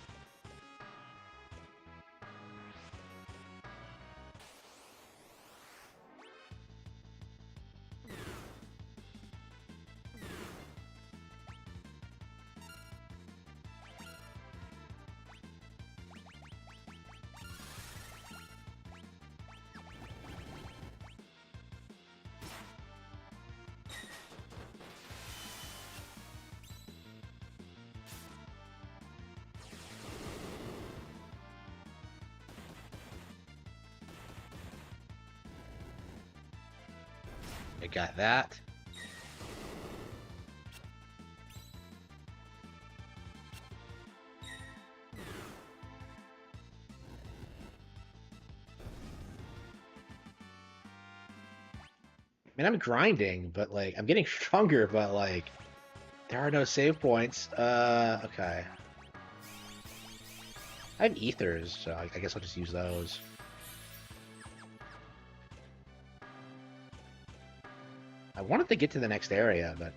I got that. I mean, I'm grinding, but like, I'm getting stronger, but like, there are no save points. Okay. I have ethers, so I guess I'll just use those. I wanted to get to the next area, but...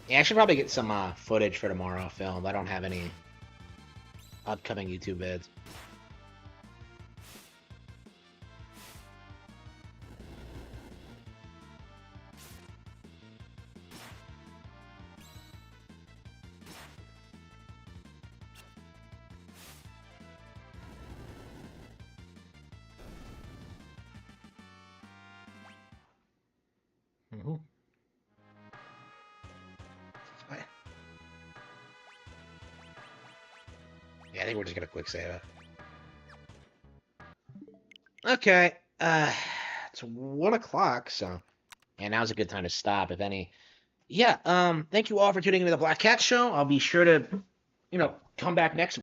Yeah, I should probably get some footage for tomorrow filmed. I don't have any upcoming YouTube vids. Hmm. Mm-hmm. Yeah, I think we're just gonna quick save it. Okay. It's 1 o'clock, so and now's a good time to stop, if any. Yeah. Thank you all for tuning into the Black Cat Show. I'll be sure to, come back next